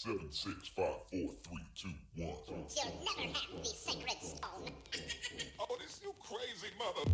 7, 6, 5, 4, 3, 2, 1. You'll never have the sacred stone. Oh, this you crazy mother.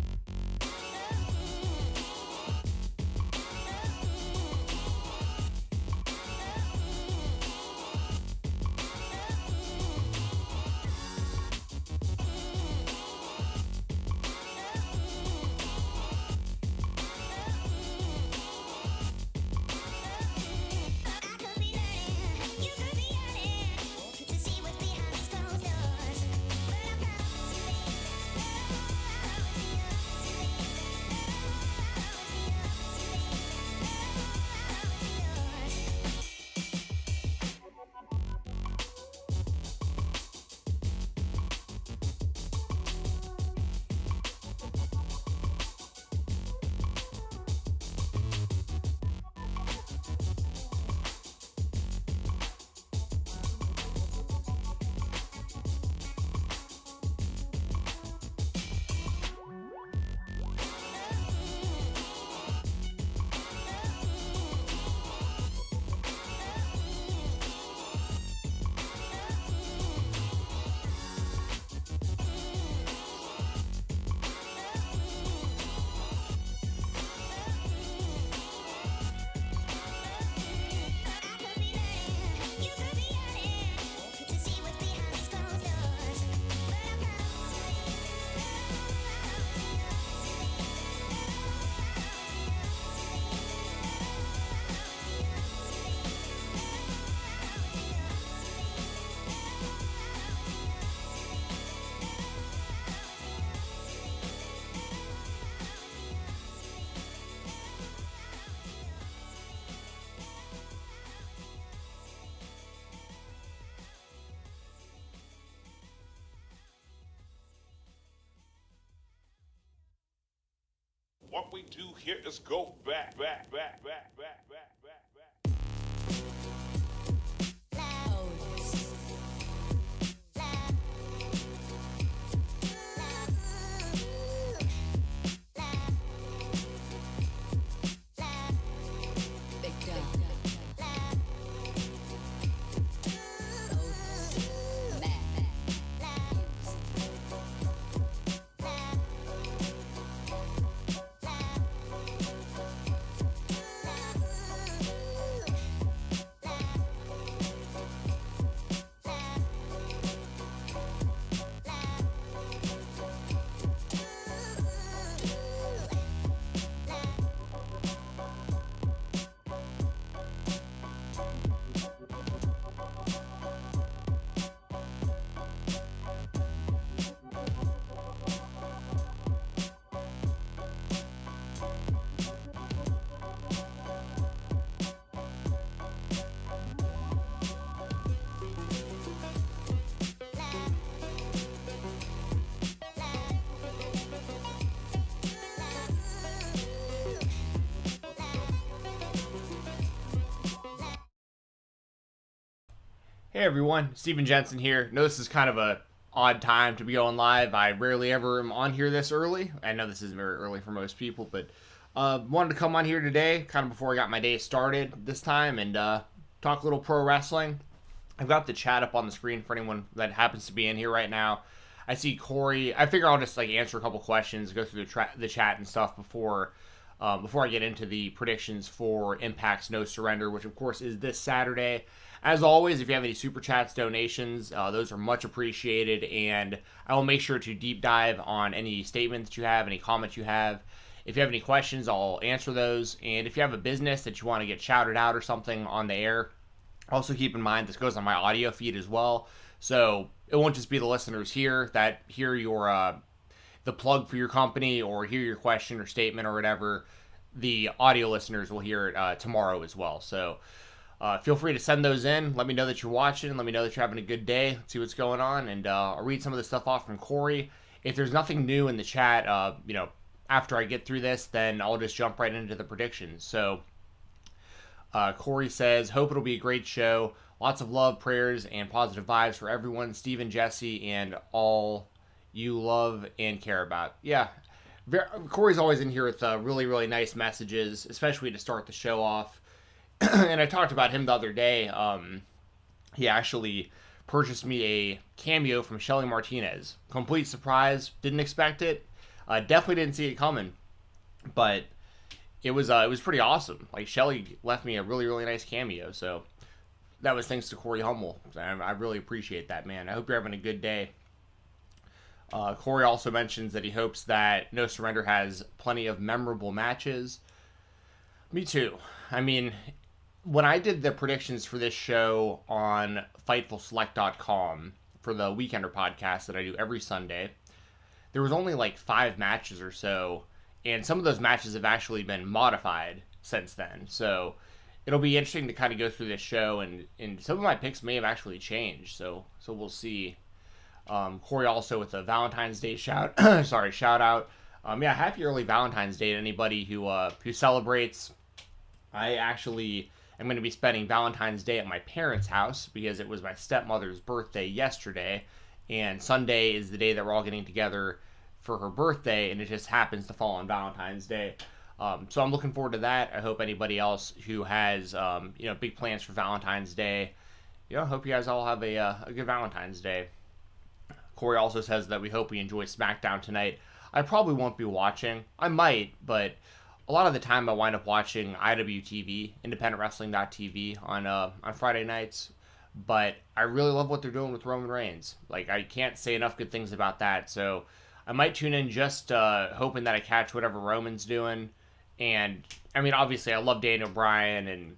What we do here is go back. Hey everyone, Steven Jensen here. I know this is kind of a odd time to be going live. I rarely ever am on here this early. I know this is very early for most people, but wanted to come on here today, kind of before I got my day started this time, and talk a little pro wrestling. I've got the chat up on the screen for anyone that happens to be in here right now. I see Corey. I figure I'll just answer a couple questions, go through the chat and stuff before I get into the predictions for Impact's No Surrender, which of course is this Saturday. As always, if you have any super chats, donations, those are much appreciated, and I will make sure to deep dive on any statements you have, any comments you have. If you have any questions, I'll answer those, and if you have a business that you want to get shouted out or something on the air, also keep in mind this goes on my audio feed as well, so it won't just be the listeners here that hear your the plug for your company or hear your question or statement or whatever. The audio listeners will hear it tomorrow as well, so feel free to send those in. Let me know that you're watching. Let me know that you're having a good day. Let's see what's going on. And I'll read some of the stuff off from Corey. If there's nothing new in the chat, after I get through this, then I'll just jump right into the predictions. So Corey says, hope it'll be a great show. Lots of love, prayers, and positive vibes for everyone. Stephen, Jessi, and all you love and care about. Yeah. Corey's always in here with really, really nice messages, especially to start the show off. And I talked about him the other day. he actually purchased me a cameo from Shelly Martinez. Complete surprise. Didn't expect it. Definitely didn't see it coming. But it was pretty awesome. Like, Shelly left me a really, really nice cameo. So that was thanks to Corey Hummel. I really appreciate that, man. I hope you're having a good day. Corey also mentions that he hopes that No Surrender has plenty of memorable matches. Me too. I mean, when I did the predictions for this show on FightfulSelect.com for the Weekender podcast that I do every Sunday, there was only like 5 matches or so, and some of those matches have actually been modified since then. So it'll be interesting to kind of go through this show, and some of my picks may have actually changed. So we'll see. Corey also with a Valentine's Day shout out. Yeah, happy early Valentine's Day to anybody who celebrates. I actually am going to be spending Valentine's Day at my parents' house because it was my stepmother's birthday yesterday, and Sunday is the day that we're all getting together for her birthday, and it just happens to fall on Valentine's Day. So I'm looking forward to that. I hope anybody else who has big plans for Valentine's Day, hope you guys all have a good Valentine's Day. Corey also says that we hope we enjoy SmackDown tonight. I probably won't be watching. I might, but a lot of the time I wind up watching IWTV, IndependentWrestling.tv on Friday nights. But I really love what they're doing with Roman Reigns. Like, I can't say enough good things about that. So I might tune in just hoping that I catch whatever Roman's doing. And, I mean, obviously I love Daniel Bryan and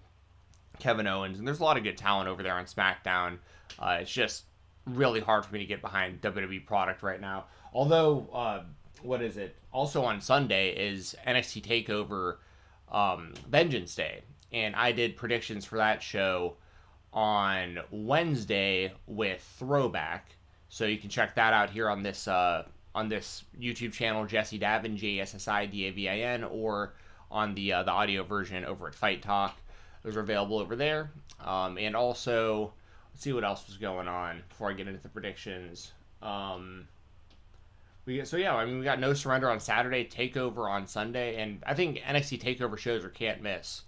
Kevin Owens. And there's a lot of good talent over there on SmackDown. It's just really hard for me to get behind WWE product right now. Although, what is it? Also on Sunday is NXT TakeOver Vengeance Day. And I did predictions for that show on Wednesday with Throwback. So you can check that out here on this YouTube channel, Jessi Davin, JSSIDAVIN, or on the audio version over at Fight Talk. Those are available over there. And also, let's see what else was going on before I get into the predictions. We got No Surrender on Saturday, TakeOver on Sunday, and I think NXT TakeOver shows are can't miss.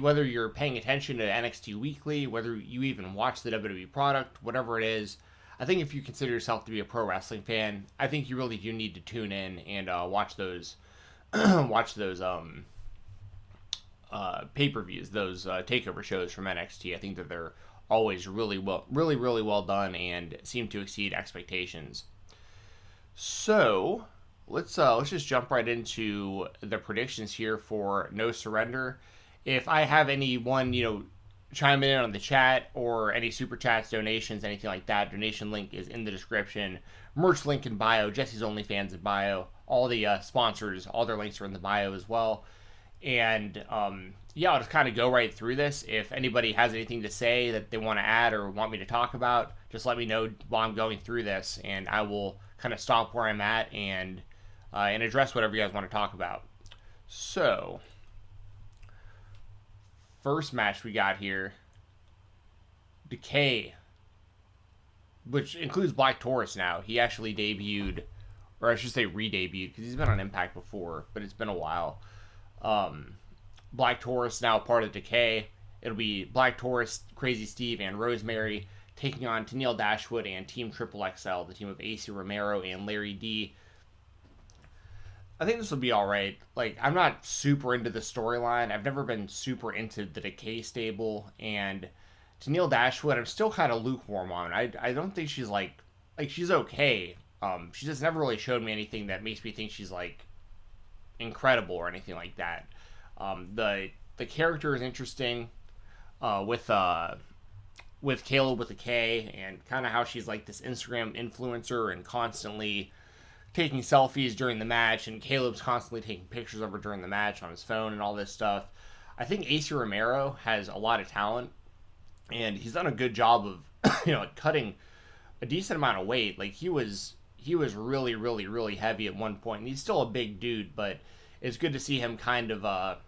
Whether you're paying attention to NXT Weekly, whether you even watch the WWE product, whatever it is, I think if you consider yourself to be a pro wrestling fan, I think you really do need to tune in and watch those pay-per-views, those TakeOver shows from NXT. I think that they're always really well done and seem to exceed expectations. So let's just jump right into the predictions here for No Surrender. If I have anyone, chime in on the chat or any super chats, donations, anything like that, donation link is in the description. Merch link in bio. Jesse's OnlyFans in bio. All the sponsors, all their links are in the bio as well. And I'll just kind of go right through this. If anybody has anything to say that they want to add or want me to talk about, just let me know while I'm going through this, and I will kind of stop where I'm at and address whatever you guys want to talk about. So, first match we got here, Decay, which includes Black Taurus now. He actually debuted, or I should say re-debuted, because he's been on Impact before, but it's been a while. Black Taurus now part of Decay. It'll be Black Taurus, Crazy Steve, and Rosemary taking on Tennille Dashwood and Team Triple XL, the team of AC Romero and Larry D. I think this will be alright. Like, I'm not super into the storyline. I've never been super into the Decay stable, and Tennille Dashwood, I'm still kind of lukewarm on. I don't think she's like she's okay. She just never really showed me anything that makes me think she's like incredible or anything like that. The character is interesting, with Caleb with a K, and kind of how she's like this Instagram influencer and constantly taking selfies during the match, and Caleb's constantly taking pictures of her during the match on his phone and all this stuff. I think AC Romero has a lot of talent, and he's done a good job of cutting a decent amount of weight. Like, he was really heavy at one point, and he's still a big dude, but it's good to see him kind of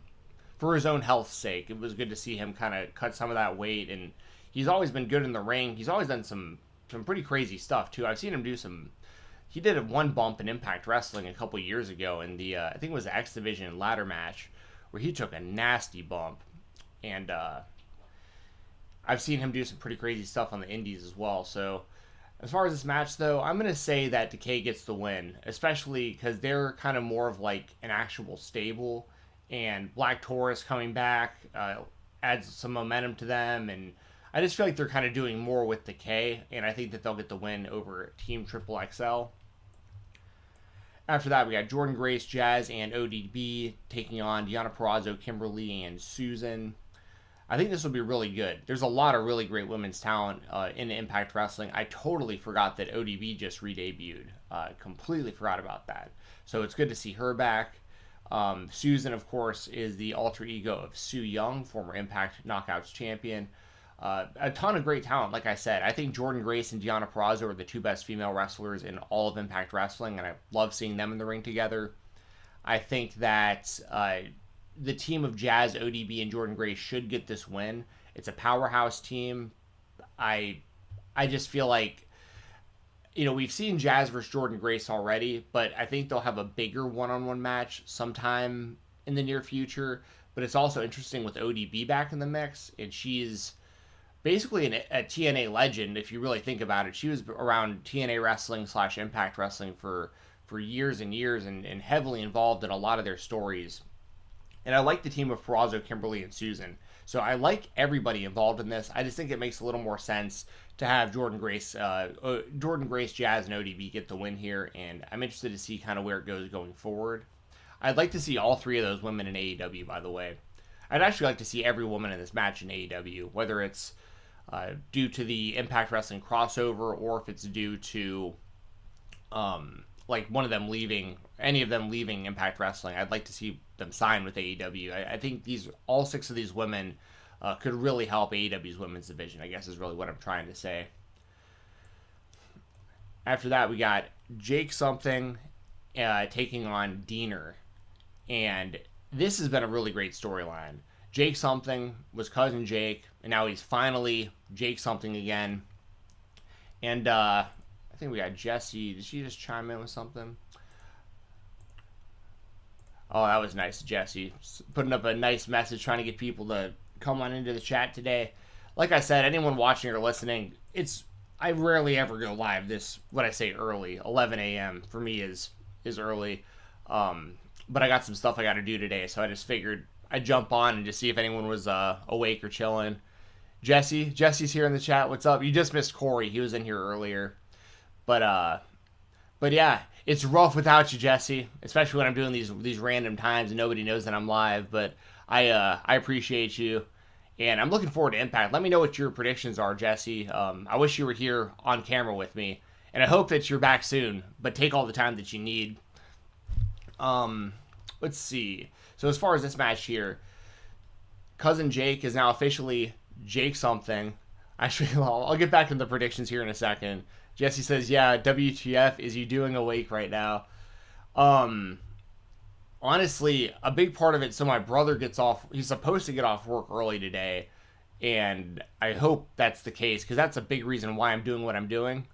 for his own health's sake. It was good to see him kind of cut some of that weight, and he's always been good in the ring. He's always done some pretty crazy stuff too. I've seen him do some. He did one bump in Impact Wrestling a couple years ago in the I think it was the X Division ladder match where he took a nasty bump, and I've seen him do some pretty crazy stuff on the indies as well. So as far as this match, though, I'm going to say that Decay gets the win, especially because they're kind of more of like an actual stable, and Black Taurus coming back adds some momentum to them, and I just feel like they're kind of doing more with Decay, and I think that they'll get the win over Team Triple XL. After that, we got Jordan Grace, Jazz, and ODB taking on Deonna Purrazzo, Kimberly, and Susan. I think this will be really good. There's a lot of really great women's talent in Impact Wrestling. I totally forgot that ODB just re-debuted. Completely forgot about that. So it's good to see her back. Susan, of course, is the alter ego of Su Yung, former Impact Knockouts champion. A ton of great talent, like I said. I think Jordan Grace and Deonna Purrazzo are the two best female wrestlers in all of Impact Wrestling, and I love seeing them in the ring together. I think that the team of Jazz, ODB, and Jordan Grace should get this win. It's a powerhouse team. I just feel like, we've seen Jazz versus Jordan Grace already, but I think they'll have a bigger one-on-one match sometime in the near future. But it's also interesting with ODB back in the mix, and she's basically a TNA legend if you really think about it. She was around TNA wrestling / Impact Wrestling for years and years, and heavily involved in a lot of their stories. And I like the team of Purrazzo, Kimberly, and Susan. So I like everybody involved in this. I just think it makes a little more sense to have Jordan Grace, Jazz, and ODB get the win here. And I'm interested to see kind of where it goes going forward. I'd like to see all three of those women in AEW, by the way. I'd actually like to see every woman in this match in AEW, whether it's due to the Impact Wrestling crossover or if it's due to one of them leaving, any of them leaving Impact Wrestling. I'd like to see them sign with AEW. I think all 6 of these women could really help AEW's women's division, I guess is really what I'm trying to say. After that, we got Jake Something taking on Diener. And this has been a really great storyline. Jake Something was cousin Jake, and now he's finally Jake Something again. And I think we got Jessi. Did she just chime in with something? Oh, that was nice, Jessi. Putting up a nice message, trying to get people to come on into the chat today. Like I said, anyone watching or listening, I rarely ever go live what I say early. 11 a.m. for me is early. But I got some stuff I got to do today, so I just figured I'd jump on and just see if anyone was awake or chilling. Jesse's here in the chat. What's up? You just missed Corey. He was in here earlier. But yeah, it's rough without you, Jessi, especially when I'm doing these random times and nobody knows that I'm live. But I appreciate you, and I'm looking forward to Impact. Let me know what your predictions are, Jessi. I wish you were here on camera with me, and I hope that you're back soon. But take all the time that you need. Let's see. So as far as this match here, cousin Jake is now officially Jake Something. Actually, I'll get back to the predictions here in a second. Jessi says, yeah, WTF, is you doing awake right now? Honestly, a big part of it, so my brother gets off, he's supposed to get off work early today, and I hope that's the case, because that's a big reason why I'm doing what I'm doing.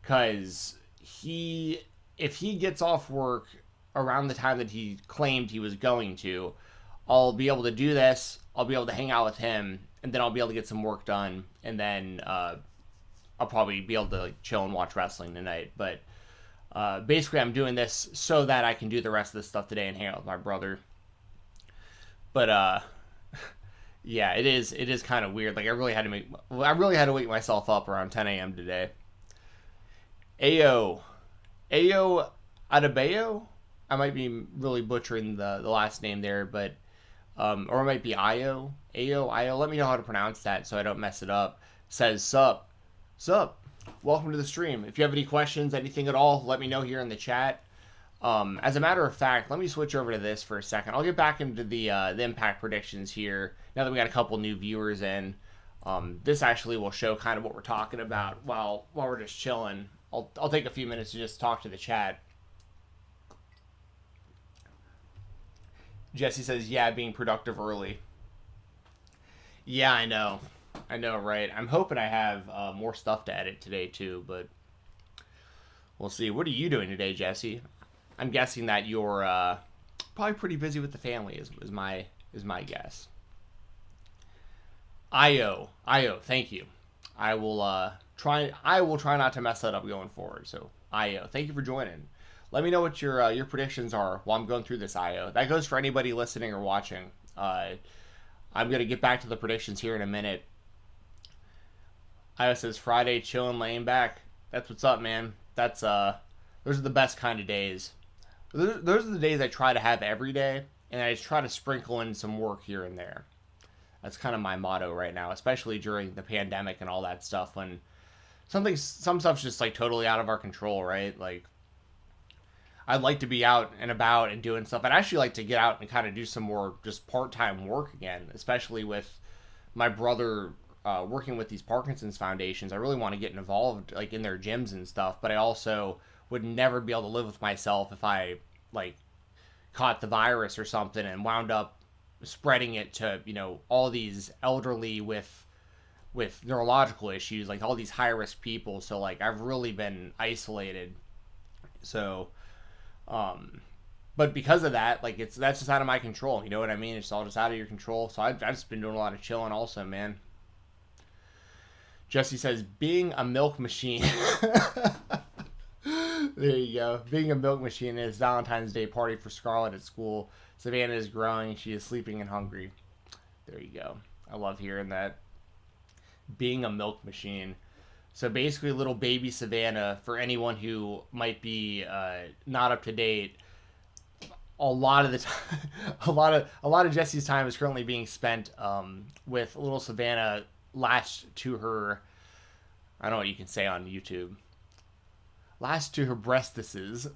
Because if he gets off work around the time that he claimed he was going to, I'll be able to do this, I'll be able to hang out with him, and then I'll be able to get some work done, and then I'll probably be able to chill and watch wrestling tonight. But basically I'm doing this so that I can do the rest of this stuff today and hang out with my brother. But yeah, it is kind of weird. Like I really had to wake myself up around 10 a.m. today. Ayo Adebayo? I might be really butchering the last name there, but or it might be Ayo. Let me know how to pronounce that so I don't mess it up. Says sup. Welcome to the stream. If you have any questions, anything at all, let me know here in the chat. As a matter of fact, let me switch over to this for a second. I'll get back into the Impact predictions here now that we got a couple new viewers in. This actually will show kind of what we're talking about while we're just chilling. I'll take a few minutes to just talk to the chat. Jessi says, yeah, being productive early. Yeah, I know, right? I'm hoping I have more stuff to edit today, too, but we'll see. What are you doing today, Jessi? I'm guessing that you're probably pretty busy with the family, is my guess. Io, thank you. I will try not to mess that up going forward. So Io, thank you for joining. Let me know what your predictions are while I'm going through this Io. That goes for anybody listening or watching. I'm gonna get back to the predictions here in a minute. Io says Friday, chilling, laying back. That's what's up, man. Those are the best kind of days. Those are the days I try to have every day, and I just try to sprinkle in some work here and there. That's kind of my motto right now, especially during the pandemic and all that stuff, when some stuff's just like totally out of our control, right? Like, I'd like to be out and about and doing stuff. I'd actually like to get out and kind of do some more just part-time work again, especially with my brother working with these Parkinson's foundations. I really want to get involved like in their gyms and stuff, but I also would never be able to live with myself if I like caught the virus or something and wound up spreading it to, you know, all these elderly with neurological issues, like all these high risk people. So like I've really been isolated. So but because of that, like that's just out of my control, you know what I mean? It's all just out of your control. So I've just been doing a lot of chilling also, man. Jessi says being a milk machine. There you go. Being a milk machine is Valentine's Day party for Scarlett at school. Savannah is growing. She is sleeping and hungry. There you go. I love hearing that. Being a milk machine. So basically, little baby Savannah, for anyone who might be not up to date, a lot of the time, a lot of Jessi's time is currently being spent with little Savannah latched to her. I don't know what you can say on YouTube. Latched to her breastises.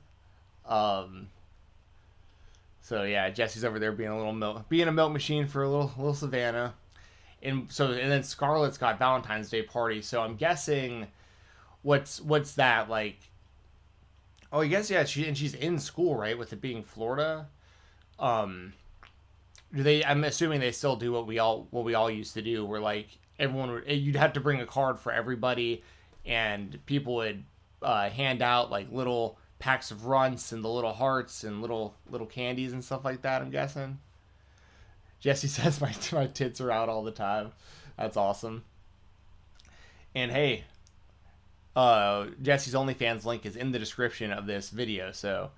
So yeah, Jessi's over there being a milk machine for a little Savannah. And then Scarlett's got Valentine's Day party. So I'm guessing what's that like? Oh, I guess yeah, she's in school, right? With it being Florida. I'm assuming they still do what we all used to do, where like you'd have to bring a card for everybody, and people would hand out like little packs of runts and the little hearts and little candies and stuff like that, I'm guessing. Jessi says my tits are out all the time. That's awesome. And hey, Jessi's OnlyFans link is in the description of this video. So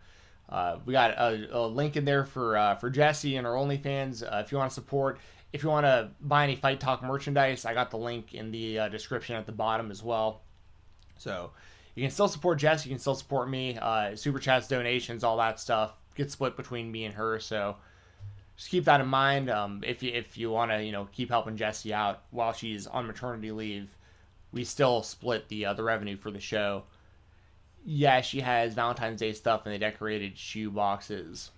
we got a link in there for Jessi and her OnlyFans. If you want to support, if you want to buy any Fight Talk merchandise, I got the link in the description at the bottom as well. So you can still support Jess. You can still support me. Super chats, donations, all that stuff gets split between me and her. So just keep that in mind. If you want to keep helping Jessi out while she's on maternity leave, we still split the revenue for the show. Yeah, she has Valentine's Day stuff and they decorated shoe boxes.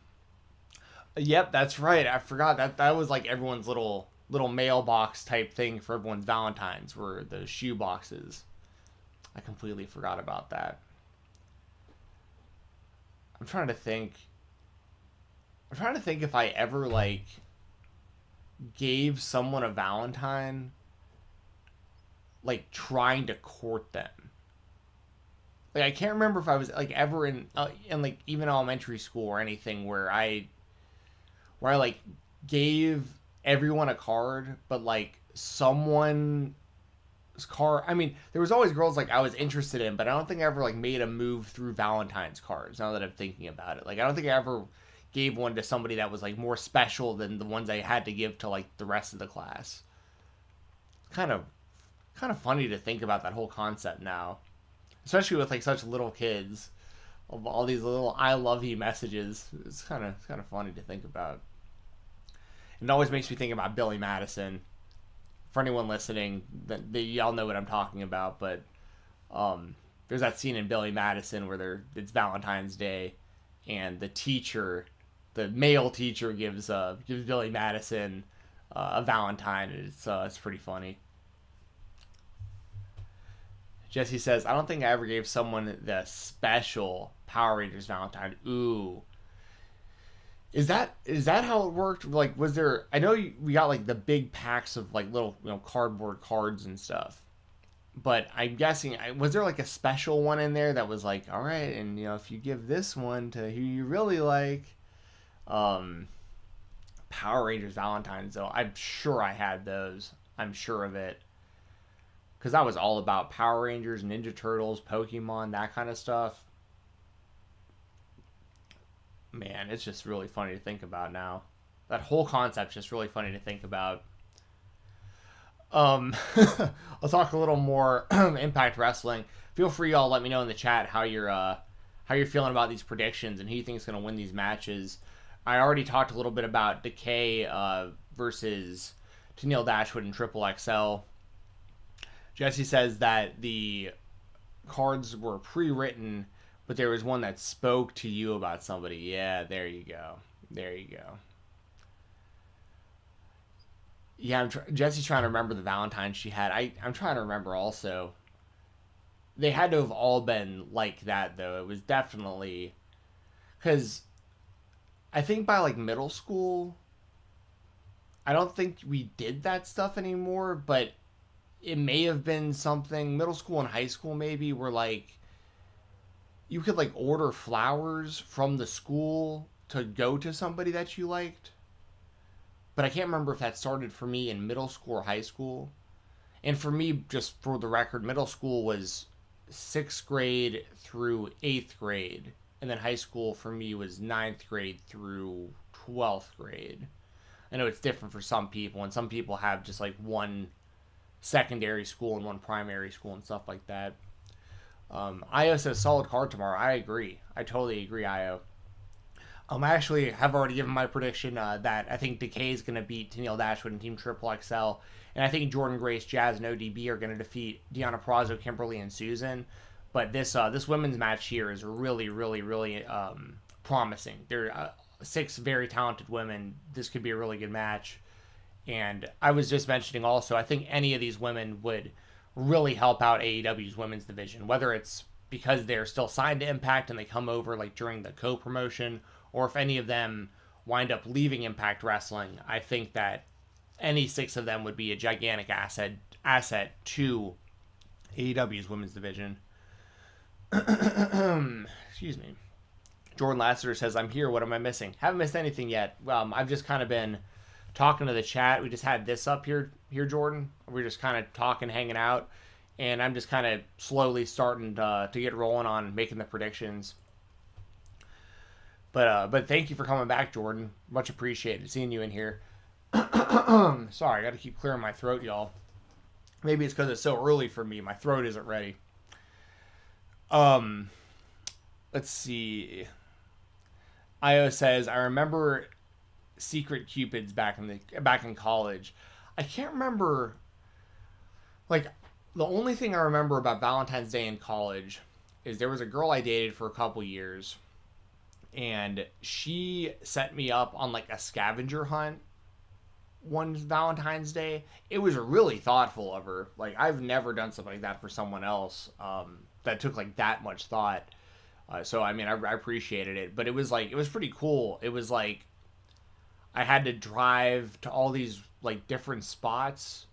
Yep, that's right. I forgot that was like everyone's little mailbox type thing for everyone's Valentines were the shoe boxes. I completely forgot about that. I'm trying to think if I ever like gave someone a Valentine like trying to court them. Like I can't remember if I was like ever in like even elementary school or anything where I like gave everyone a card, but like someone's card. I mean, there was always girls like I was interested in, but I don't think I ever like made a move through Valentine's cards. Now that I'm thinking about it, like I don't think I ever gave one to somebody that was like more special than the ones I had to give to like the rest of the class. Kind of funny to think about that whole concept now, especially with like such little kids. Of all these little "I love you" messages, it's kind of funny to think about. It always makes me think about Billy Madison. For anyone listening, y'all know what I'm talking about, but there's that scene in Billy Madison where it's Valentine's Day, and the male teacher gives Billy Madison a Valentine, and it's pretty funny. Jessi says, I don't think I ever gave someone the special Power Rangers Valentine. Ooh. Is that how it worked? Like, was there... I know we got, like, the big packs of, like, little, cardboard cards and stuff. But I'm guessing... Was there, like, a special one in there that was like, all right, and, if you give this one to who you really like... Power Rangers Valentines, though. I'm sure I had those. I'm sure of it. Because that was all about Power Rangers, Ninja Turtles, Pokemon, that kind of stuff. Man, it's just really funny to think about now. That whole concept's just really funny to think about. I'll talk a little more Impact Wrestling. Feel free, y'all, let me know in the chat how you're feeling about these predictions and who you think is going to win these matches. I already talked a little bit about Decay versus Tennille Dashwood and Triple XL. Jessi says that the cards were pre-written, but there was one that spoke to you about somebody. Yeah, there you go. There you go. Yeah, Jessi's trying to remember the Valentines she had. I'm trying to remember also. They had to have all been like that, though. It was definitely... Because I think by, like, middle school, I don't think we did that stuff anymore, but it may have been something, middle school and high school maybe, where, like, you could, like, order flowers from the school to go to somebody that you liked. But I can't remember if that started for me in middle school or high school. And for me, just for the record, middle school was 6th grade through 8th grade. And then high school for me was 9th grade through 12th grade. I know it's different for some people, and some people have just like one secondary school and one primary school and stuff like that. Io says solid card tomorrow. I agree. I totally agree, Io. I actually have already given my prediction that I think Decay is going to beat Tennille Dashwood and Team Triple XL. And I think Jordan Grace, Jazz, and ODB are going to defeat Deonna Purrazzo, Kimberly, and Susan. But this women's match here is really, really, really promising. There are 6 very talented women. This could be a really good match. And I was just mentioning also, I think any of these women would really help out AEW's women's division. Whether it's because they're still signed to Impact and they come over like during the co-promotion, or if any of them wind up leaving Impact Wrestling, I think that any 6 of them would be a gigantic asset to AEW's women's division. Excuse me. Jordan Lassiter says, I'm here. What am I missing? Haven't missed anything yet. I've just kind of been talking to the chat. We just had this up here, Jordan. We're just kind of talking, hanging out. And I'm just kind of slowly starting to get rolling on making the predictions. But thank you for coming back, Jordan. Much appreciated seeing you in here. Sorry, I got to keep clearing my throat, y'all. Maybe it's because it's so early for me. My throat isn't ready. Let's see. Io says, I remember Secret Cupids back in college. I can't remember. Like, the only thing I remember about Valentine's Day in college is there was a girl I dated for a couple years, and she set me up on like a scavenger hunt one Valentine's Day. It was really thoughtful of her. Like, I've never done something like that for someone else that took like that much thought. So I mean, I appreciated it, but it was pretty cool. It was like I had to drive to all these like different spots,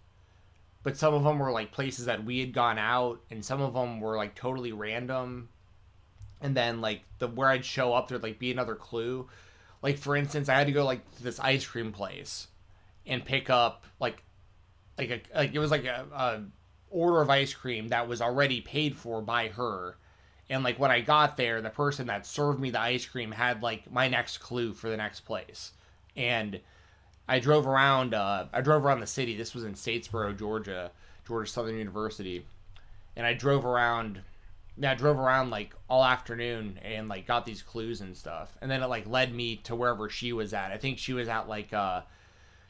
but some of them were like places that we had gone out, and some of them were like totally random. And then like where I'd show up, there'd like be another clue. Like, for instance, I had to go like to this ice cream place and pick up like it was like a order of ice cream that was already paid for by her. And like when I got there, the person that served me the ice cream had like my next clue for the next place. And I drove around the city. This was in Statesboro, Georgia Southern University. And I drove around like all afternoon and like got these clues and stuff. And then it like led me to wherever she was at. I think she was at like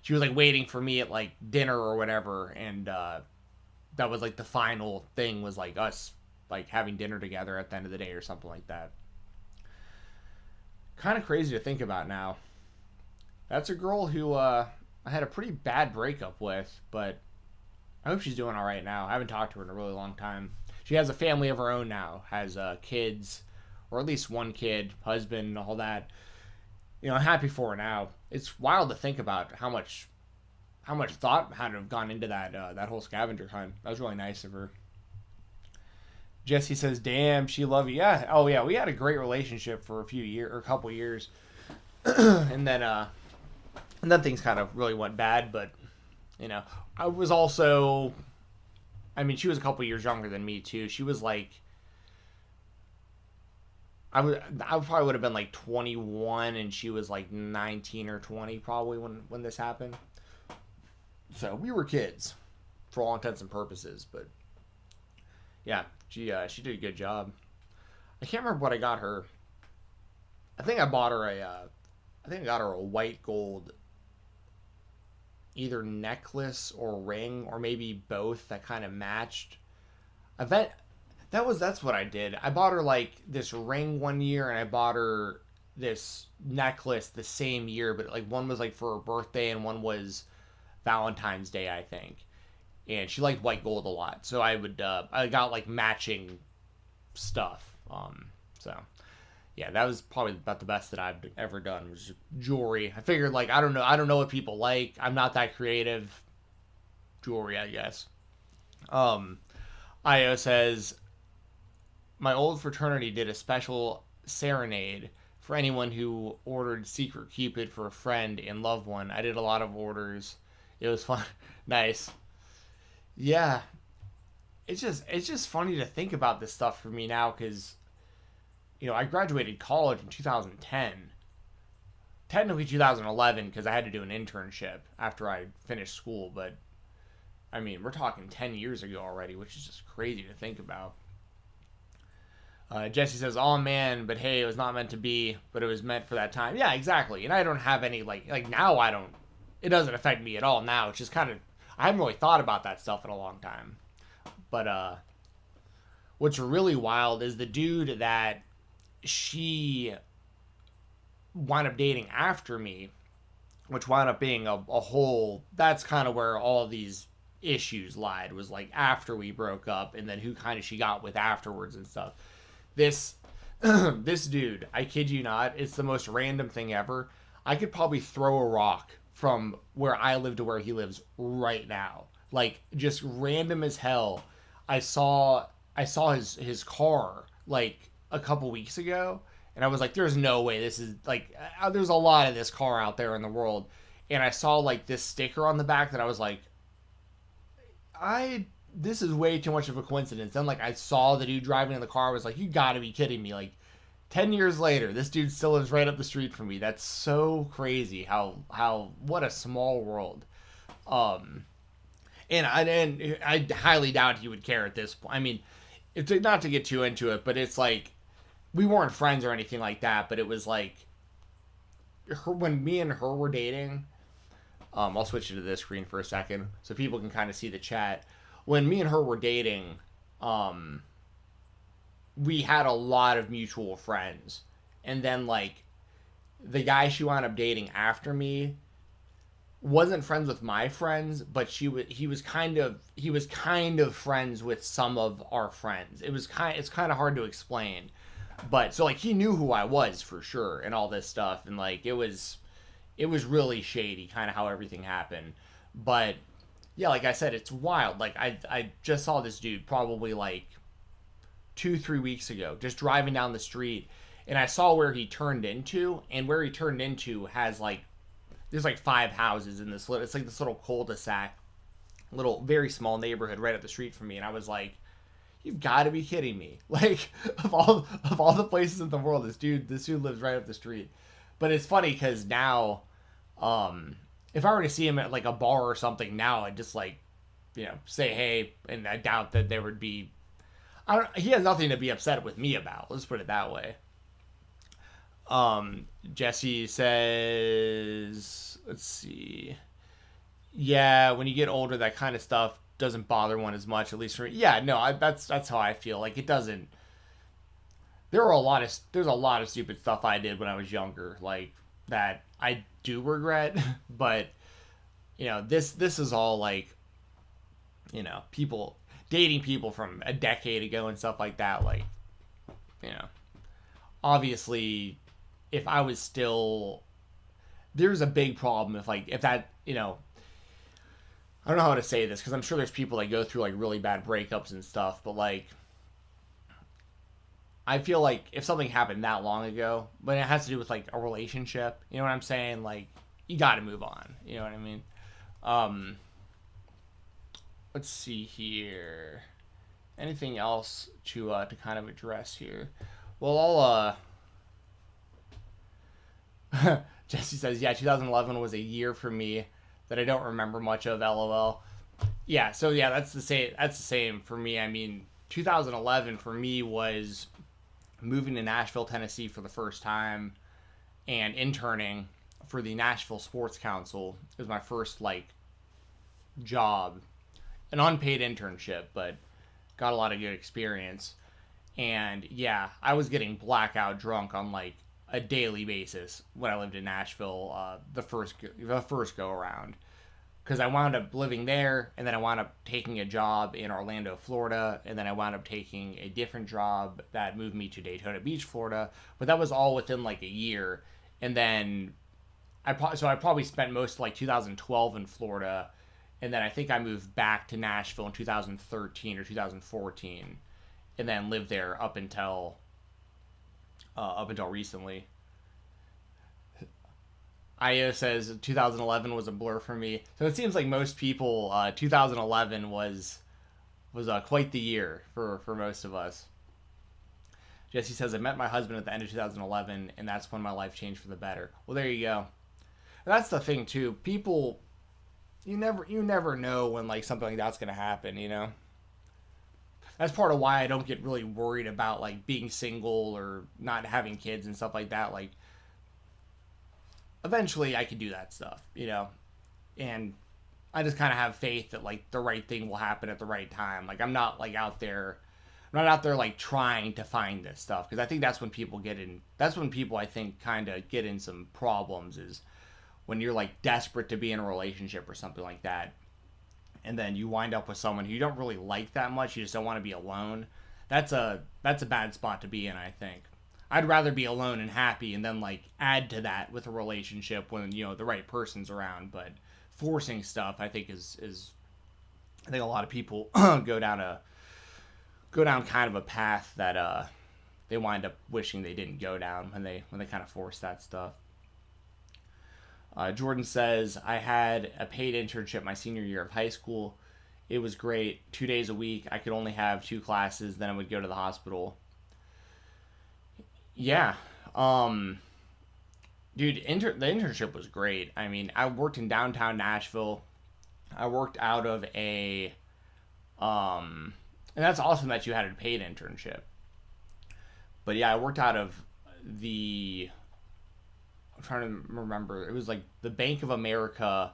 she was like waiting for me at like dinner or whatever, and that was like the final thing, was like us like having dinner together at the end of the day or something like that. Kind of crazy to think about now. That's a girl who I had a pretty bad breakup with, but I hope she's doing all right now. I haven't talked to her in a really long time. She has a family of her own now, has kids, or at least one kid, husband, all that. You know, I'm happy for her now. It's wild to think about how much thought had to have gone into that whole scavenger hunt. That was really nice of her. Jessi says, "Damn, she love you." Yeah. Oh yeah, we had a great relationship for a couple years, and then things kind of really went bad. But You know, I was also, I mean, she was a couple years younger than me too. She was like, I probably would have been like 21, and she was like 19 or 20 probably when this happened. So we were kids, for all intents and purposes. But yeah, she did a good job. I can't remember what I got her. I think I bought her I think I got her a white gold either necklace or ring, or maybe both, that kind of matched. I bet that's what I did. I bought her like this ring one year, and I bought her this necklace the same year, but like one was like for her birthday and one was Valentine's Day, I think. And she liked white gold a lot, so I got like matching stuff. So yeah, that was probably about the best that I've ever done, was jewelry. I figured, like, I don't know what people like. I'm not that creative. Jewelry, I guess. Io says, my old fraternity did a special serenade for anyone who ordered Secret Cupid for a friend and loved one. I did a lot of orders. It was fun. Nice. Yeah. It's just funny to think about this stuff for me now, because, you know, I graduated college in 2010. Technically 2011, because I had to do an internship after I finished school, but I mean, we're talking 10 years ago already, which is just crazy to think about. Jessi says, oh man, but hey, it was not meant to be, but it was meant for that time. Yeah, exactly. And I don't have any, like now it doesn't affect me at all now. It's just kind of, I haven't really thought about that stuff in a long time. But what's really wild is the dude that she wound up dating after me, which wound up being a whole, that's kind of where all of these issues lied, was like after we broke up, and then who kind of she got with afterwards and stuff. This this dude, I kid you not, it's the most random thing ever. I could probably throw a rock from where I live to where he lives right now. Like, just random as hell. I saw his car like a couple weeks ago, and I was like, there's no way this is, like, there's a lot of this car out there in the world. And I saw like this sticker on the back that I was like, this is way too much of a coincidence. Then, like, I saw the dude driving in the car. I was like, you gotta be kidding me. Like, 10 years later, this dude still lives right up the street from me. That's so crazy how what a small world. And I highly doubt he would care at this point. I mean, it's not to get too into it, but it's like, we weren't friends or anything like that, but it was like, when me and her were dating, I'll switch it to this screen for a second so people can kind of see the chat. When me and her were dating, we had a lot of mutual friends. And then, like, the guy she wound up dating after me wasn't friends with my friends, but he was kind of friends with some of our friends. It's kind of hard to explain. But so, like, he knew who I was for sure and all this stuff, and like it was really shady kind of how everything happened. But yeah, like I said, it's wild. Like, I just saw this dude probably like 2-3 weeks ago, just driving down the street, and I saw where he turned into, and where he turned into has like, there's like 5 houses in this it's like this little cul-de-sac, little very small neighborhood right up the street from me, and I was like, you've got to be kidding me. Like, of all the places in the world, this dude lives right up the street. But it's funny because now, if I were to see him at like a bar or something now, I'd just, like, you know, say hey, and I doubt that there would be, he has nothing to be upset with me about. Let's put it that way. Jessi says, let's see. Yeah, when you get older, that kind of stuff doesn't bother one as much, at least for me. Yeah, no, that's how I feel. Like, it doesn't. There's a lot of stupid stuff I did when I was younger, like, that I do regret. But, you know, this is all, like, you know, people dating people from a decade ago and stuff like that. Like, you know, obviously, if I was still, there's a big problem if that, you know, I don't know how to say this, because I'm sure there's people that go through, like, really bad breakups and stuff, but, like, I feel like if something happened that long ago, but it has to do with, like, a relationship, you know what I'm saying? Like, you gotta move on, you know what I mean? let's see here. Anything else to kind of address here? Well, Jessi says, yeah, 2011 was a year for me that I don't remember much of. LOL. Yeah, so yeah, that's the same. That's the same for me. I mean, 2011 for me was moving to Nashville, Tennessee for the first time, and interning for the Nashville Sports Council. It was my first like job, an unpaid internship, but got a lot of good experience. And yeah, I was getting blackout drunk on like a daily basis when I lived in Nashville, the first go around, because I wound up living there, and then I wound up taking a job in Orlando, Florida, and then I wound up taking a different job that moved me to Daytona Beach, Florida. But that was all within like a year, and then I probably spent most of like 2012 in Florida, and then I think I moved back to Nashville in 2013 or 2014, and then lived there up until recently. Io says 2011 was a blur for me. So it seems like most people, 2011 was quite the year for most of us. Jessi says, I met my husband at the end of 2011, and that's when my life changed for the better. Well, there you go. And that's the thing too. People, you never know when like something like that's gonna happen. You know. That's part of why I don't get really worried about like being single or not having kids and stuff like that. Like, eventually I can do that stuff, you know, and I just kind of have faith that like the right thing will happen at the right time. Like I'm not out there like trying to find this stuff, because I think that's when people I think kind of get in some problems, is when you're like desperate to be in a relationship or something like that, and then you wind up with someone who you don't really like that much. You just don't want to be alone. That's a bad spot to be in, I think. I'd rather be alone and happy, and then like add to that with a relationship when, you know, the right person's around. But forcing stuff, I think I think a lot of people go down kind of a path that they wind up wishing they didn't go down when they kind of force that stuff. Jordan says, I had a paid internship my senior year of high school. It was great. 2 days a week. I could only have 2 classes. Then I would go to the hospital. Yeah. Dude, the internship was great. I mean, I worked in downtown Nashville. I worked out of a, and that's awesome that you had a paid internship. But yeah, I worked out of I'm trying to remember. It was like the Bank of America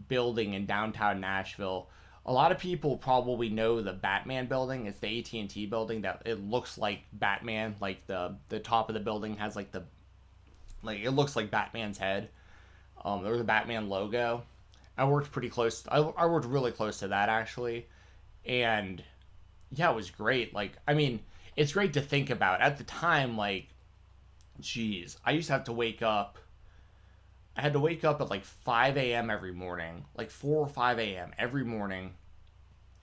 building in downtown Nashville. A lot of people probably know the Batman building. It's the AT&T building that it looks like Batman. Like the top of the building has like it looks like Batman's head. There was a Batman logo. I worked pretty close. I worked really close to that actually, and yeah, it was great. Like, I mean, it's great to think about. At the time, like, geez, I used to have to wake up. I had to wake up at like 5 a.m. every morning, like 4 or 5 a.m. every morning.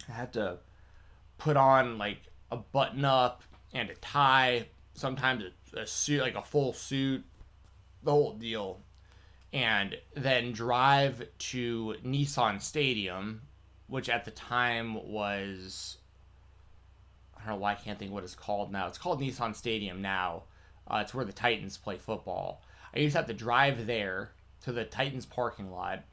I had to put on like a button up and a tie, sometimes a suit, like a full suit, the whole deal. And then drive to Nissan Stadium, which at the time was, I don't know why I can't think what it's called now. It's called Nissan Stadium now. It's where the Titans play football. I used to have to drive there to the Titans parking lot,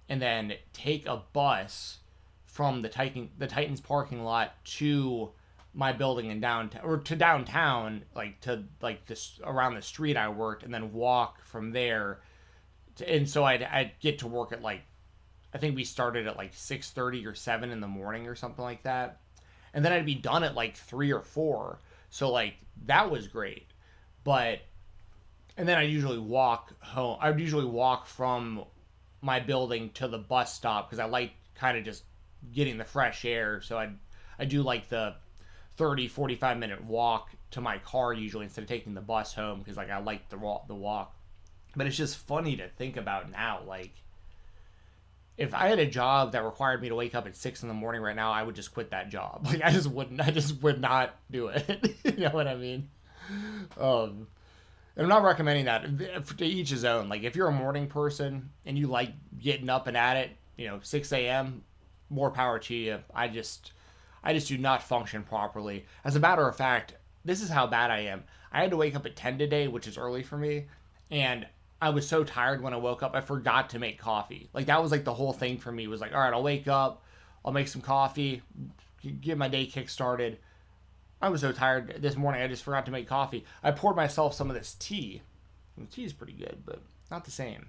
and then take a bus from the Titans parking lot to my building in downtown, or to downtown, like to like this around the street I worked, and then walk from there. And so I'd get to work at like, I think we started at like 6:30 or 7 in the morning or something like that, and then I'd be done at like 3 or 4. So like that was great. But, and then I'd usually walk home. I would usually walk from my building to the bus stop, because I like kind of just getting the fresh air. So I do like the 30-45 minute walk to my car usually, instead of taking the bus home, because like I like the walk. But it's just funny to think about now. Like, if I had a job that required me to wake up at 6 in the morning right now, I would just quit that job. Like, I just would not do it. You know what I mean? And I'm not recommending that. To each his own. Like, if you're a morning person and you like getting up and at it, you know, 6 a.m., more power to you. I just do not function properly. As a matter of fact, this is how bad I am. I had to wake up at 10 today, which is early for me, and I was so tired when I woke up, I forgot to make coffee. Like, that was like the whole thing for me, was like, all right, I'll wake up, I'll make some coffee, get my day kick started. I was so tired this morning, I just forgot to make coffee. I poured myself some of this tea. And the tea is pretty good, but not the same.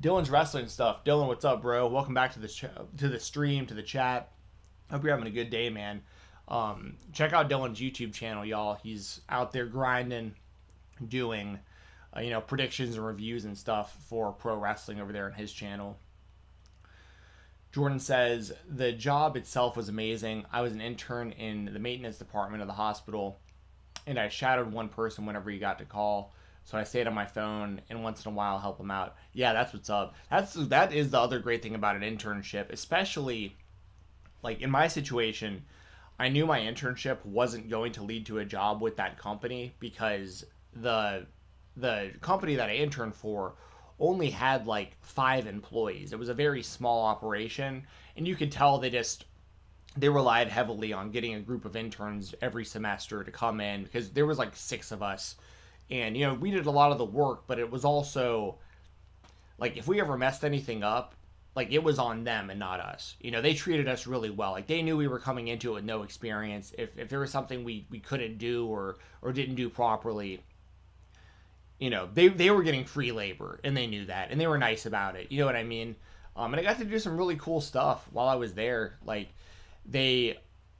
Dylan's wrestling stuff. Dylan, what's up, bro? Welcome back to the stream, to the chat. Hope you're having a good day, man. Check out Dylan's YouTube channel, y'all. He's out there grinding, doing, predictions and reviews and stuff for pro wrestling over there on his channel. Jordan says, the job itself was amazing. I was an intern in the maintenance department of the hospital, and I shadowed one person whenever he got to call. So I stayed on my phone and once in a while help him out. Yeah, that's what's up. That is the other great thing about an internship, especially like in my situation. I knew my internship wasn't going to lead to a job with that company because the company that I interned for only had like 5 employees. It was a very small operation, and you could tell they relied heavily on getting a group of interns every semester to come in, because there was like 6 of us, and we did a lot of the work, but it was also like, if we ever messed anything up, like, it was on them and not us. They treated us really well. Like, they knew we were coming into it with no experience. If there was something we couldn't do or didn't do properly, they were getting free labor, and they knew that, and they were nice about it. You know what I mean? And I got to do some really cool stuff while I was there. Like, they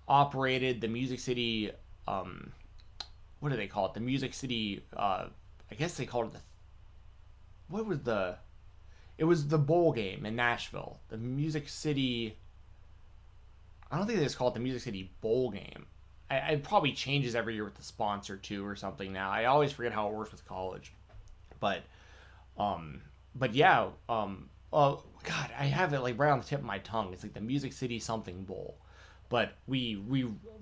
operated the Music City, what do they call it? The Music City, I guess they called it it was the bowl game in Nashville. The Music City, I don't think they just call it the Music City Bowl game. It probably changes every year with the sponsor too or something now. I always forget how it works with college. But yeah, God, I have it like right on the tip of my tongue. It's like the Music City something bowl. But we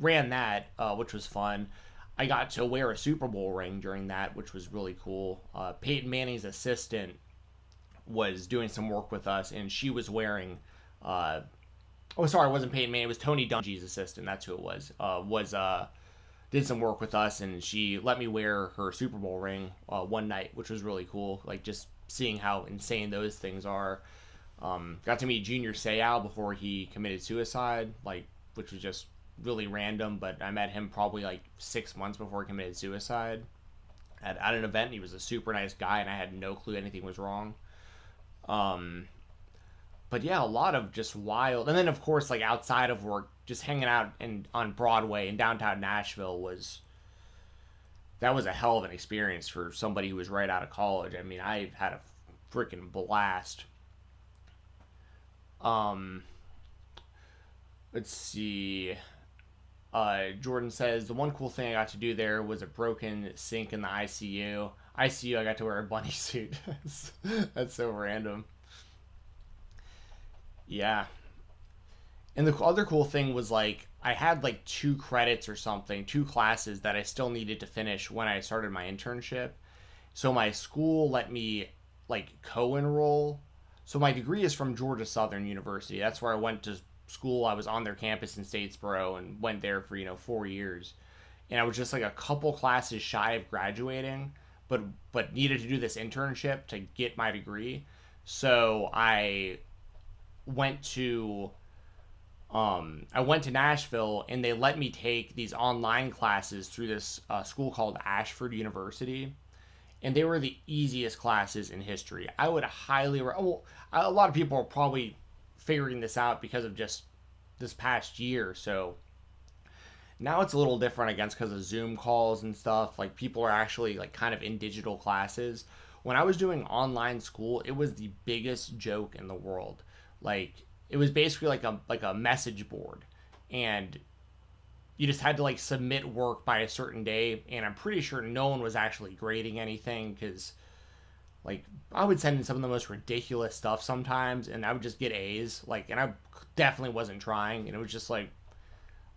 ran that, which was fun. I got to wear a Super Bowl ring during that, which was really cool. Peyton Manning's assistant was doing some work with us, and she was wearing it wasn't Peyton Manning, it was Tony Dungy's assistant, that's who it was. Did some work with us, and she let me wear her Super Bowl ring one night, which was really cool, like just seeing how insane those things are. Got to meet Junior Seau before he committed suicide, like, which was just really random, but I met him probably like 6 months before he committed suicide at an event, and he was a super nice guy, and I had no clue anything was wrong. But yeah, a lot of just wild, and then of course, like, outside of work, just hanging out on Broadway in downtown Nashville was a hell of an experience for somebody who was right out of college. I mean, I had a freaking blast. Let's see. Jordan says, the one cool thing I got to do there was a broken sink in the ICU. I got to wear a bunny suit. That's so random. Yeah. And the other cool thing was, like, I had like 2 credits or something, 2 classes that I still needed to finish when I started my internship. So my school let me like co-enroll. So my degree is from Georgia Southern University. That's where I went to school. I was on their campus in Statesboro and went there for 4 years. And I was just like a couple classes shy of graduating, but needed to do this internship to get my degree. So I went to Nashville, and they let me take these online classes through this school called Ashford University, and they were the easiest classes in history. I would highly a lot of people are probably figuring this out because of just this past year. So now it's a little different, I guess, because of Zoom calls and stuff. Like, people are actually like kind of in digital classes. When I was doing online school, it was the biggest joke in the world. Like, it was basically like a message board, and you just had to like submit work by a certain day, and I'm pretty sure no one was actually grading anything, because like I would send in some of the most ridiculous stuff sometimes, and I would just get A's, like, and I definitely wasn't trying, and it was just like,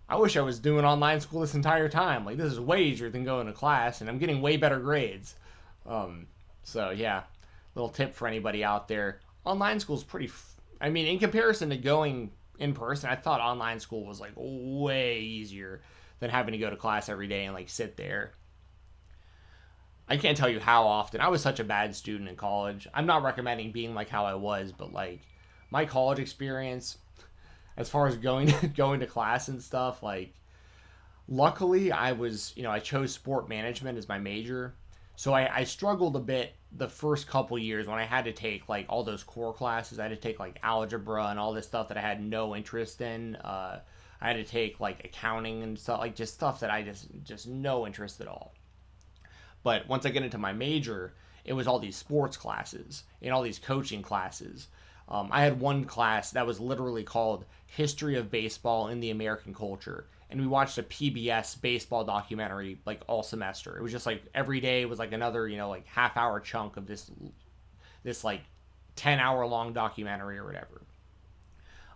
I wish I was doing online school this entire time. Like, this is way easier than going to class, and I'm getting way better grades. So yeah, little tip for anybody out there. online school is pretty. I mean, in comparison to going in person, I thought online school was like way easier than having to go to class every day and like sit there. I can't tell you how often. I was such a bad student in college. I'm not recommending being like how I was, but like my college experience, as far as going to class and stuff, like luckily I was, I chose sport management as my major. So I struggled a bit the first couple years when I had to take like all those core classes. I had to take like algebra and all this stuff that I had no interest in. I had to take like accounting and stuff, like just stuff that I just no interest at all. But once I get into my major, it was all these sports classes and all these coaching classes. I had one class that was literally called History of Baseball in the American Culture. And we watched a PBS baseball documentary like all semester. It was just like every day was like another, like half hour chunk of this like 10-hour long documentary or whatever.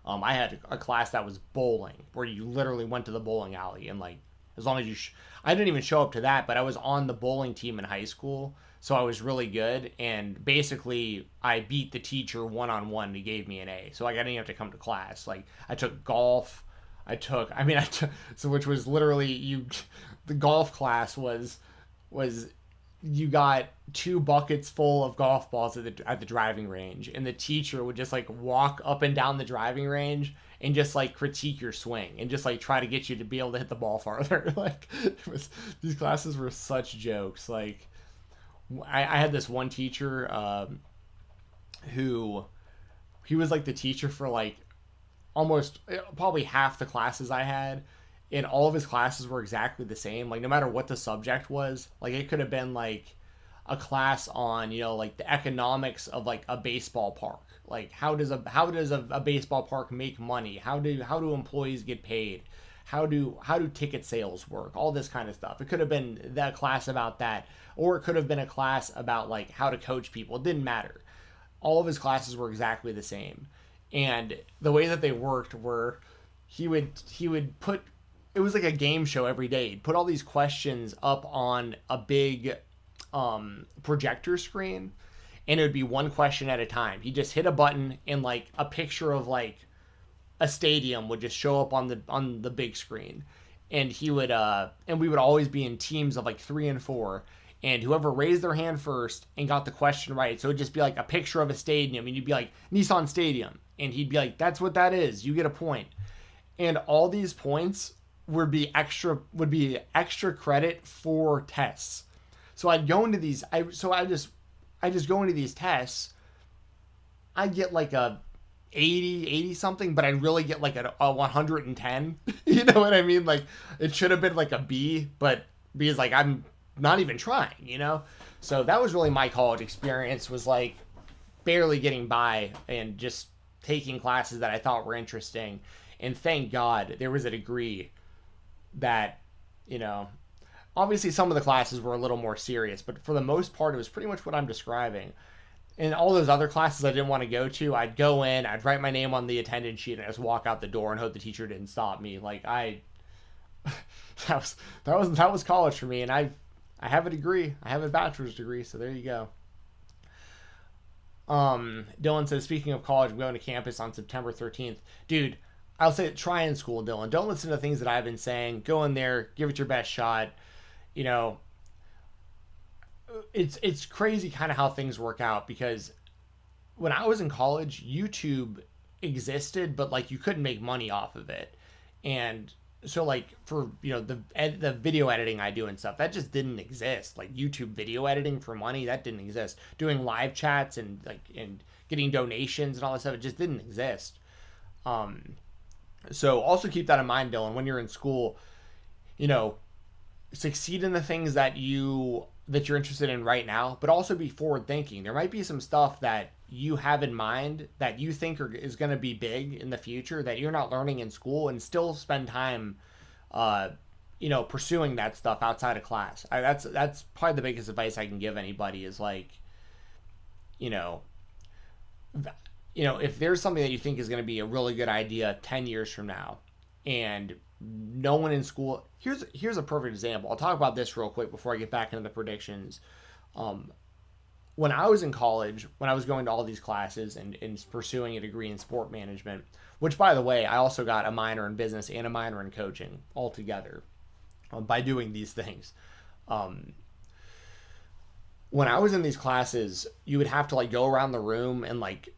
I had a class that was bowling, where you literally went to the bowling alley and like, as long as you, I didn't even show up to that, but I was on the bowling team in high school, so I was really good. And basically, I beat the teacher one-on-one. He gave me an A, so like I didn't have to come to class. Like I took golf, so which was literally the golf class was you got 2 buckets full of golf balls at the driving range, and the teacher would just like walk up and down the driving range and just like critique your swing and just like try to get you to be able to hit the ball farther. Like these classes were such jokes. Like I had this one teacher who he was like the teacher for like almost probably half the classes I had, and all of his classes were exactly the same. Like no matter what the subject was, like it could have been like a class on like the economics of like a baseball park. Like how does a baseball park make money? How do employees get paid? How do ticket sales work? All this kind of stuff. It could have been that class about that, or it could have been a class about like how to coach people. It didn't matter. All of his classes were exactly the same. And the way that they worked were he would put, it was like a game show every day. He'd put all these questions up on a big projector screen, and it would be one question at a time. He just hit a button and like a picture of like a stadium would just show up on the big screen, and he would and we would always be in teams of like 3 and 4, and whoever raised their hand first and got the question right, so it'd just be like a picture of a stadium, and you'd be like Nissan Stadium, and he'd be like, that's what that is, you get a point. And all these points would be extra credit for tests. So I'd go into these I just go into these tests. I'd get like a 80 something, but I'd really get like a 110. You know what I mean? Like it should have been like a B, but B is like I'm not even trying. So that was really my college experience, was like barely getting by and just taking classes that I thought were interesting. And thank God there was a degree that, obviously some of the classes were a little more serious, but for the most part, it was pretty much what I'm describing. And all those other classes I didn't want to go to, I'd go in, I'd write my name on the attendance sheet, and I just walk out the door and hope the teacher didn't stop me. Like that was college for me, and I have a degree. I have a bachelor's degree, so there you go. Dylan says, speaking of college, I'm going to campus on September 13th. Dude, I'll say try in school, Dylan. Don't listen to things that I've been saying. Go in there, give it your best shot. It's crazy kind of how things work out, because when I was in college, YouTube existed, but like you couldn't make money off of it. And so like for, the video editing I do and stuff, that just didn't exist. Like YouTube video editing for money, that didn't exist. Doing live chats and getting donations and all that stuff, it just didn't exist. So also keep that in mind, Dylan, when you're in school, succeed in the things that you're interested in right now, but also be forward thinking. There might be some stuff that you have in mind that you think is going to be big in the future that you're not learning in school, and still spend time, pursuing that stuff outside of class. That's probably the biggest advice I can give anybody, is like, if there's something that you think is going to be a really good idea 10 years from now, and no one in school, here's a perfect example. I'll talk about this real quick before I get back into the predictions. when I was in college, when I was going to all these classes and pursuing a degree in sport management, which, by the way, I also got a minor in business and a minor in coaching altogether by doing these things. When I was in these classes, you would have to like go around the room and like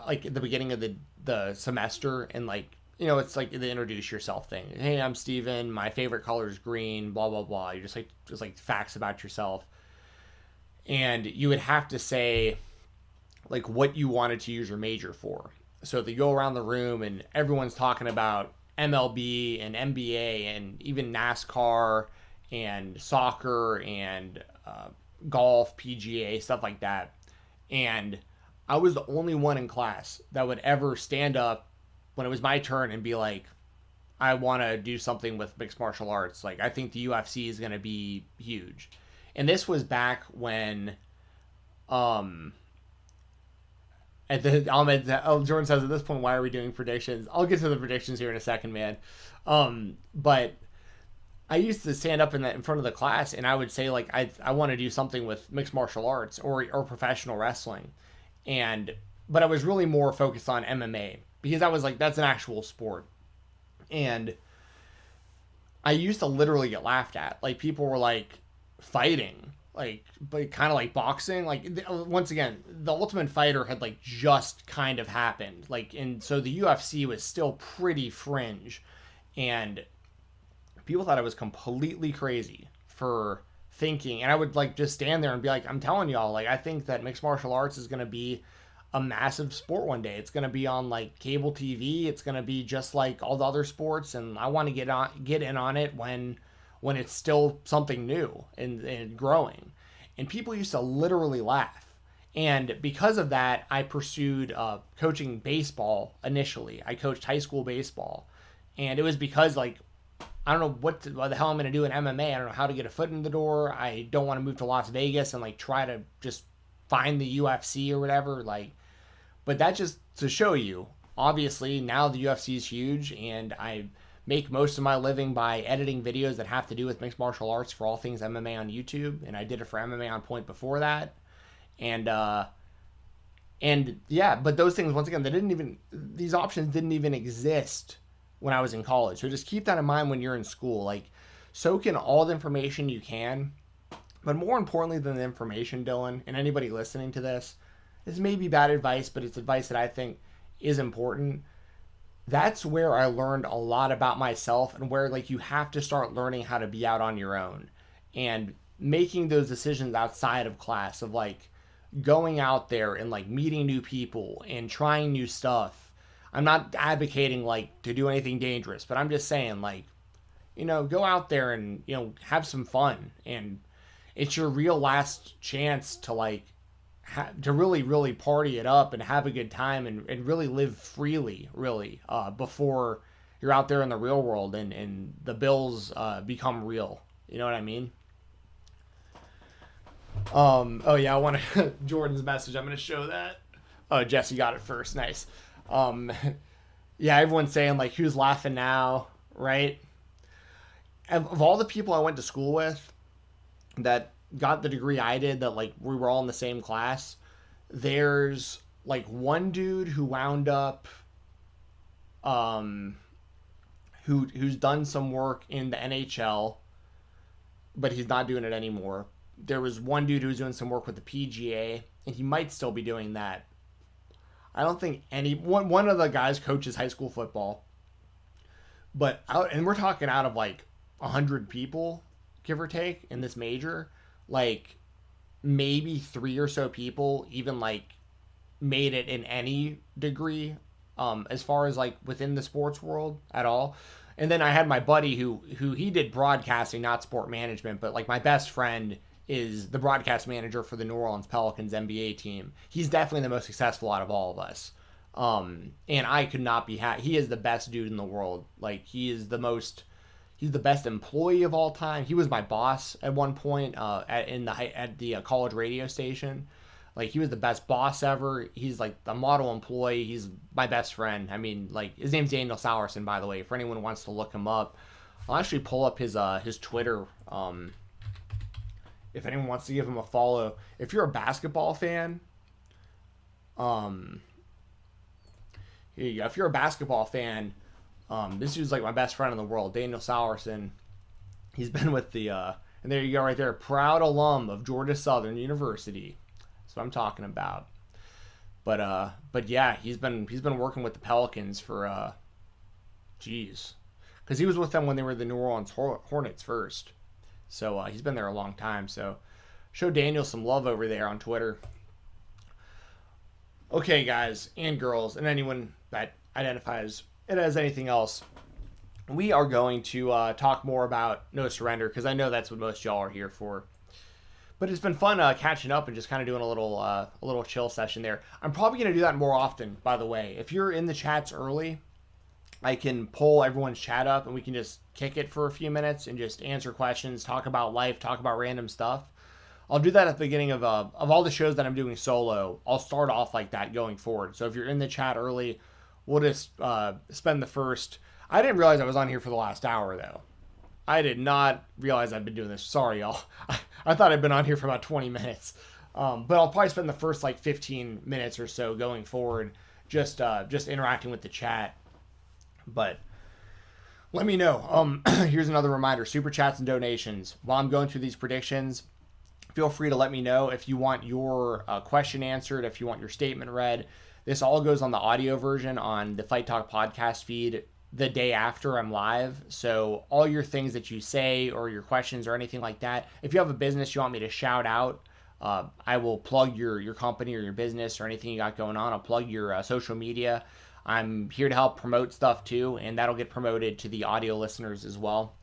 like at the beginning of the semester and like, you know, it's like the introduce yourself thing. Hey, I'm Steven. My favorite color is green. Blah blah blah. You just like facts about yourself, and you would have to say like what you wanted to use your major for. So they go around the room and everyone's talking about MLB and NBA and even NASCAR and soccer and golf, PGA, stuff like that. And I was the only one in class that would ever stand up when it was my turn and be like, I want to do something with mixed martial arts. Like, I think the UFC is going to be huge. And this was back when, Jordan says at this point, why are we doing predictions? I'll get to the predictions here in a second, man. But I used to stand up in front of the class and I would say like, I want to do something with mixed martial arts or professional wrestling. But I was really more focused on MMA because I was like, that's an actual sport. And I used to literally get laughed at. Like, people were like fighting, like, but kind of like boxing. Like, once again, the Ultimate Fighter had like just kind of happened. Like, and so the UFC was still pretty fringe. And people thought I was completely crazy for thinking. And I would like just stand there and be like, I'm telling y'all, like, I think that mixed martial arts is going to be a massive sport one day. It's going to be on like cable TV. It's going to be just like all the other sports. And I want to get in on it when it's still something new and growing. And people used to literally laugh. And because of that, I pursued coaching baseball initially. I coached high school baseball. And it was because like, I don't know what the hell I'm going to do in MMA. I don't know how to get a foot in the door. I don't want to move to Las Vegas and like try to just find the UFC or whatever. Like, but that just to show you, obviously now the UFC is huge and I make most of my living by editing videos that have to do with mixed martial arts for all things MMA on YouTube. And I did it for MMA on Point before that. And yeah, but those things, once again, these options didn't even exist when I was in college. So just keep that in mind when you're in school. Like, soak in all the information you can. But more importantly than the information, Dylan, and anybody listening to this may be bad advice, but it's advice that I think is important. That's where I learned a lot about myself and where like you have to start learning how to be out on your own and making those decisions outside of class of like going out there and like meeting new people and trying new stuff. I'm not advocating like to do anything dangerous, but I'm just saying like, you know, go out there and, you know, have some fun. And it's your real last chance to like, to really, really party it up and have a good time and really live freely, really, before you're out there in the real world and the bills become real. You know what I mean? Oh yeah, I want to Jordan's message. I'm going to show that. Oh, Jessi got it first. Nice. Yeah, everyone's saying like, who's laughing now, right? Of all the people I went to school with that got the degree I did, that like we were all in the same class, there's like one dude who wound up who's done some work in the NHL, but he's not doing it anymore. There was one dude who was doing some work with the PGA, and he might still be doing that. I don't think one of the guys coaches high school football, but and we're talking out of like 100 people, give or take, in this major, like maybe 3 or so people even like made it in any degree, as far as like within the sports world at all. And then I had my buddy who he did broadcasting, not sport management, but like my best friend is the broadcast manager for the New Orleans Pelicans NBA team. He's definitely the most successful out of all of us. And I could not be he is the best dude in the world. Like, he's the best employee of all time. He was my boss at one point at the college radio station. Like, he was the best boss ever. He's like the model employee. He's my best friend. I mean, like, his name's Daniel Sowerson, by the way, for anyone who wants to look him up. I'll actually pull up his Twitter if anyone wants to give him a follow. If you're a basketball fan, here you go. If you're a basketball fan, this dude's like my best friend in the world, Daniel Sawerson. He's been with the, and there you go right there, proud alum of Georgia Southern University. That's what I'm talking about. But yeah, he's been working with the Pelicans for, because he was with them when they were the New Orleans Hornets first. So he's been there a long time. So show Daniel some love over there on Twitter. Okay, guys and girls, and anyone that identifies it as anything else, we are going to talk more about No Surrender, because I know that's what most y'all are here for. But it's been fun catching up and just kind of doing a little chill session there. I'm probably going to do that more often, by the way. If you're in the chats early, I can pull everyone's chat up and we can just kick it for a few minutes and just answer questions, talk about life, talk about random stuff. I'll do that at the beginning of all the shows that I'm doing solo. I'll start off like that going forward. So if you're in the chat early, we'll just spend the first... I didn't realize I was on here for the last hour, though. I did not realize I'd been doing this. Sorry, y'all. I thought I'd been on here for about 20 minutes. But I'll probably spend the first, 15 minutes or so going forward just interacting with the chat. But let me know. Here's another reminder. Super chats and donations. While I'm going through these predictions, feel free to let me know if you want your question answered, if you want your statement read. This all goes on the audio version on the Fight Talk podcast feed the day after I'm live. So all your things that you say or your questions or anything like that, if you have a business you want me to shout out, I will plug your company or your business or anything you got going on. I'll plug your social media. I'm here to help promote stuff too, and that'll get promoted to the audio listeners as well.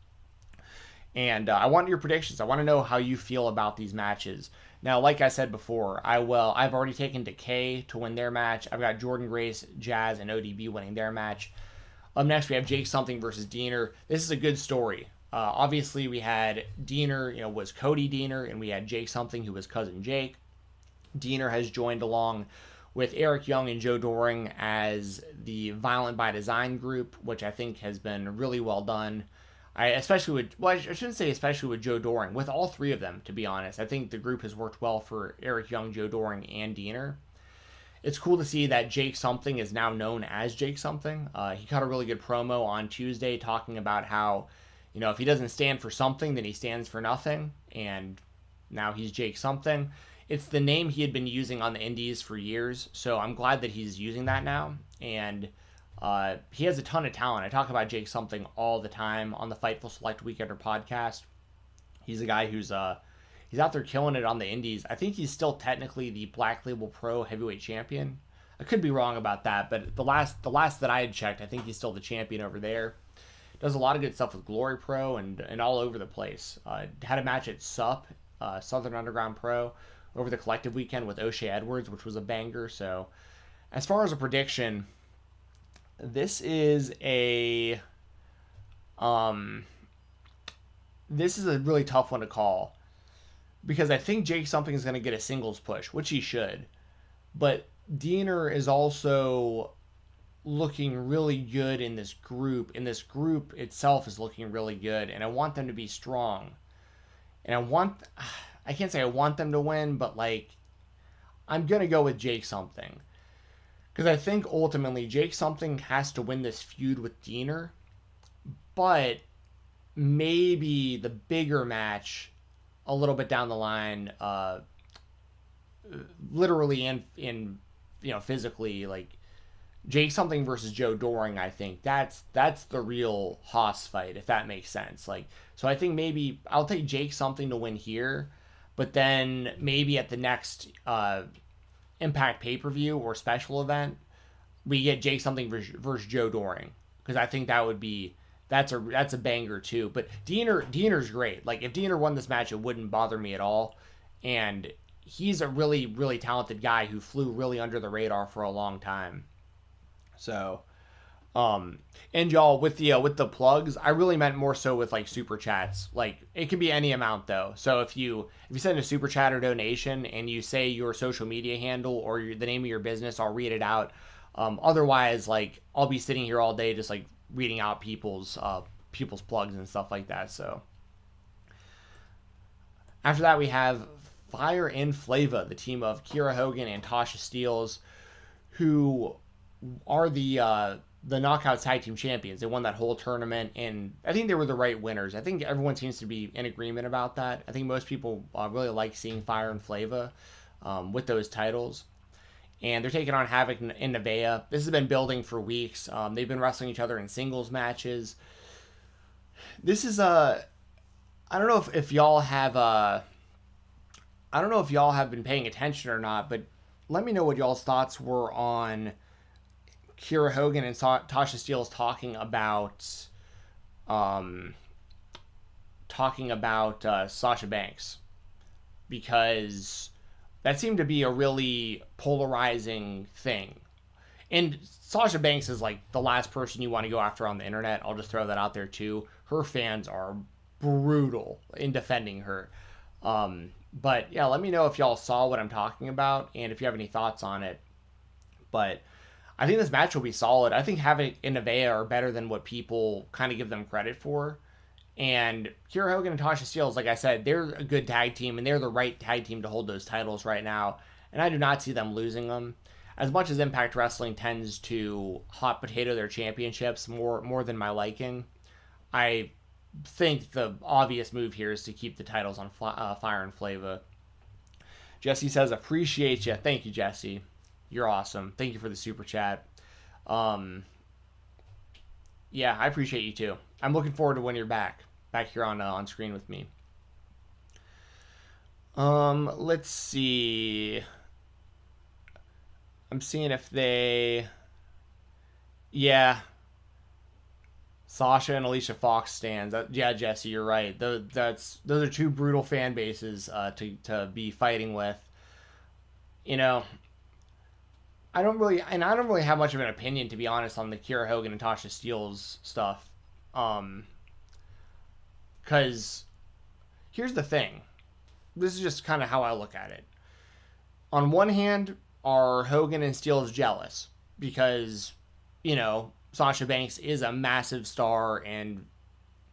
And I want your predictions. I want to know how you feel about these matches. Now, like I said before, I've already taken Decay to win their match. I've got Jordan Grace, Jazz, and ODB winning their match. Up next, we have Jake Something versus Diener. This is a good story. Obviously, we had Diener, was Cody Diener, and we had Jake Something, who was cousin Jake. Diener has joined along with Eric Young and Joe Doring as the Violent by Design group, which I think has been really well done. I shouldn't say especially with Joe Doring, with all three of them, to be honest. I think the group has worked well for Eric Young, Joe Doring, and Diener. It's cool to see that Jake Something is now known as Jake Something. He cut a really good promo on Tuesday talking about how, if he doesn't stand for something, then he stands for nothing. And now he's Jake Something. It's the name he had been using on the indies for years, so I'm glad that he's using that now. And he has a ton of talent. I talk about Jake Something all the time on the Fightful Select Weekender podcast. He's a guy who's he's out there killing it on the indies. I think he's still technically the Black Label Pro Heavyweight Champion. I could be wrong about that, but the last that I had checked, I think he's still the champion over there. Does a lot of good stuff with Glory Pro and all over the place. Had a match at SUP, Southern Underground Pro, over the collective weekend with O'Shea Edwards, which was a banger. So as far as a prediction, this is a really tough one to call, because I think Jake Something is going to get a singles push, which he should. But Diener is also looking really good in this group. And this group itself is looking really good. And I want them to be strong. And I can't say I want them to win, but I'm going to go with Jake Something. Because I think ultimately Jake Something has to win this feud with Diener. But maybe the bigger match a little bit down the line, literally and physically, Jake Something versus Joe Doring, I think that's the real Haas fight, if that makes sense. So I think maybe I'll take Jake Something to win here, but then maybe at the next Impact pay-per-view or special event, we get Jake Something versus Joe Doring, because I think that's a banger too. But Diener's great. If Diener won this match, it wouldn't bother me at all. And he's a really, really talented guy who flew really under the radar for a long time. So, and y'all, with the plugs, I really meant more so with super chats. It can be any amount though. So if you send a super chat or donation and you say your social media handle or the name of your business, I'll read it out. Otherwise, I'll be sitting here all day just reading out people's plugs and stuff like that. So After that, we have Fire and Flava, the team of Kiera Hogan and Tasha Steelz, who are the Knockout Tag Team Champions. They won that whole tournament, and I think they were the right winners. I think everyone seems to be in agreement about that. I think most people really like seeing Fire and Flava with those titles. And they're taking on Havoc and Nevaeh. This has been building for weeks. They've been wrestling each other in singles matches. This is I don't know if y'all have I don't know if y'all have been paying attention or not, but let me know what y'all's thoughts were on Kiera Hogan and Tasha Steelz talking about Sasha Banks, because that seemed to be a really polarizing thing. And Sasha Banks is like the last person you want to go after on the internet. I'll just throw that out there too. Her fans are brutal in defending her. But yeah, let me know if y'all saw what I'm talking about and if you have any thoughts on it. But I think this match will be solid. I think Havoc and Nevaeh are better than what people kind of give them credit for. And Kiera Hogan and Tasha Steelz, like I said, they're a good tag team, and they're the right tag team to hold those titles right now. And I do not see them losing them. As much as Impact Wrestling tends to hot potato their championships more than my liking, I think the obvious move here is to keep the titles on Fire and Flava. Jessi says, appreciate you. Thank you, Jessi. You're awesome. Thank you for the super chat. Yeah, I appreciate you too. I'm looking forward to when you're back here on screen with me. Let's see. I'm seeing if they... Yeah. Sasha and Alicia Fox stands. Yeah, Jessi, you're right. Those are two brutal fan bases to be fighting with. You know, I don't really have much of an opinion, to be honest, on the Kiera Hogan and Tasha Steelz stuff. Because here's the thing. This is just kind of how I look at it. On one hand, are Hogan and Steelz jealous? Because, you know, Sasha Banks is a massive star and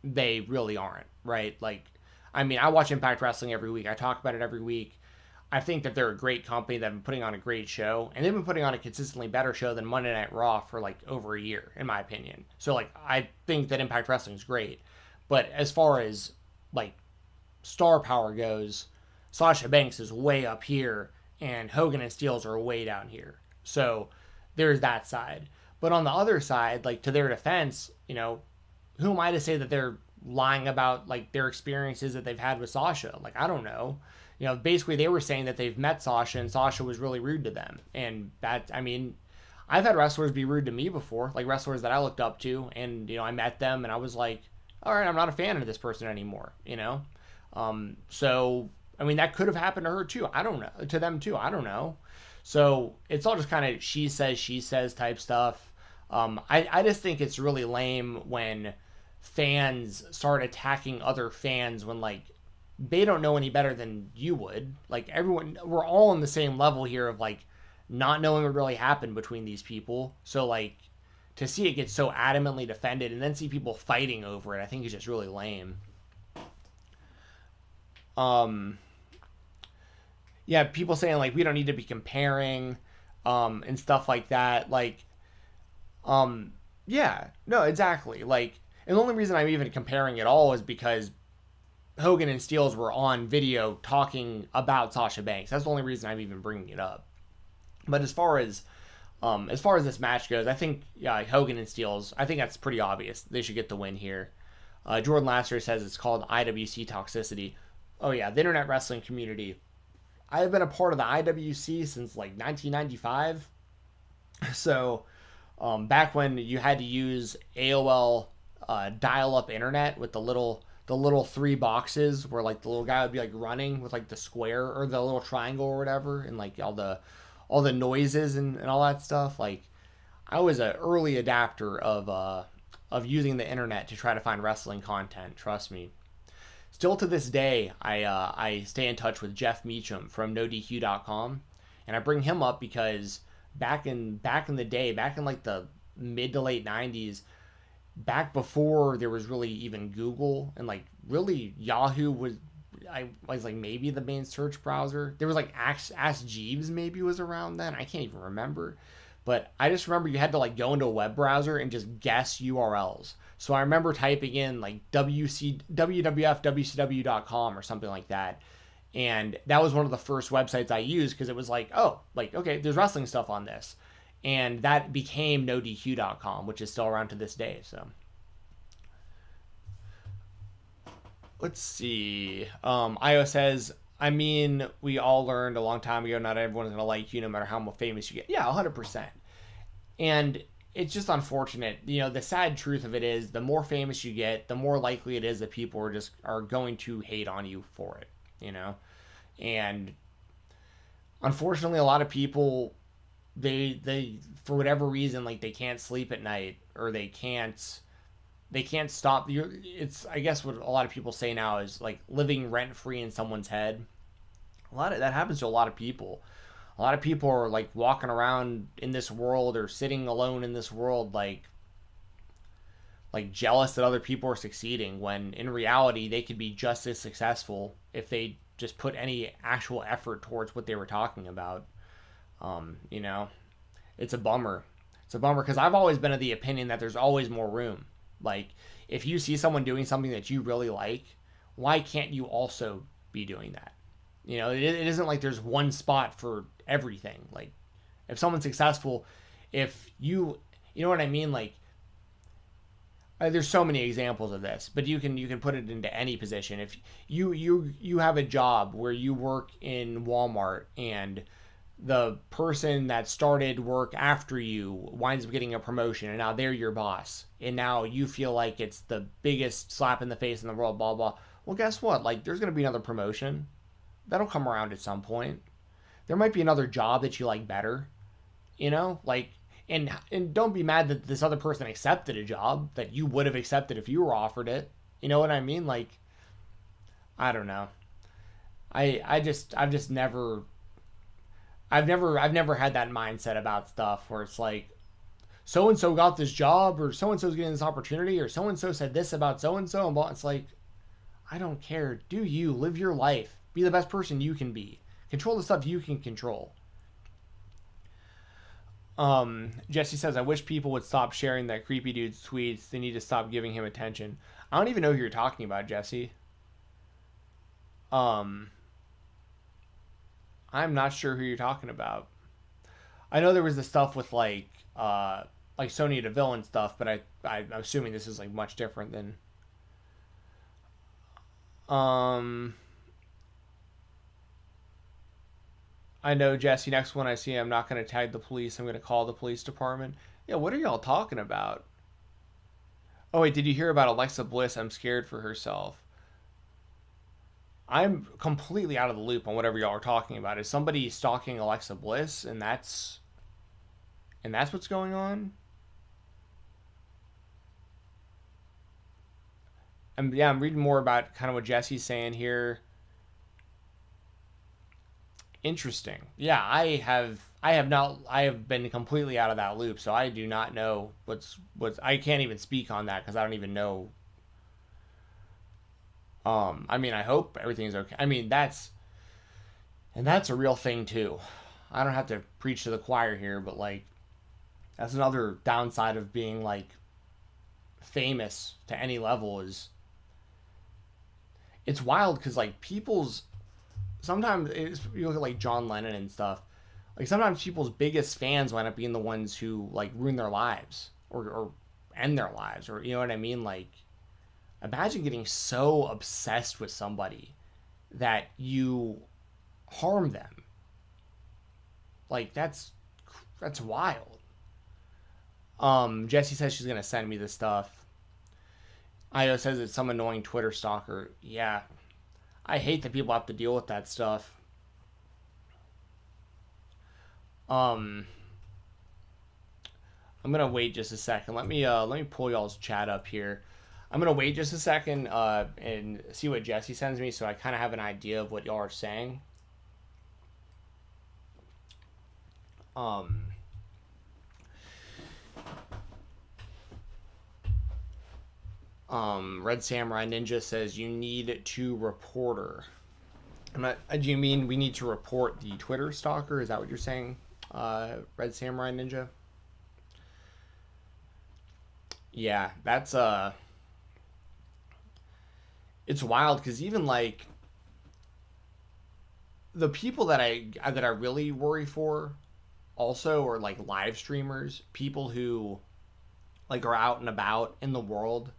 they really aren't, right? Like, I mean, I watch Impact Wrestling every week. I talk about it every week. I think that they're a great company that have been putting on a great show, and they've been putting on a consistently better show than Monday Night Raw for like over a year, in my opinion. So like, I think that Impact Wrestling is great, but as far as like star power goes, Sasha Banks is way up here, and Hogan and Steelz are way down here. So there's that side. But on the other side, like, to their defense, you know, who am I to say that they're lying about like their experiences that they've had with Sasha? Like, I don't know. You know, basically they were saying that they've met Sasha and Sasha was really rude to them. And that, I mean, I've had wrestlers be rude to me before, like wrestlers that I looked up to, and, you know, I met them and I was like, all right, I'm not a fan of this person anymore, you know? So, I mean, that could have happened to her too. I don't know. To them too. I don't know. So it's all just kind of she says type stuff. I just think it's really lame when fans start attacking other fans when, like, they don't know any better than you would. Like, everyone, we're all on the same level here of, like, not knowing what really happened between these people. So, like, to see it get so adamantly defended and then see people fighting over it, I think is just really lame. Yeah, people saying, like, we don't need to be comparing, and stuff like that. Like, yeah, no, exactly. Like, and the only reason I'm even comparing it all is because Hogan and Steelz were on video talking about Sasha Banks. That's the only reason I'm even bringing it up. But as far as this match goes, I think, yeah, Hogan and Steelz, I think that's pretty obvious. They should get the win here. Jordan Lasser says it's called IWC toxicity. Oh yeah, the internet wrestling community. I've been a part of the IWC since like 1995. So, back when you had to use AOL dial-up internet with the little 3 boxes where, like, the little guy would be like running with like the square or the little triangle or whatever, and like all the noises and all that stuff. Like, I was an early adapter of using the internet to try to find wrestling content. Trust me. Still to this day, I stay in touch with Jeff Meacham from NoDQ.com, and I bring him up because back in the day, back in like the mid to late 90s, back before there was really even Google, and like really Yahoo I was like maybe the main search browser. There was like Ask Jeeves maybe was around then. I can't even remember. But I just remember you had to like go into a web browser and just guess URLs. So I remember typing in like wwf.wcw.com or something like that. And that was one of the first websites I used because it was like, oh, like, okay, there's wrestling stuff on this. And that became nodq.com, which is still around to this day. So let's see. Io says, I mean, we all learned a long time ago, not everyone's going to like you no matter how famous you get. Yeah, 100%. And it's just unfortunate. You know, the sad truth of it is the more famous you get, the more likely it is that people are going to hate on you for it, you know? And unfortunately, a lot of people, they for whatever reason, like they can't sleep at night or they can't stop. It's, I guess what a lot of people say now is like living rent free in someone's head. A lot of that happens to a lot of people. A lot of people are like walking around in this world or sitting alone in this world, like jealous that other people are succeeding when in reality they could be just as successful if they just put any actual effort towards what they were talking about. You know, it's a bummer. It's a bummer because I've always been of the opinion that there's always more room. Like, if you see someone doing something that you really like, why can't you also be doing that? You know, it isn't like there's one spot for everything. Like, if someone's successful, if you know what I mean? Like, there's so many examples of this, but you can put it into any position. If you have a job where you work in Walmart and the person that started work after you winds up getting a promotion and now they're your boss and now you feel like it's the biggest slap in the face in the world, blah blah. Well, guess what? Like, there's going to be another promotion that'll come around at some point. There might be another job that you like better, you know, like, and don't be mad that this other person accepted a job that you would have accepted if you were offered it. You know what I mean? Like, I don't know. I've never had that mindset about stuff where it's like, so and so got this job or so and so's getting this opportunity or so and so said this about so and so, and it's like, I don't care. Do you live your life? Be the best person you can be. Control the stuff you can control. Jessi says, I wish people would stop sharing that creepy dude's tweets. They need to stop giving him attention. I don't even know who you're talking about, Jessi. I'm not sure who you're talking about. I know there was the stuff with like Sonya Deville and stuff, but I'm assuming this is like much different than. I know, Jessi, next one I see, I'm not going to tag the police. I'm going to call the police department. Yeah, what are y'all talking about? Oh, wait, did you hear about Alexa Bliss? I'm scared for herself. I'm completely out of the loop on whatever y'all are talking about. Is somebody stalking Alexa Bliss and that's what's going on? I'm reading more about kind of what Jessi's saying here. Interesting. Yeah, I have been completely out of that loop, so I do not know what's I can't even speak on that because I don't even know. I mean, I hope everything's okay. I mean, that's a real thing too. I don't have to preach to the choir here, but like, that's another downside of being like famous to any level is it's wild because like sometimes you look at like John Lennon and stuff. Like sometimes people's biggest fans wind up being the ones who like ruin their lives or end their lives, or you know what I mean? Like, imagine getting so obsessed with somebody that you harm them. Like that's wild. Jessi says she's gonna send me this stuff. Io says it's some annoying Twitter stalker. Yeah. I hate that people have to deal with that stuff. I'm gonna wait just a second. Let me pull y'all's chat up here. I'm gonna wait just a second and see what Jessi sends me, so I kind of have an idea of what y'all are saying. Red Samurai Ninja says you need to report her. Do you mean we need to report the Twitter stalker? Is that what you're saying, Red Samurai Ninja? Yeah, that's it's wild because even like the people that I really worry for also are like live streamers, people who like are out and about in the world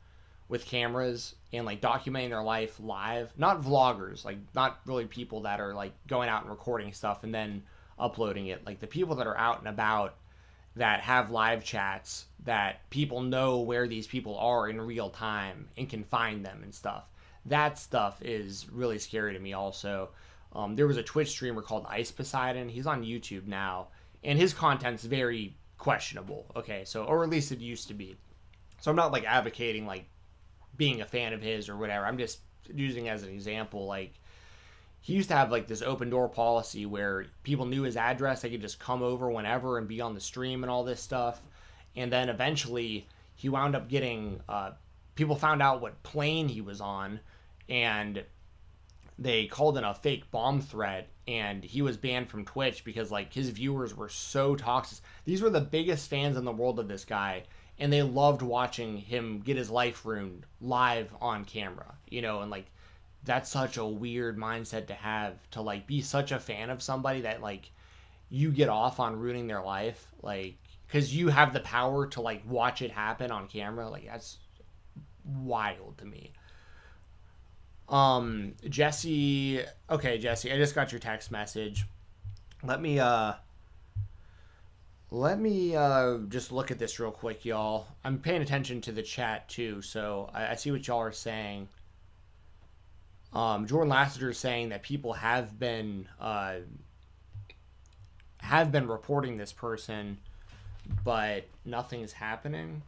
with cameras and like documenting their life live. Not vloggers, like not really people that are like going out and recording stuff and then uploading it. Like the people that are out and about that have live chats that people know where these people are in real time and can find them and stuff. That stuff is really scary to me also. There was a Twitch streamer called Ice Poseidon. He's on YouTube now, and his content's very questionable. Okay, so or at least it used to be. So I'm not like advocating like being a fan of his or whatever. I'm just using as an example. Like he used to have like this open door policy where people knew his address. They could just come over whenever and be on the stream and all this stuff. And then eventually he wound up getting people found out what plane he was on, and they called in a fake bomb threat, and he was banned from Twitch because like his viewers were so toxic. These were the biggest fans in the world of this guy, and they loved watching him get his life ruined live on camera, you know. And like that's such a weird mindset to have, to like be such a fan of somebody that like you get off on ruining their life, like because you have the power to like watch it happen on camera. Like that's wild to me. Jessi, okay, Jessi, I just got your text message. Let me just look at this real quick, y'all. I'm paying attention to the chat too, so I see what y'all are saying. Jordan Lassiter is saying that people have been reporting this person, but nothing's happening.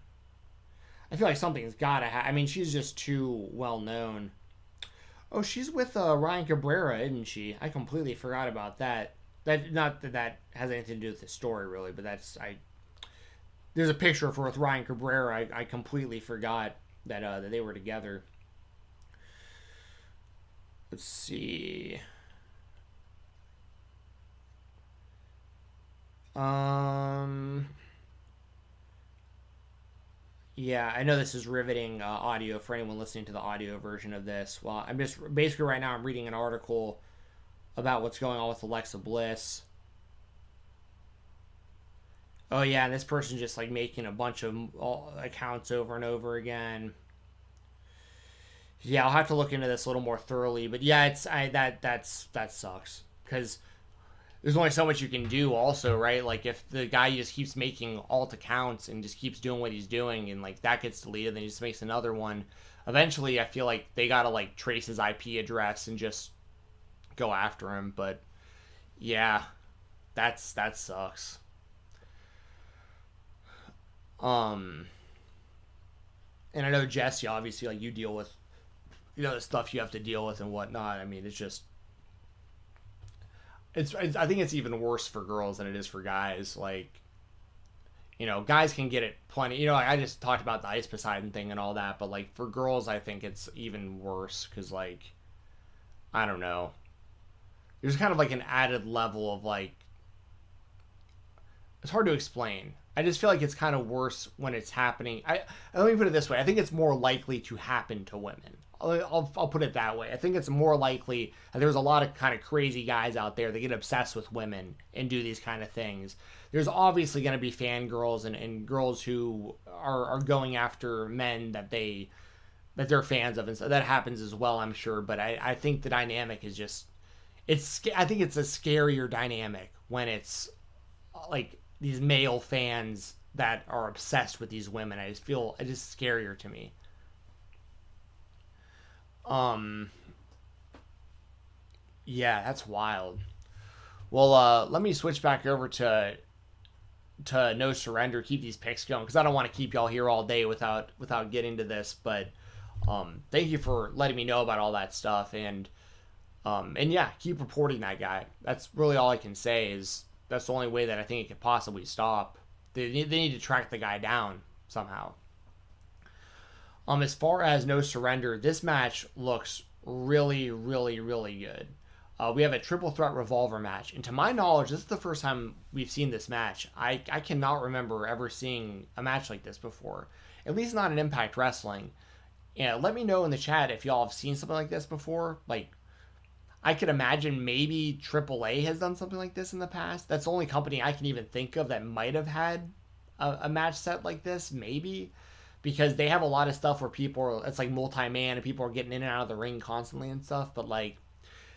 I feel like something's gotta happen. I mean, she's just too well known. Oh, she's with Ryan Cabrera, isn't she? I completely forgot about that. Not that has anything to do with the story, really, but there's a picture of her with Ryan Cabrera. I completely forgot that they were together. Let's see. Yeah, I know this is riveting audio for anyone listening to the audio version of this. Well, I'm just basically right now I'm reading an article about what's going on with Alexa Bliss. Oh yeah, and this person's just like making a bunch of accounts over and over again. Yeah, I'll have to look into this a little more thoroughly, but yeah, that sucks because there's only so much you can do also, right? Like if the guy just keeps making alt accounts and just keeps doing what he's doing and like that gets deleted, then he just makes another one. Eventually I feel like they gotta like trace his IP address and just go after him. But yeah, that sucks. And I know Jessi, obviously, like you deal with, you know, the stuff you have to deal with and whatnot. I mean, it's just, I think it's even worse for girls than it is for guys. Like, you know, guys can get it plenty. You know, like I just talked about the Ice Poseidon thing and all that, but like for girls, I think it's even worse because, like, I don't know. There's kind of like an added level of like, it's hard to explain. I just feel like it's kind of worse when it's happening. Let me put it this way. I think it's more likely to happen to women. I'll put it that way. I think it's more likely. There's a lot of kind of crazy guys out there that get obsessed with women and do these kind of things. There's obviously going to be fangirls and girls who are going after men that they're fans of, and so that happens as well, I'm sure. But I think the dynamic is just, I think it's a scarier dynamic when it's like these male fans that are obsessed with these women. I just feel it's just scarier to me. Yeah, that's wild. Well, let me switch back over to No Surrender. Keep these picks going because I don't want to keep y'all here all day without getting to this. But thank you for letting me know about all that stuff, and yeah, keep reporting that guy. That's really all I can say. Is that's the only way that I think it could possibly stop. They need to track the guy down somehow. As far as No Surrender, this match looks really, really, really good. We have a triple threat revolver match, and to my knowledge, this is the first time we've seen this match. I cannot remember ever seeing a match like this before, at least not in Impact Wrestling. Yeah, let me know in the chat if y'all have seen something like this before. Like, I could imagine maybe AAA has done something like this in the past. That's the only company I can even think of that might have had a match set like this, maybe. Because they have a lot of stuff where it's like multi-man and people are getting in and out of the ring constantly and stuff. But, like,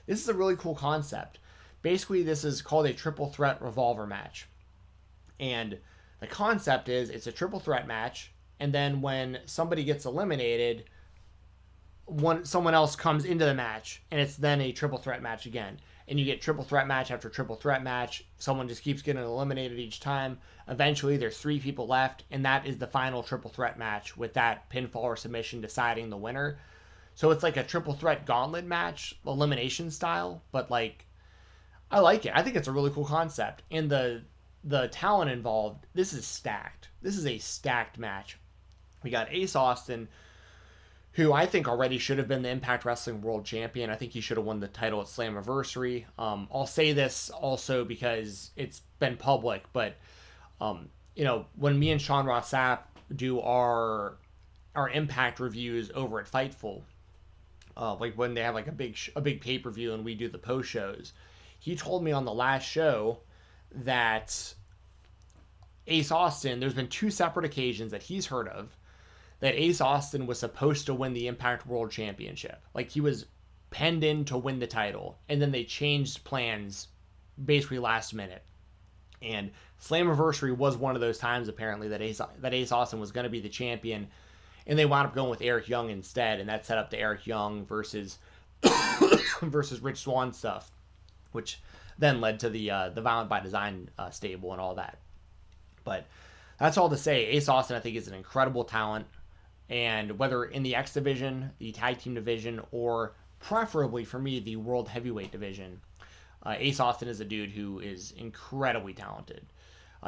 this is a really cool concept. Basically, this is called a triple threat revolver match. And the concept is it's a triple threat match. And then when somebody gets eliminated, someone else comes into the match, and it's then a triple threat match again. And you get triple threat match after triple threat match. Someone just keeps getting eliminated each time. Eventually, there's 3 people left, and that is the final triple threat match with that pinfall or submission deciding the winner. So it's like a triple threat gauntlet match, elimination style, but like, I like it. I think it's a really cool concept. And the talent involved, this is stacked. This is a stacked match. We got Ace Austin, who I think already should have been the Impact Wrestling World Champion. I think he should have won the title at Slammiversary. I'll say this also because it's been public, but when me and Sean Ross Sapp do our Impact reviews over at Fightful, like when they have like a big pay-per-view and we do the post shows, he told me on the last show that Ace Austin, there's been 2 separate occasions that he's heard of that Ace Austin was supposed to win the Impact World Championship. Like, he was penned in to win the title, and then they changed plans basically last minute. And Slammiversary was one of those times, apparently, that Ace Austin was going to be the champion, and they wound up going with Eric Young instead, and that set up the Eric Young versus Rich Swann stuff, which then led to the Violent by Design stable and all that. But that's all to say, Ace Austin, I think, is an incredible talent. And whether in the X division, the tag team division, or preferably for me, the world heavyweight division, Ace Austin is a dude who is incredibly talented.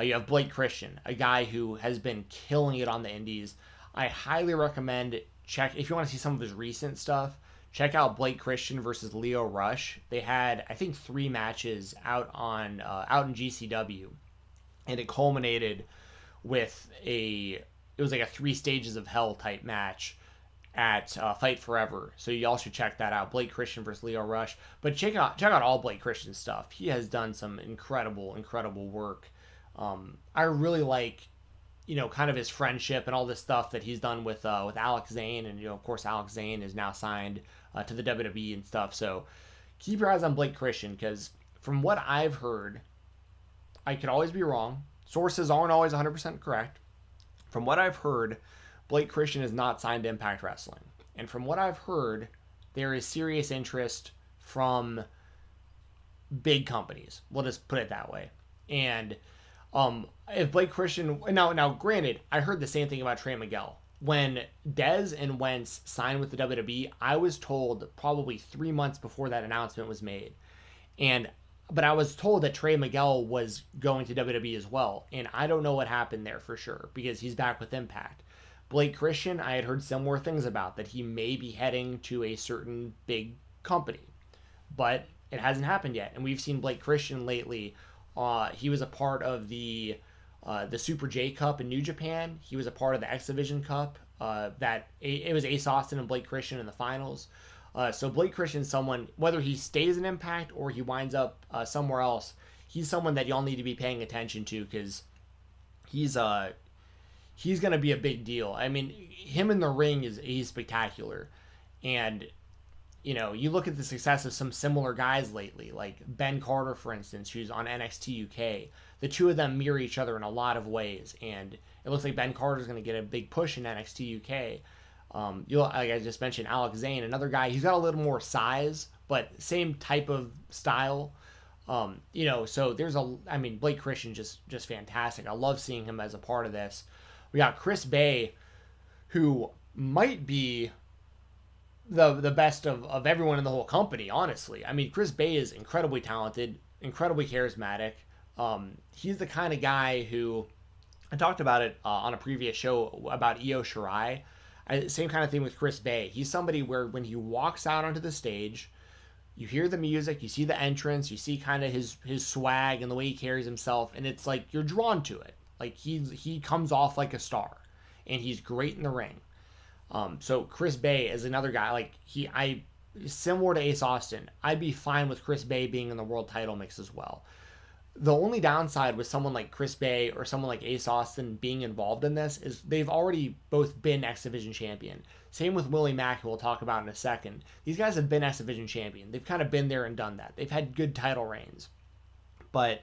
You have Blake Christian, a guy who has been killing it on the indies. I highly recommend if you want to see some of his recent stuff, check out Blake Christian versus Leo Rush. They had, I think, 3 matches out in GCW, and it culminated with it was like a 3 stages of hell type match at Fight Forever. So y'all should check that out. Blake Christian versus Leo Rush. But check out all Blake Christian's stuff. He has done some incredible work. I really like, kind of his friendship and all this stuff that he's done with Alex Zane. And, of course, Alex Zane is now signed to the WWE and stuff. So keep your eyes on Blake Christian, because from what I've heard, I could always be wrong. Sources aren't always 100% correct. From what I've heard, Blake Christian is not signed to Impact Wrestling. And from what I've heard, there is serious interest from big companies. We'll just put it that way. And if Blake Christian... Now, granted, I heard the same thing about Trey Miguel. When Dez and Wentz signed with the WWE, I was told probably 3 months before that announcement was made. But I was told that Trey Miguel was going to WWE as well. And I don't know what happened there for sure, because he's back with Impact. Blake Christian, I had heard similar things about, that he may be heading to a certain big company. But it hasn't happened yet. And we've seen Blake Christian lately. He was a part of the Super J Cup in New Japan. He was a part of the X Division Cup. It was Ace Austin and Blake Christian in the finals. So Blake Christian's someone, whether he stays in Impact or he winds up somewhere else, he's someone that y'all need to be paying attention to, because he's going to be a big deal. I mean, him in the ring he's spectacular. And, you look at the success of some similar guys lately, like Ben Carter, for instance, who's on NXT UK. The two of them mirror each other in a lot of ways, and it looks like Ben Carter's going to get a big push in NXT UK. Like I just mentioned, Alex Zane, another guy. He's got a little more size, but same type of style. So Blake Christian just fantastic. I love seeing him as a part of this. We got Chris Bay, who might be the best of everyone in the whole company, honestly. I mean, Chris Bay is incredibly talented, incredibly charismatic. He's the kind of guy who, I talked about it on a previous show about Io Shirai. Same kind of thing with Chris Bay. He's somebody where when he walks out onto the stage, you hear the music, you see the entrance, you see kind of his swag and the way he carries himself, and it's like you're drawn to it. Like he comes off like a star, and he's great in the ring. So Chris Bay is another guy. Like similar to Ace Austin, I'd be fine with Chris Bay being in the world title mix as well. The only downside with someone like Chris Bay or someone like Ace Austin being involved in this is they've already both been X Division champion. Same with Willie Mack, who we'll talk about in a second. These guys have been X Division champion. They've kind of been there and done that. They've had good title reigns. But,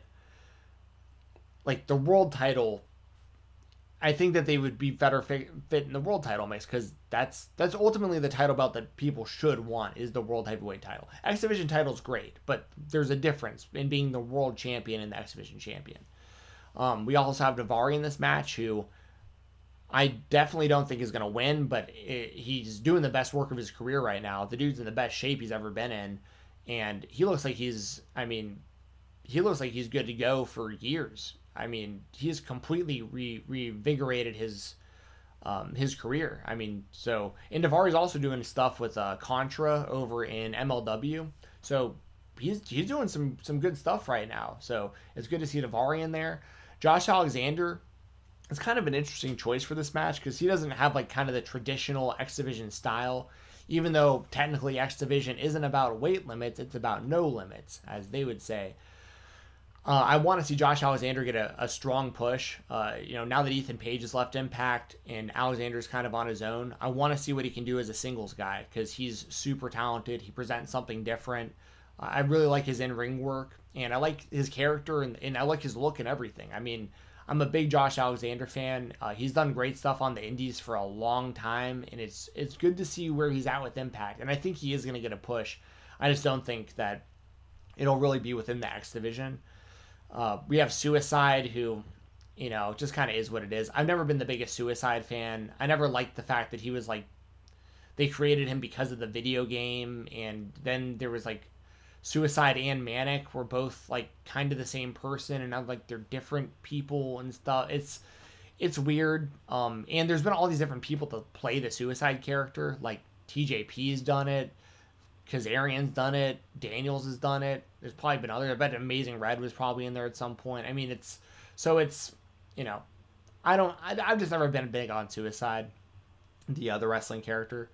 like, the world title, I think that they would be better fit in the world title mix, because that's ultimately the title belt that people should want, is the world heavyweight title. X Division title is great, but there's a difference in being the world champion and the X Division champion. We also have Daivari in this match, who I definitely don't think is going to win, but he's doing the best work of his career right now. The dude's in the best shape he's ever been in, and he looks like he's good to go for years. I mean, he's completely reinvigorated his career. I mean, so, and Daivari's also doing stuff with Contra over in MLW. So he's doing some good stuff right now. So it's good to see Daivari in there. Josh Alexander is kind of an interesting choice for this match, because he doesn't have like kind of the traditional X Division style. Even though technically X Division isn't about weight limits, it's about no limits, as they would say. I want to see Josh Alexander get a strong push. Now that Ethan Page has left Impact and Alexander's kind of on his own, I want to see what he can do as a singles guy, because he's super talented. He presents something different. I really like his in-ring work, and I like his character, and I like his look and everything. I mean, I'm a big Josh Alexander fan. He's done great stuff on the indies for a long time, and it's good to see where he's at with Impact, and I think he is going to get a push. I just don't think that it'll really be within the X Division. We have Suicide, who, just kind of is what it is. I've never been the biggest Suicide fan. I never liked the fact that he was like, they created him because of the video game, and then there was like Suicide and Manic were both like kind of the same person, and now like they're different people and stuff. It's weird. And there's been all these different people to play the Suicide character. Like TJP's done it. Kazarian's done it. Daniels has done it. There's probably been others. I bet Amazing Red was probably in there at some point. I mean, I've just never been big on Suicide, the wrestling character.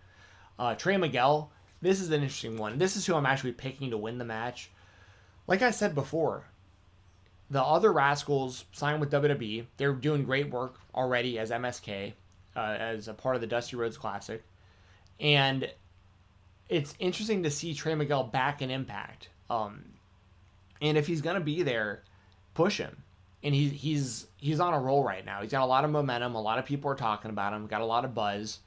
Trey Miguel, this is an interesting one. This is who I'm actually picking to win the match. Like I said before, the other Rascals signed with WWE. They're doing great work already as MSK, as a part of the Dusty Rhodes Classic. And it's interesting to see Trey Miguel back in Impact. And if he's going to be there, push him. And he's on a roll right now. He's got a lot of momentum. A lot of people are talking about him. Got a lot of buzz.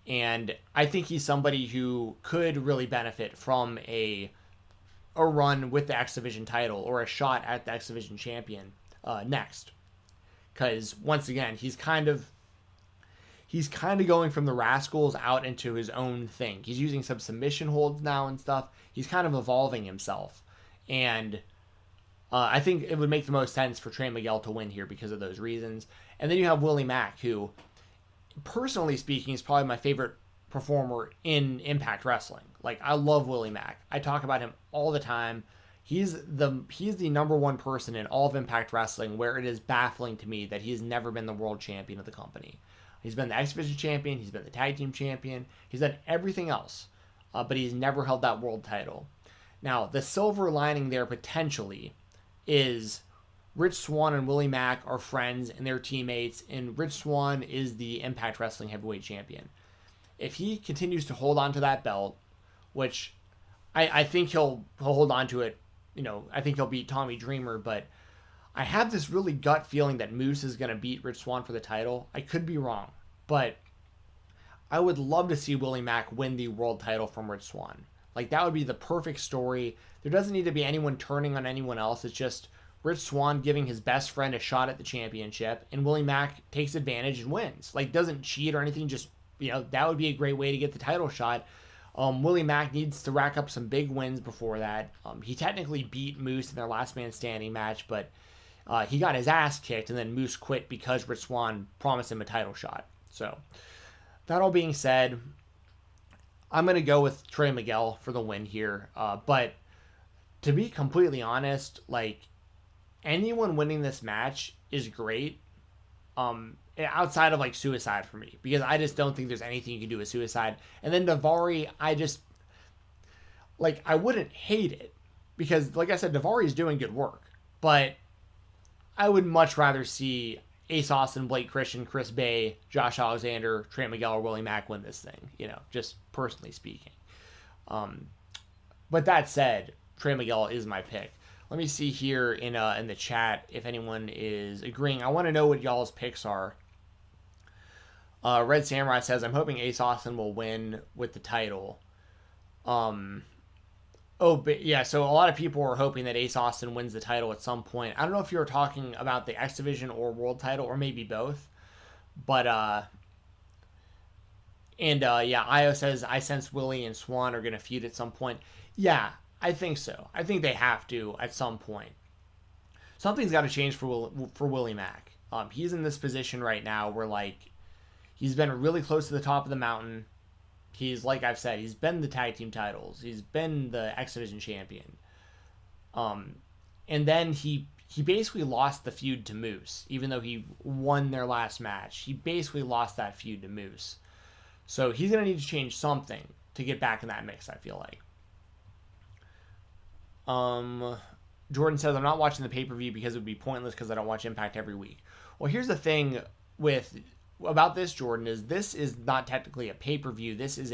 And I think he's somebody who could really benefit from a run with the X Division title, or a shot at the X Division champion next. Because once again, he's kind of going from the Rascals out into his own thing. He's using some submission holds now and stuff. He's kind of evolving himself. And I think it would make the most sense for Trey Miguel to win here because of those reasons. And then you have Willie Mack, who, personally speaking, is probably my favorite performer in Impact Wrestling. Like, I love Willie Mack. I talk about him all the time. He's the number one person in all of Impact Wrestling, where it is baffling to me that he has never been the world champion of the company. He's been the X Division champion. He's been the tag team champion. He's done everything else, but he's never held that world title. Now, the silver lining there potentially is Rich Swann and Willie Mack are friends and they're teammates, and Rich Swann is the Impact Wrestling heavyweight champion. If he continues to hold on to that belt, which I think he'll hold on to it, I think he'll beat Tommy Dreamer, but I have this really gut feeling that Moose is going to beat Rich Swann for the title. I could be wrong, but I would love to see Willie Mack win the world title from Rich Swann. Like, that would be the perfect story. There doesn't need to be anyone turning on anyone else. It's just Rich Swann giving his best friend a shot at the championship, and Willie Mack takes advantage and wins. Like, doesn't cheat or anything, just, that would be a great way to get the title shot. Willie Mack needs to rack up some big wins before that. He technically beat Moose in their last man standing match, but he got his ass kicked, and then Moose quit because Rich Swann promised him a title shot. So that all being said, I'm going to go with Trey Miguel for the win here. But to be completely honest, like, anyone winning this match is great. Outside of like Suicide for me, because I just don't think there's anything you can do with Suicide. And then Daivari, I just like, I wouldn't hate it because, like I said, Daivari is doing good work, but I would much rather see Ace Austin, Blake Christian, Chris Bay, Josh Alexander, Trent Miguel, or Willie Mack win this thing. You know, just personally speaking. But that said, Trent Miguel is my pick. Let me see here in the chat if anyone is agreeing. I want to know what y'all's picks are. Red Samurai says, I'm hoping Ace Austin will win with the title. But yeah, so a lot of people are hoping that Ace Austin wins the title at some point. I don't know if you were talking about the X Division or World title, or maybe both. But, yeah, Io says, I sense Willie and Swan are going to feud at some point. Yeah, I think so. I think they have to at some point. Something's got to change for Willie Mack. He's in this position right now where, like, he's been really close to the top of the mountain. He's, like I've said, he's been the tag team titles. He's been the X Division champion. And then he basically lost the feud to Moose, even though he won their last match. He basically lost that feud to Moose. So he's going to need to change something to get back in that mix, I feel like. Jordan says, I'm not watching the pay-per-view because it would be pointless because I don't watch Impact every week. Well, here's the thing about this, Jordan, is this is not technically a pay-per-view. This is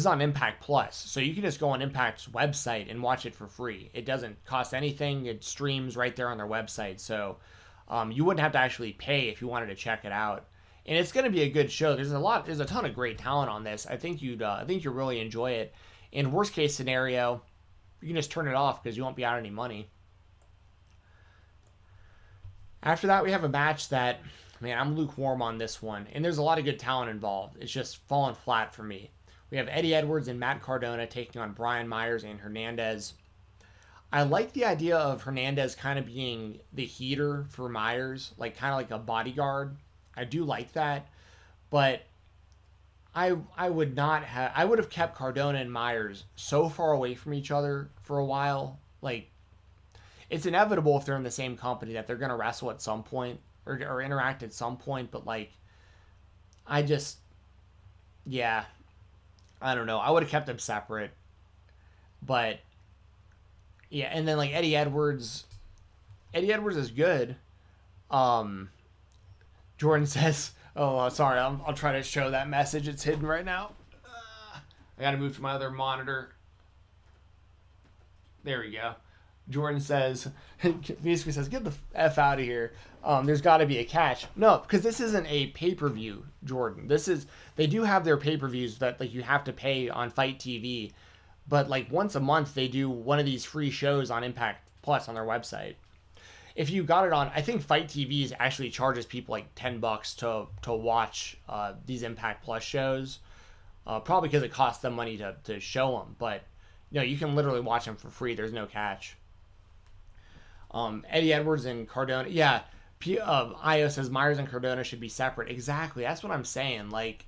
on Impact Plus. So you can just go on Impact's website and watch it for free. It doesn't cost anything. It streams right there on their website. So you wouldn't have to actually pay if you wanted to check it out. And it's going to be a good show. There's a ton of great talent on this. I think you'll really enjoy it. In worst case scenario, you can just turn it off because you won't be out any money. After that, we have a match that, man, I'm lukewarm on this one. And there's a lot of good talent involved. It's just fallen flat for me. We have Eddie Edwards and Matt Cardona taking on Brian Myers and Hernandez. I like the idea of Hernandez kind of being the heater for Myers, like kind of like a bodyguard. I do like that. But I would have kept Cardona and Myers so far away from each other for a while. Like, it's inevitable if they're in the same company that they're going to wrestle at some point or interact at some point. But, like, I don't know. I would have kept them separate. But, yeah, and then, like, Eddie Edwards is good. Jordan says, oh, sorry, I'll try to show that message. It's hidden right now. I got to move to my other monitor. There we go. Jordan says, basically says, get the F out of here. There's got to be a catch. No, because this isn't a pay-per-view, Jordan. They do have their pay-per-views that, like, you have to pay on Fight TV. But, like, once a month, they do one of these free shows on Impact Plus on their website. If you got it on, I think Fight TV actually charges people like $10 to watch these Impact Plus shows. Probably because it costs them money to show them. But, you can literally watch them for free. There's no catch. Eddie Edwards and Cardona. Yeah, Io says Myers and Cardona should be separate. Exactly. That's what I'm saying. Like,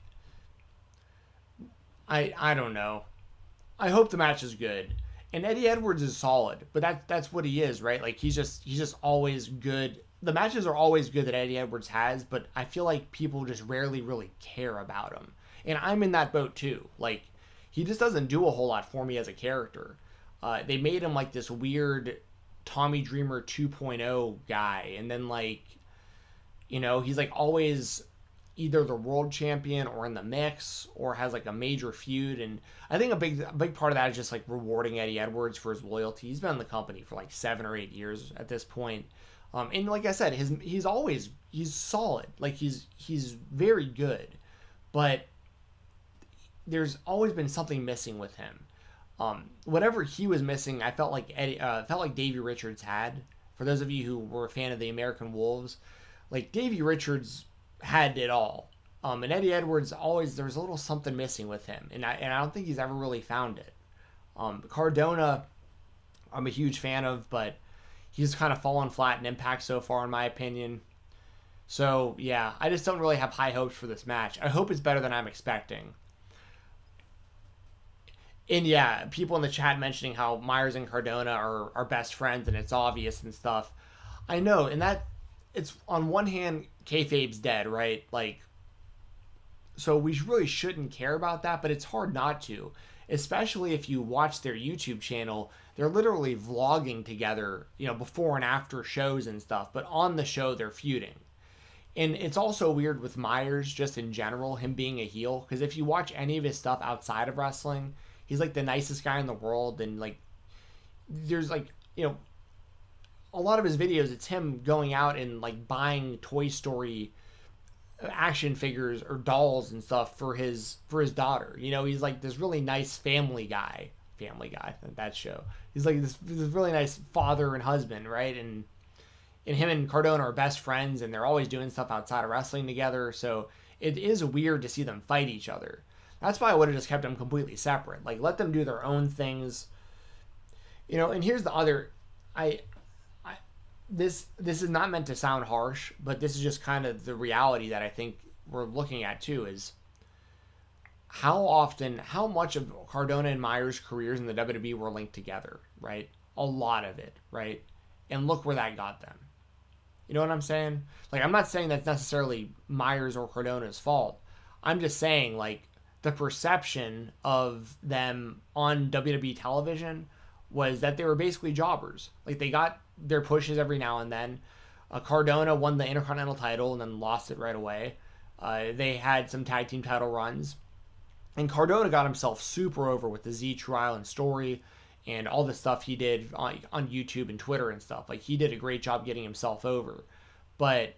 I don't know. I hope the match is good. And Eddie Edwards is solid, but that's what he is, right? Like, he's just always good. The matches are always good that Eddie Edwards has, but I feel like people just rarely really care about him. And I'm in that boat too. Like, he just doesn't do a whole lot for me as a character. They made him like this weird Tommy Dreamer 2.0 guy, and then, like, he's like always either the world champion or in the mix or has like a major feud. And I think a big part of that is just like rewarding Eddie Edwards for his loyalty. He's been in the company for like 7 or 8 years at this point. And like I said, he's solid. Like, he's very good, but there's always been something missing with him. Whatever he was missing, I felt like Davey Richards had. For those of you who were a fan of the American Wolves, like, Davey Richards had it all. And Eddie Edwards, there was a little something missing with him. And I don't think he's ever really found it. Cardona, I'm a huge fan of, but he's kind of fallen flat in Impact so far, in my opinion. So yeah, I just don't really have high hopes for this match. I hope it's better than I'm expecting. And yeah, people in the chat mentioning how Myers and Cardona are best friends and it's obvious and stuff. I know, and that it's on one hand, kayfabe's dead, right? Like, so we really shouldn't care about that, but it's hard not to, especially if you watch their YouTube channel. They're literally vlogging together, before and after shows and stuff. But on the show, they're feuding. And it's also weird with Myers, just in general, him being a heel. Because if you watch any of his stuff outside of wrestling, he's like the nicest guy in the world. And like, there's like, a lot of his videos, it's him going out and like buying Toy Story action figures or dolls and stuff for his daughter. He's like this really nice family guy. That show. He's like this really nice father and husband, right? And him and Cardona are best friends, and they're always doing stuff outside of wrestling together. So it is weird to see them fight each other. That's why I would have just kept them completely separate. Like, let them do their own things. And here's the other, this is not meant to sound harsh, but this is just kind of the reality that I think we're looking at too, is how much of Cardona and Myers' careers in the WWE were linked together, right? A lot of it, right? And look where that got them. You know what I'm saying? Like, I'm not saying that's necessarily Myers or Cardona's fault. I'm just saying, like, the perception of them on WWE television was that they were basically jobbers. Like, they got their pushes every now and then. Cardona won the Intercontinental title and then lost it right away. They had some tag team title runs. And Cardona got himself super over with the Z True Island story and all the stuff he did on YouTube and Twitter and stuff. Like, he did a great job getting himself over. But,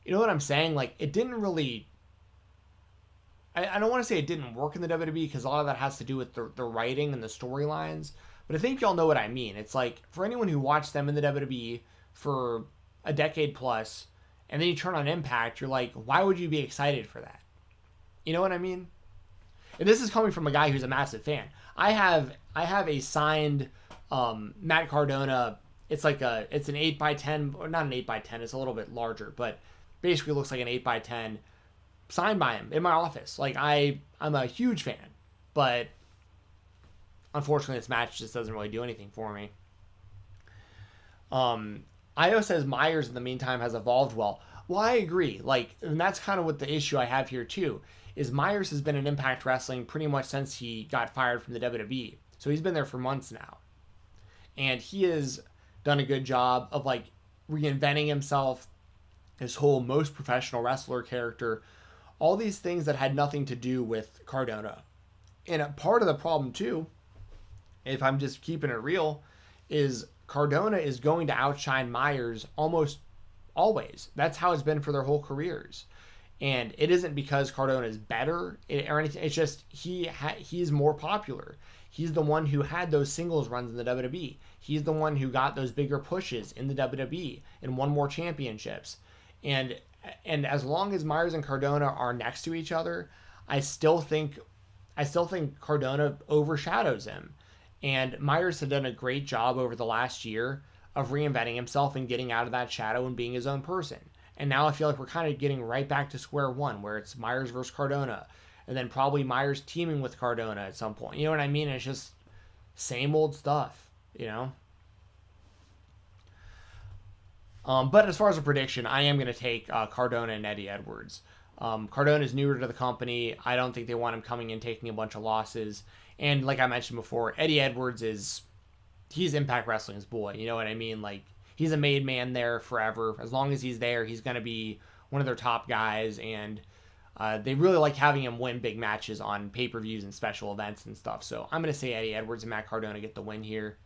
you know what I'm saying? Like, it didn't really... I don't want to say it didn't work in the WWE, because a lot of that has to do with the writing and the storylines. But I think y'all know what I mean. It's like, for anyone who watched them in the WWE for a decade plus, and then you turn on Impact, you're like, why would you be excited for that? You know what I mean? And this is coming from a guy who's a massive fan. I have a signed Matt Cardona. It's like it's an 8x10, or not an 8x10. It's a little bit larger, but basically looks like an 8x10 signed by him in my office. Like, I'm a huge fan, but unfortunately this match just doesn't really do anything for me. Io says Myers in the meantime has evolved well. Well, I agree. Like, and that's kind of what the issue I have here too, is Myers has been in Impact Wrestling pretty much since he got fired from the WWE. So he's been there for months now. And he has done a good job of, like, reinventing himself, his whole most professional wrestler character, all these things that had nothing to do with Cardona. And a part of the problem too, if I'm just keeping it real, is Cardona is going to outshine Myers almost always. That's how it's been for their whole careers. And it isn't because Cardona is better or anything. It's just he's more popular. He's the one who had those singles runs in the WWE. He's the one who got those bigger pushes in the WWE and won more championships. And as long as Myers and Cardona are next to each other, I still think Cardona overshadows him. And Myers had done a great job over the last year of reinventing himself and getting out of that shadow and being his own person. And now I feel like we're kind of getting right back to square one, where it's Myers versus Cardona, and then probably Myers teaming with Cardona at some point. You know what I mean? It's just same old stuff, you know? But as far as a prediction, I am going to take Cardona and Eddie Edwards. Cardona is newer to the company. I don't think they want him coming in taking a bunch of losses. And like I mentioned before, Eddie Edwards he's Impact Wrestling's boy. You know what I mean? Like, he's a made man there forever. As long as he's there, he's going to be one of their top guys. And they really like having him win big matches on pay-per-views and special events and stuff. So I'm going to say Eddie Edwards and Matt Cardona get the win here.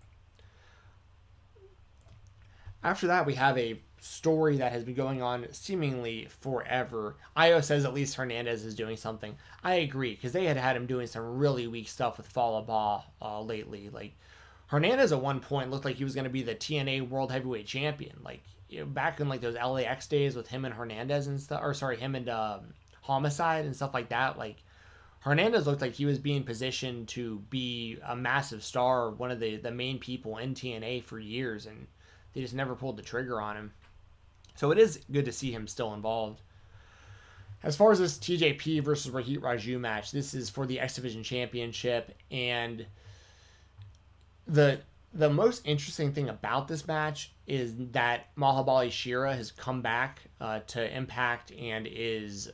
After that, we have a story that has been going on seemingly forever. Io says at least Hernandez is doing something. I agree, because they had him doing some really weak stuff with Fallah Bahh lately. Like, Hernandez at one point looked like he was going to be the TNA World Heavyweight Champion. Like, back in like those LAX days with him and Hernandez and stuff, or sorry, him and Homicide and stuff like that. Like, Hernandez looked like he was being positioned to be a massive star, one of the main people in TNA for years, and they just never pulled the trigger on him. So it is good to see him still involved. As far as this TJP versus Rohit Raju match, this is for the X Division Championship, and the most interesting thing about this match is that Mahabali Shera has come back to Impact and is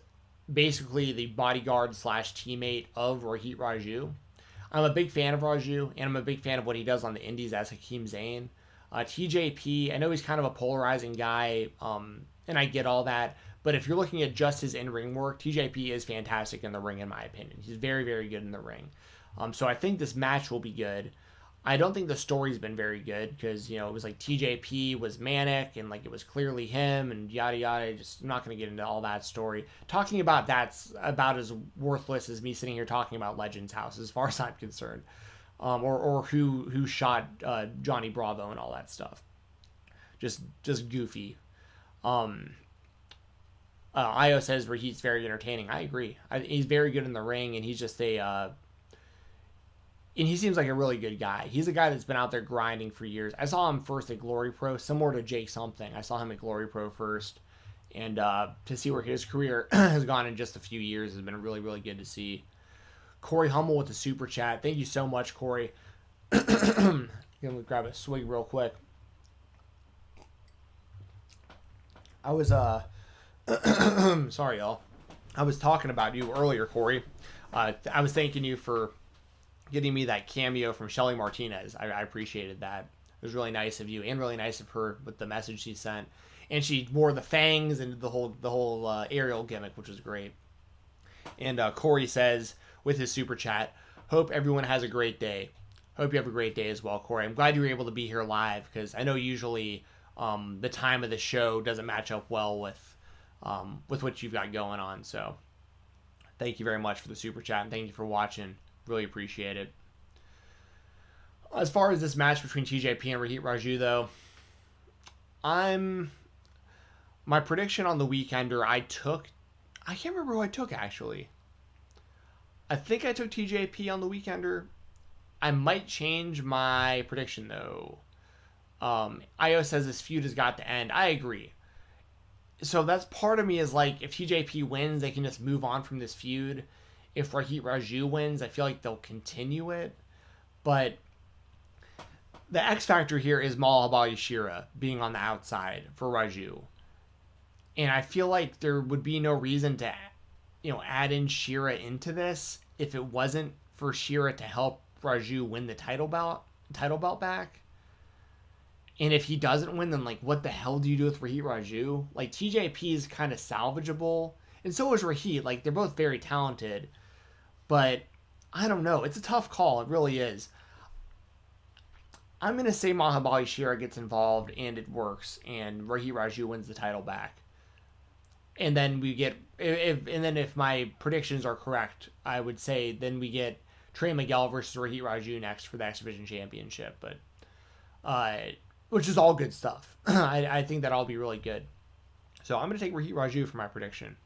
basically the bodyguard slash teammate of Rohit Raju. I'm a big fan of Raju, and I'm a big fan of what he does on the indies as Hakeem Zayn. TJP, I know he's kind of a polarizing guy, and I get all that, but if you're looking at just his in-ring work, TJP is fantastic in the ring, in my opinion. He's very, very good in the ring. So I think this match will be good. I don't think the story's been very good because, it was like TJP was manic and like it was clearly him and yada yada. I'm not going to get into all that story. Talking about that's about as worthless as me sitting here talking about Legends House as far as I'm concerned. Or who shot Johnny Bravo and all that stuff. Just goofy. Io says Rahit's very entertaining. I agree. He's very good in the ring, and he's just and he seems like a really good guy. He's a guy that's been out there grinding for years. I saw him first at Glory Pro, similar to Jake something. I saw him at Glory Pro first, and to see where his career has gone in just a few years has been really, really good to see. Corey Hummel with the super chat. Thank you so much, Corey. Let me grab a swig real quick. I was sorry, y'all. I was talking about you earlier, Corey. I was thanking you for getting me that cameo from Shelly Martinez. I appreciated that. It was really nice of you and really nice of her with the message she sent. And she wore the fangs and the whole aerial gimmick, which was great. And Corey says with his super chat, hope everyone has a great day. Hope you have a great day as well, Corey. I'm glad you were able to be here live because I know usually the time of the show doesn't match up well with what you've got going on. So thank you very much for the super chat, and thank you for watching. Really appreciate it. As far as this match between TJP and Rohit Raju, though, my prediction on the Weekender, I can't remember who I took, actually. I think I took TJP on the Weekender. I might change my prediction, though. Io says this feud has got to end. I agree. So that's part of me is like, if TJP wins, they can just move on from this feud. If Rohit Raju wins, I feel like they'll continue it. But the X factor here is Mahabali Shera being on the outside for Raju. And I feel like there would be no reason to, add in Shera into this if it wasn't for Shera to help Raju win the title belt back. And if he doesn't win, then like, what the hell do you do with Rohit Raju? Like, TJP is kind of salvageable, and so is Rohit. Like, they're both very talented, but I don't know. It's a tough call. It really is. I'm gonna say Mahabali Shera gets involved and it works, and Rohit Raju wins the title back. And then we get if my predictions are correct, I would say then we get Trey Miguel versus Rohit Raju next for the X Division Championship. But which is all good stuff. I think that all be really good. So I'm going to take Rohit Raju for my prediction.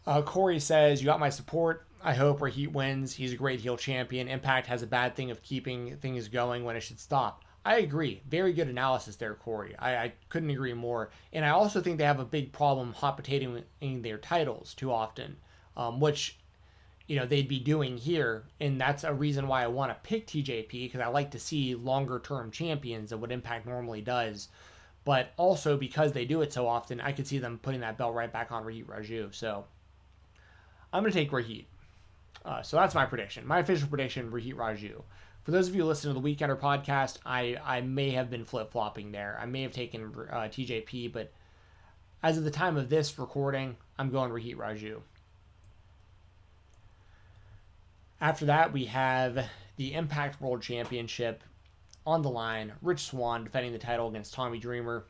Corey says, you got my support. I hope Rohit wins. He's a great heel champion. Impact has a bad thing of keeping things going when it should stop. I agree. Very good analysis there, Corey. I couldn't agree more. And I also think they have a big problem hot potatoing their titles too often, which they'd be doing here, and that's a reason why I want to pick TJP, because I like to see longer-term champions than what Impact normally does, but also because they do it so often, I could see them putting that belt right back on Rohit Raju, so I'm going to take Rohit. So that's my prediction. My official prediction, Rohit Raju. For those of you listening to the Weekender podcast, I may have been flip-flopping there. I may have taken TJP, but as of the time of this recording, I'm going Rohit Raju. After that, we have the Impact World Championship on the line. Rich Swann defending the title against Tommy Dreamer.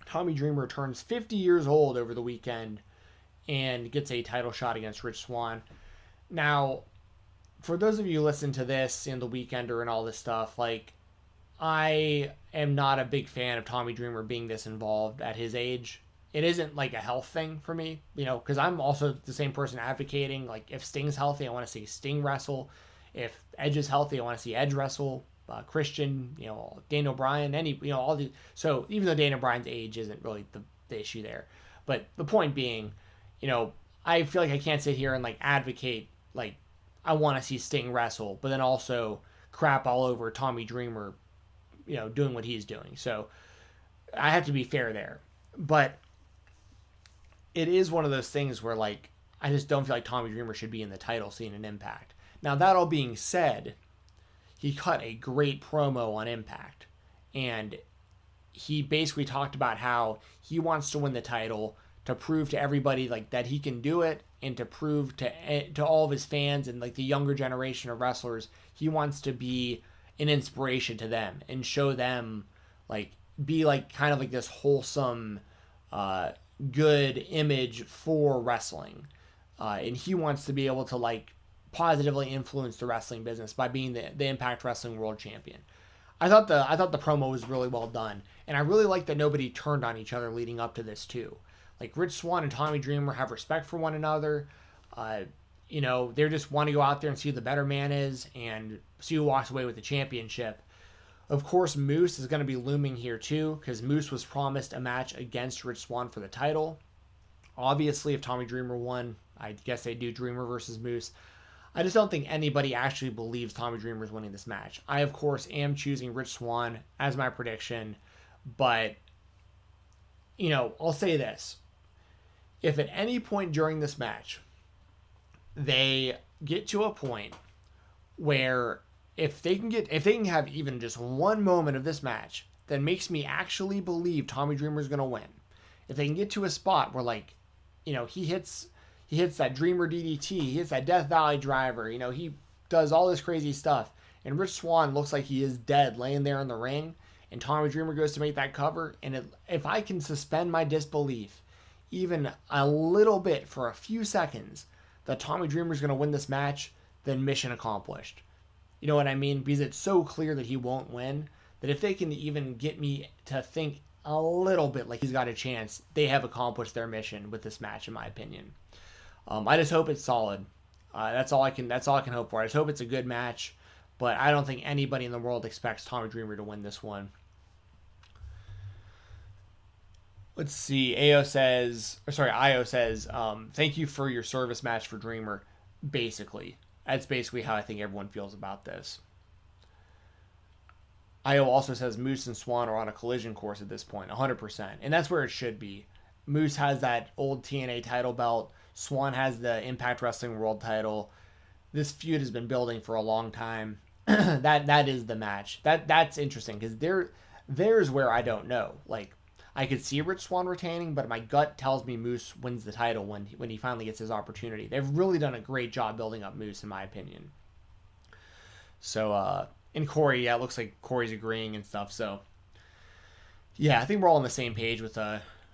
Tommy Dreamer turns 50 years old over the weekend and gets a title shot against Rich Swann. Now, for those of you who listen to this in the Weekender and all this stuff, like, I am not a big fan of Tommy Dreamer being this involved at his age. It isn't like a health thing for me, because I'm also the same person advocating, like, if Sting's healthy, I want to see Sting wrestle. If Edge is healthy, I want to see Edge wrestle. Christian, Daniel Bryan, all the. So even though Daniel Bryan's age isn't really the issue there, but the point being, I feel like I can't sit here and advocate I want to see Sting wrestle, but then also crap all over Tommy Dreamer, doing what he's doing. So I have to be fair there, but it is one of those things where I just don't feel like Tommy Dreamer should be in the title scene in Impact. Now that all being said, he cut a great promo on Impact, and he basically talked about how he wants to win the title to prove to everybody that he can do it, and to prove to all of his fans and the younger generation of wrestlers, he wants to be an inspiration to them and show them be kind of this wholesome good image for wrestling, and he wants to be able to positively influence the wrestling business by being the Impact Wrestling World Champion. I thought the promo was really well done, and I really like that nobody turned on each other leading up to this too. Rich Swann and Tommy Dreamer have respect for one another. They just want to go out there and see who the better man is and see who walks away with the championship. Of course, Moose is going to be looming here too, because Moose was promised a match against Rich Swann for the title. Obviously, if Tommy Dreamer won, I guess they do Dreamer versus Moose. I just don't think anybody actually believes Tommy Dreamer is winning this match. I, of course, am choosing Rich Swann as my prediction, but, I'll say this. If at any point during this match they get to a point where if they can have even just one moment of this match that makes me actually believe Tommy Dreamer is going to win, if they can get to a spot where he hits that Dreamer DDT, he hits that Death Valley driver, he does all this crazy stuff, and Rich Swann looks like he is dead laying there in the ring, and Tommy Dreamer goes to make that cover, and if I can suspend my disbelief even a little bit for a few seconds that Tommy Dreamer is going to win this match, then mission accomplished. You know what I mean? Because it's so clear that he won't win, that if they can even get me to think a little bit like he's got a chance, they have accomplished their mission with this match, in my opinion. I just hope it's solid. That's all I can hope for. I just hope it's a good match, but I don't think anybody in the world expects Tommy Dreamer to win this one. Let's see. Io says, thank you for your service match for Dreamer. Basically, that's basically how I think everyone feels about this. Io also says Moose and Swann are on a collision course at this point, 100%, and that's where it should be. Moose has that old TNA title belt. Swann has the Impact Wrestling World title. This feud has been building for a long time. that is the match. That's interesting because there's where I don't know. I could see Rich Swann retaining, but my gut tells me Moose wins the title when he finally gets his opportunity. They've really done a great job building up Moose, in my opinion. So, and Corey, it looks like Corey's agreeing and stuff. So, yeah, I think we're all on the same page with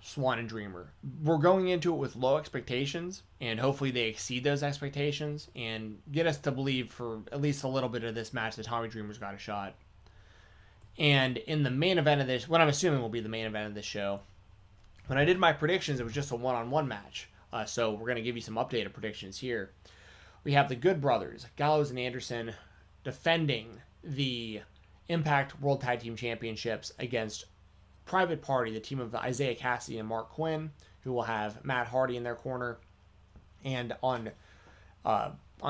Swann and Dreamer. We're going into it with low expectations, and hopefully they exceed those expectations and get us to believe for at least a little bit of this match that Tommy Dreamer's got a shot. And in the main event of this, what I'm assuming will be the main event of this show, when I did my predictions, it was just a one-on-one match. So we're going to give you some updated predictions here. We have the Good Brothers, Gallows and Anderson, defending the Impact World Tag Team Championships against Private Party, the team of Isaiah Cassidy and Mark Quinn, who will have Matt Hardy in their corner. And on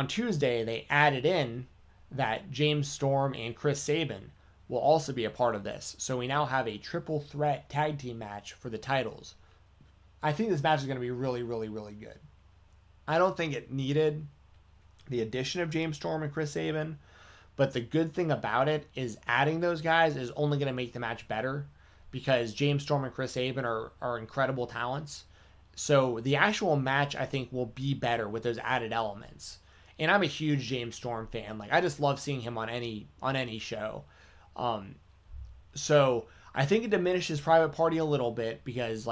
Tuesday, they added in that James Storm and Chris Sabin will also be a part of this. So we now have a triple threat tag team match for the titles. I think this match is going to be really, really, really good. I don't think it needed the addition of James Storm and Chris Sabin, but the good thing about it is adding those guys is only going to make the match better because James Storm and Chris Sabin are incredible talents. So the actual match, I think, will be better with those added elements. And I'm a huge James Storm fan. I just love seeing him on any show. So I think it diminishes Private Party a little bit because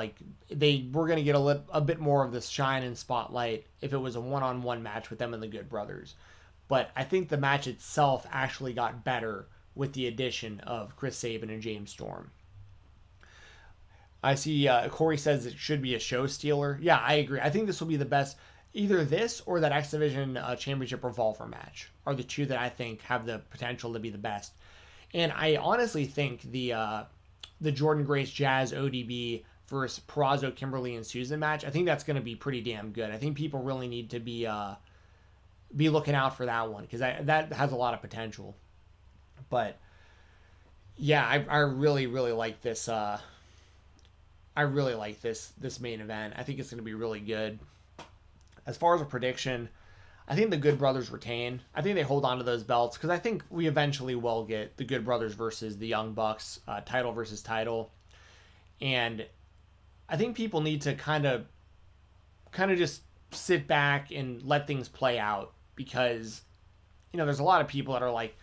they were going to get a bit more of this shine and spotlight if it was a one-on-one match with them and the Good Brothers. But I think the match itself actually got better with the addition of Chris Sabin and James Storm. I see Corey says it should be a show stealer. Yeah, I agree. I think this will be the best. Either this or that X Division Championship Revolver match are the two that I think have the potential to be the best. And I honestly think the Jordan Grace Jazz ODB versus Perazo, Kimberly, and Susan match, I think that's going to be pretty damn good. I think people really need to be looking out for that one because that has a lot of potential. But yeah, I really like this. I really like this main event. I think it's going to be really good. As far as a prediction, I think the Good Brothers retain. I think they hold on to those belts because I think we eventually will get the Good Brothers versus the Young Bucks, title versus title. And I think people need to kind of just sit back and let things play out because, there's a lot of people that are like,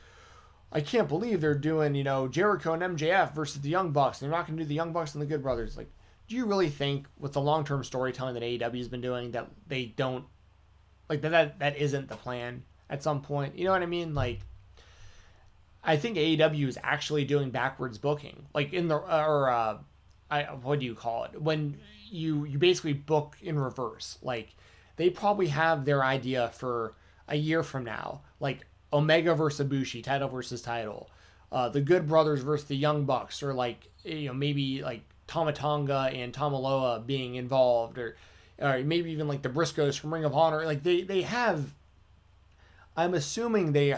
I can't believe they're doing, Jericho and MJF versus the Young Bucks. They're not going to do the Young Bucks and the Good Brothers. Like, do you really think with the long-term storytelling that AEW has been doing that they don't, like, that isn't the plan at some point? You know what I mean? Like, I think AEW is actually doing backwards booking. Like, what do you call it? When you basically book in reverse. Like, they probably have their idea for a year from now. Like, Omega versus Ibushi, title versus title. The Good Brothers versus the Young Bucks, or like, maybe like Tama Tonga and Tamaloa being involved, or maybe even like the Briscoes from Ring of Honor. Like they have. I'm assuming they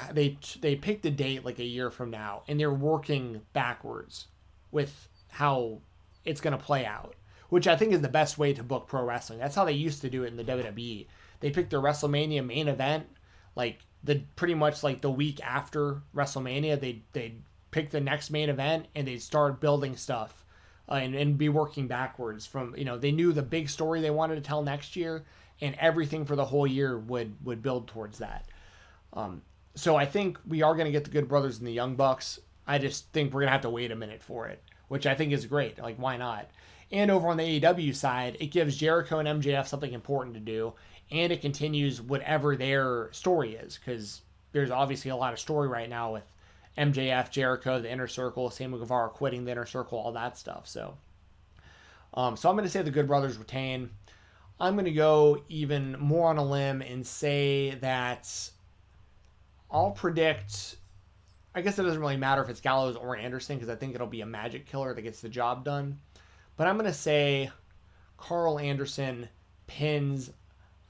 picked a date like a year from now, and they're working backwards with how it's going to play out, which I think is the best way to book pro wrestling. That's how they used to do it in the WWE. They picked their WrestleMania main event like pretty much like the week after WrestleMania. They'd pick the next main event and they'd start building stuff and be working backwards from, they knew the big story they wanted to tell next year, and everything for the whole year would build towards that. So I think we are going to get the Good Brothers and the Young Bucks. I just think we're going to have to wait a minute for it, which I think is great. Like, why not? And over on the AEW side, it gives Jericho and MJF something important to do, and it continues whatever their story is, because there's obviously a lot of story right now with MJF, Jericho, the Inner Circle, Sammy Guevara quitting the Inner Circle, all that stuff. So I'm going to say the Good Brothers retain. I'm going to go even more on a limb and say that I'll predict, I guess it doesn't really matter if it's Gallows or Anderson, because I think it'll be a magic killer that gets the job done. But I'm going to say Carl Anderson pins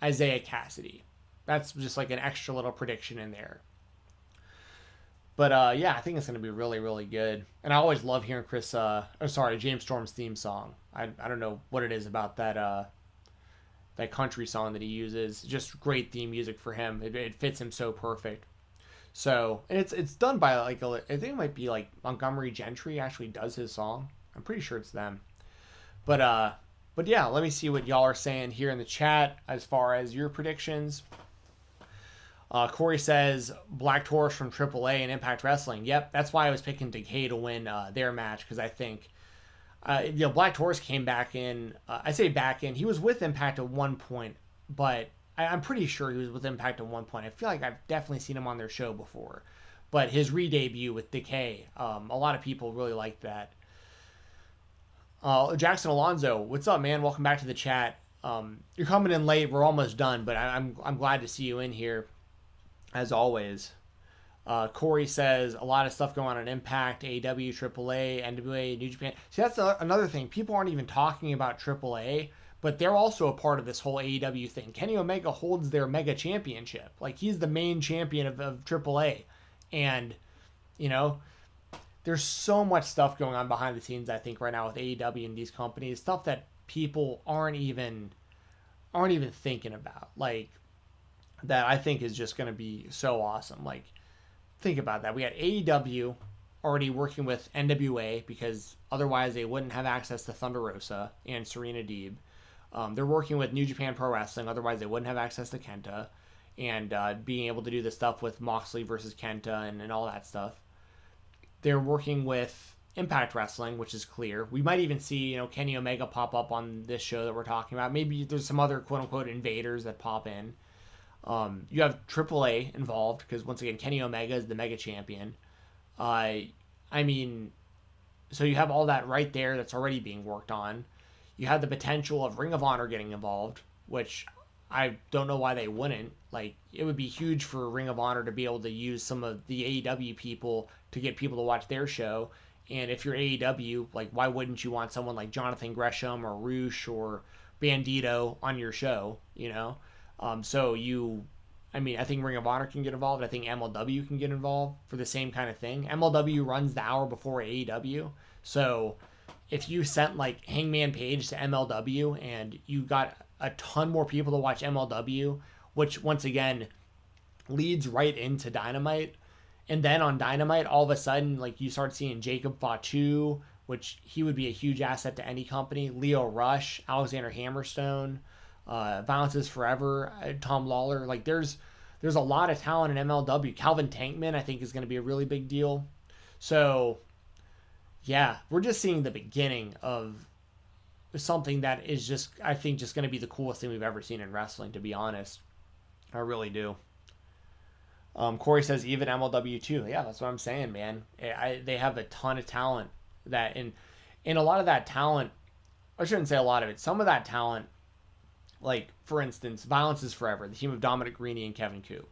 Isaiah Cassidy. That's just like an extra little prediction in there. But yeah, I think it's going to be really, really good. And I always love hearing James Storm's theme song. I don't know what it is about that country song that he uses. Just great theme music for him. It fits him so perfect. So, and it's done by I think it might be like Montgomery Gentry actually does his song. I'm pretty sure it's them. But yeah, let me see what y'all are saying here in the chat as far as your predictions. Corey says Black Taurus from AAA and Impact Wrestling. Yep, that's why I was picking Decay to win their match, because I think Black Taurus came back in. I say back in. He was with Impact at one point, but I'm pretty sure he was with Impact at one point. I feel like I've definitely seen him on their show before. But his re-debut with Decay, a lot of people really liked that. Jackson Alonzo, what's up, man? Welcome back to the chat. You're coming in late. We're almost done, but I'm glad to see you in here, as always. Corey says a lot of stuff going on in Impact, AEW, AAA, NWA, New Japan. See, that's another thing. People aren't even talking about AAA, but they're also a part of this whole AEW thing. Kenny Omega holds their Mega Championship. Like, he's the main champion of AAA. And, there's so much stuff going on behind the scenes, I think, right now with AEW and these companies. Stuff that people aren't even thinking about. Like, that I think is just going to be so awesome. Like, think about that. We had AEW already working with NWA, because otherwise they wouldn't have access to Thunder Rosa and Serena Deeb. They're working with New Japan Pro Wrestling, otherwise they wouldn't have access to Kenta, and being able to do the stuff with Moxley versus Kenta and all that stuff. They're working with Impact Wrestling, which is clear. We might even see, Kenny Omega pop up on this show that we're talking about. Maybe there's some other quote-unquote invaders that pop in. You have AAA involved, because once again, Kenny Omega is the Mega Champion. So you have all that right there that's already being worked on. You have the potential of Ring of Honor getting involved, which I don't know why they wouldn't. Like, it would be huge for Ring of Honor to be able to use some of the AEW people to get people to watch their show. And if you're AEW, like, why wouldn't you want someone like Jonathan Gresham or Roosh or Bandito on your show, you know? I think Ring of Honor can get involved. I think MLW can get involved for the same kind of thing. MLW runs the hour before AEW. So if you sent like Hangman Page to MLW and you got a ton more people to watch MLW, which once again leads right into Dynamite. And then on Dynamite, all of a sudden, like you start seeing Jacob Fatu, which he would be a huge asset to any company. Leo Rush, Alexander Hammerstone, Violence is Forever, Tom Lawler. Like there's a lot of talent in MLW. Calvin Tankman, I think, is going to be a really big deal. So yeah, we're just seeing the beginning of something that is just, I think, just going to be the coolest thing we've ever seen in wrestling, to be honest. I really do. Corey says even MLW too. Yeah, that's what I'm saying, man. They have a ton of talent that, and a lot of that talent, I shouldn't say a lot of it, some of that talent, like for instance, Violence is Forever, the team of Dominic Greeny and Kevin Koo.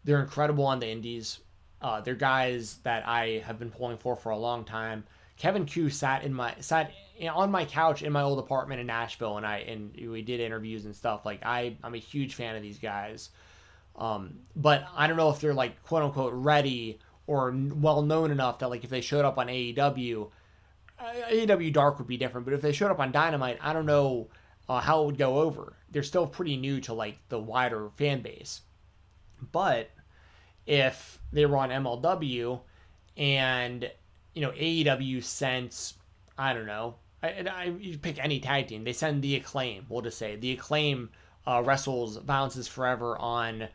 They're incredible on the indies. They're guys that I have been pulling for a long time. Kevin Koo sat on my couch in my old apartment in Nashville, and we did interviews and stuff. Like I'm a huge fan of these guys. But I don't know if they're like quote unquote ready or well known enough that like if they showed up on AEW Dark would be different. But if they showed up on Dynamite, I don't know how it would go over. They're still pretty new to like the wider fan base. But if they were on MLW and AEW sent, I don't know, you pick any tag team, they send the Acclaim. We'll just say the Acclaim wrestles Violence is Forever on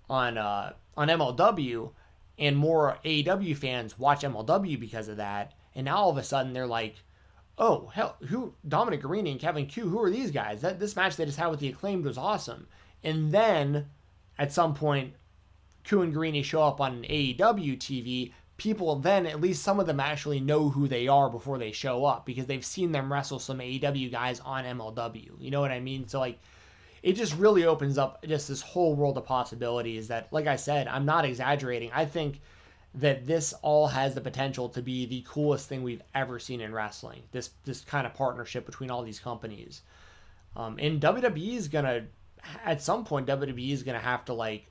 MLW, and more AEW fans watch MLW because of that. And now all of a sudden they're like, oh hell, who Dominic Garrini and Kevin Koo? Who are these guys? This match they just had with the Acclaimed was awesome. And then at some point, Koo and Garrini show up on AEW TV. People then, at least some of them, actually know who they are before they show up because they've seen them wrestle some AEW guys on MLW. You know what I mean? So like, it just really opens up just this whole world of possibilities that, like I said, I'm not exaggerating. I think that this all has the potential to be the coolest thing we've ever seen in wrestling. This kind of partnership between all these companies. And WWE is going to, at some point, WWE is going to have to like,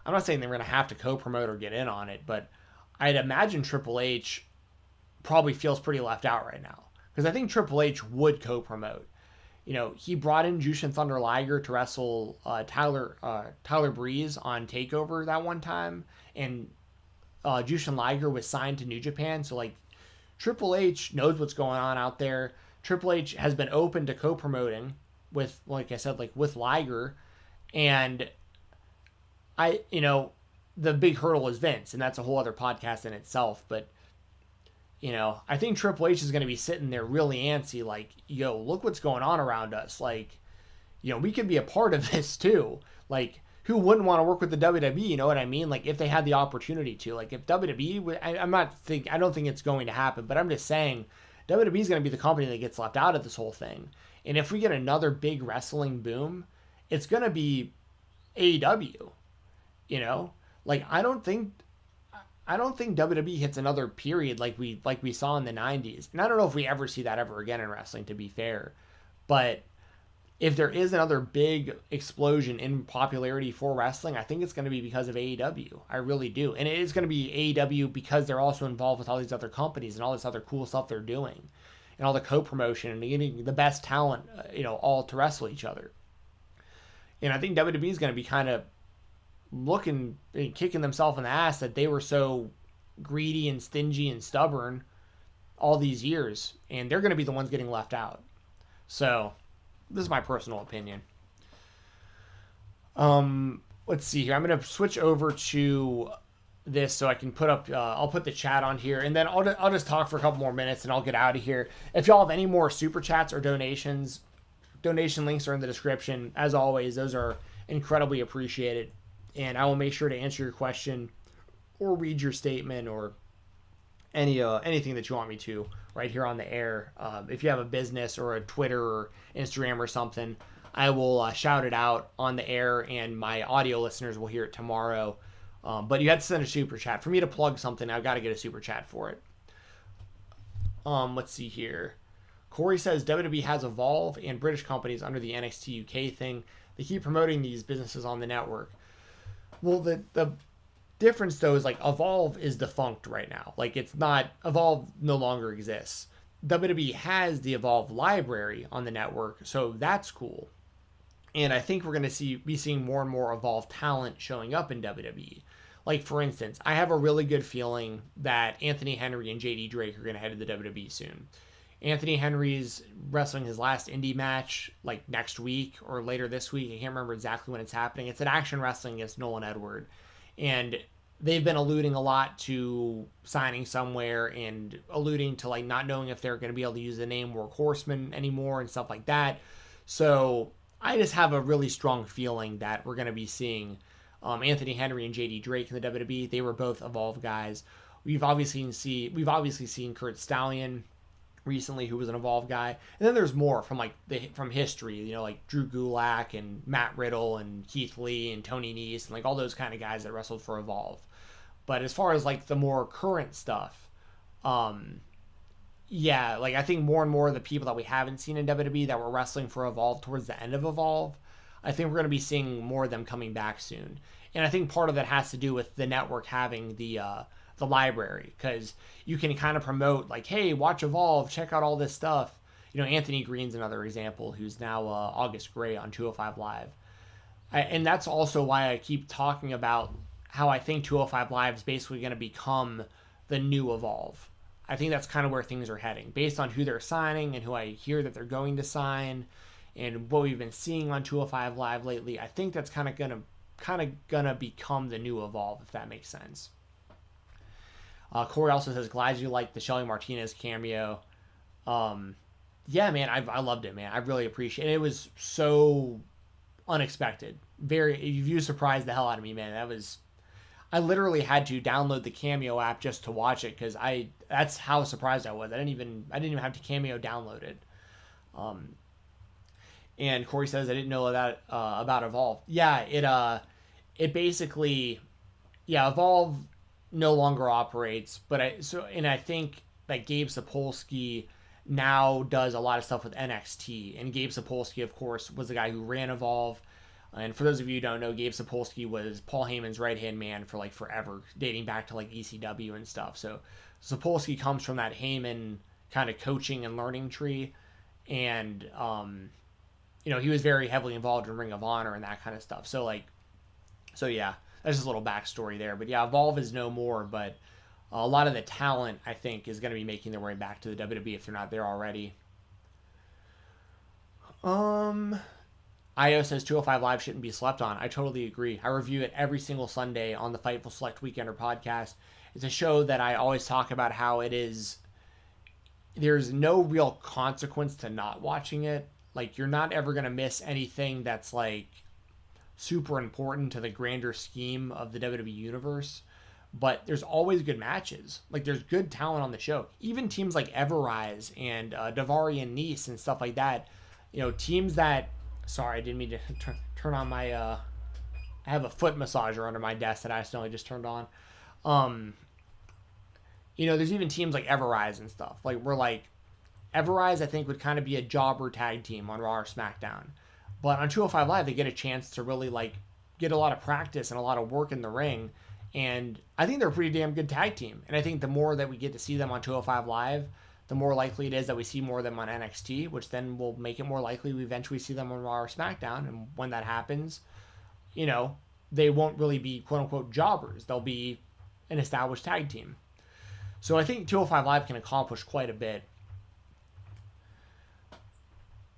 I'm not saying they're going to have to co-promote or get in on it, but I'd imagine Triple H probably feels pretty left out right now. Because I think Triple H would co-promote. He brought in Jushin Thunder Liger to wrestle Tyler Breeze on TakeOver that one time. And Jushin Liger was signed to New Japan. So, like, Triple H knows what's going on out there. Triple H has been open to co-promoting with, like I said, like with Liger. And the big hurdle is Vince, and that's a whole other podcast in itself. But, I think Triple H is going to be sitting there really antsy, like, yo, look what's going on around us. Like, we could be a part of this too. Like, who wouldn't want to work with the WWE? You know what I mean? Like, if they had the opportunity to. Like, if WWE, I don't think it's going to happen, but I'm just saying WWE is going to be the company that gets left out of this whole thing. And if we get another big wrestling boom, it's going to be AEW. Like I don't think WWE hits another period like we saw in the 90s. And I don't know if we ever see that ever again in wrestling, to be fair. But if there is another big explosion in popularity for wrestling, I think it's going to be because of AEW. I really do. And it is going to be AEW because they're also involved with all these other companies and all this other cool stuff they're doing. And all the co-promotion and getting the best talent, all to wrestle each other. And I think WWE is going to be kind of looking and kicking themselves in the ass that they were so greedy and stingy and stubborn all these years, and they're going to be the ones getting left out. So this is my personal opinion. Let's see here. I'm going to switch over to this so I can put up I'll put the chat on here, and then I'll just talk for a couple more minutes and I'll get out of here. If y'all have any more super chats or donations, donation links are in the description. As always, those are incredibly appreciated. And I will make sure to answer your question or read your statement or anything that you want me to right here on the air. If you have a business or a Twitter or Instagram or something, I will shout it out on the air, and my audio listeners will hear it tomorrow. But you had to send a super chat. For me to plug something, I've got to get a super chat for it. Let's see here. Corey says WWE has Evolve and British companies under the NXT UK thing. They keep promoting these businesses on the network. Well, the difference though is like Evolve is defunct right now. Like it's not, Evolve no longer exists. WWE has the Evolve library on the network, so that's cool. And I think we're going to be seeing more and more Evolve talent showing up in WWE. Like, for instance, I have a really good feeling that Anthony Henry and JD Drake are going to head to the WWE soon. Anthony Henry's wrestling his last indie match, like, next week or later this week. I can't remember exactly when it's happening. It's an Action Wrestling against Nolan Edward. And they've been alluding a lot to signing somewhere and alluding to, like, not knowing if they're going to be able to use the name Work Horseman anymore and stuff like that. So I just have a really strong feeling that we're going to be seeing Anthony Henry and JD Drake in the WWE. They were both Evolve guys. We've obviously seen Kurt Stallion recently, who was an Evolve guy, and then there's more from history. You know, like Drew Gulak and Matt Riddle and Keith Lee and Tony Nese and like all those kind of guys that wrestled for Evolve. But as far as like the more current stuff, yeah, like I think more and more of the people that we haven't seen in WWE that were wrestling for Evolve towards the end of Evolve, I think we're going to be seeing more of them coming back soon. And I think part of that has to do with the network having the library, because you can kind of promote like, hey, watch Evolve, check out all this stuff. You know, Anthony Green's another example, who's now August Gray on 205 Live. And that's also why I keep talking about how I think 205 Live is basically going to become the new Evolve. I think that's kind of where things are heading, based on who they're signing and who I hear that they're going to sign, and what we've been seeing on 205 Live lately. I think that's kind of gonna become the new Evolve, if that makes sense. Corey also says, glad you liked the Shelly Martinez cameo. Yeah, man, I loved it, man. I really appreciate it. It was so unexpected. You surprised the hell out of me, man. I literally had to download the Cameo app just to watch it, because that's how surprised I was. I didn't even have the Cameo downloaded. And Corey says, I didn't know that about Evolve. Yeah, it basically, yeah, Evolve no longer operates, but I think that Gabe Sapolsky now does a lot of stuff with NXT, and Gabe Sapolsky, of course, was the guy who ran Evolve. And for those of you who don't know, Gabe Sapolsky was Paul Heyman's right-hand man for like forever, dating back to like ECW and stuff. So Sapolsky comes from that Heyman kind of coaching and learning tree, and you know, he was very heavily involved in Ring of Honor and that kind of stuff. So yeah, that's just a little backstory there. But yeah, Evolve is no more, but a lot of the talent, I think, is going to be making their way back to the WWE if they're not there already. IO says 205 Live shouldn't be slept on. I totally agree. I review it every single Sunday on the Fightful Select Weekender podcast. It's a show that I always talk about how there's no real consequence to not watching it. Like, you're not ever going to miss anything that's like super important to the grander scheme of the WWE universe. But there's always good matches. Like, there's good talent on the show. Even teams like Everrise and Davari and Nice and stuff like that. You know, teams that... Sorry, I didn't mean to turn on my... I have a foot massager under my desk that I accidentally just turned on. You know, there's even teams like Everrise and stuff. Like, we're like... Everrise, I think, would kind of be a jobber tag team on Raw or SmackDown. But on 205 Live, they get a chance to really, like, get a lot of practice and a lot of work in the ring. And I think they're a pretty damn good tag team. And I think the more that we get to see them on 205 Live, the more likely it is that we see more of them on NXT, which then will make it more likely we eventually see them on Raw or SmackDown. And when that happens, you know, they won't really be quote-unquote jobbers. They'll be an established tag team. So I think 205 Live can accomplish quite a bit.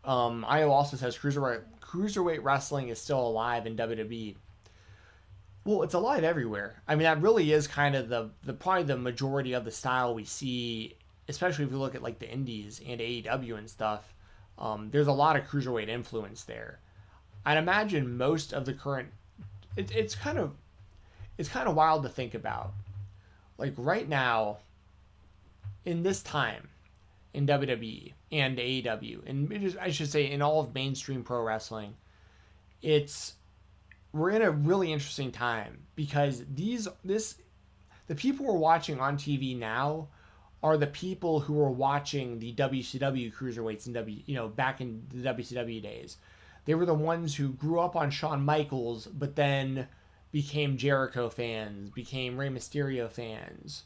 IO also says cruiserweight wrestling is still alive in WWE. Well, it's alive everywhere. I mean, that really is kind of the probably the majority of the style we see, especially if you look at like the indies and AEW and stuff. There's a lot of cruiserweight influence there. I'd imagine most of the current, it's kind of wild to think about. Like right now, in this time, in WWE and AEW, and I should say in all of mainstream pro wrestling. We're in a really interesting time because the people we're watching on TV now are the people who were watching the WCW cruiserweights and back in the WCW days. They were the ones who grew up on Shawn Michaels, but then became Jericho fans, became Rey Mysterio fans,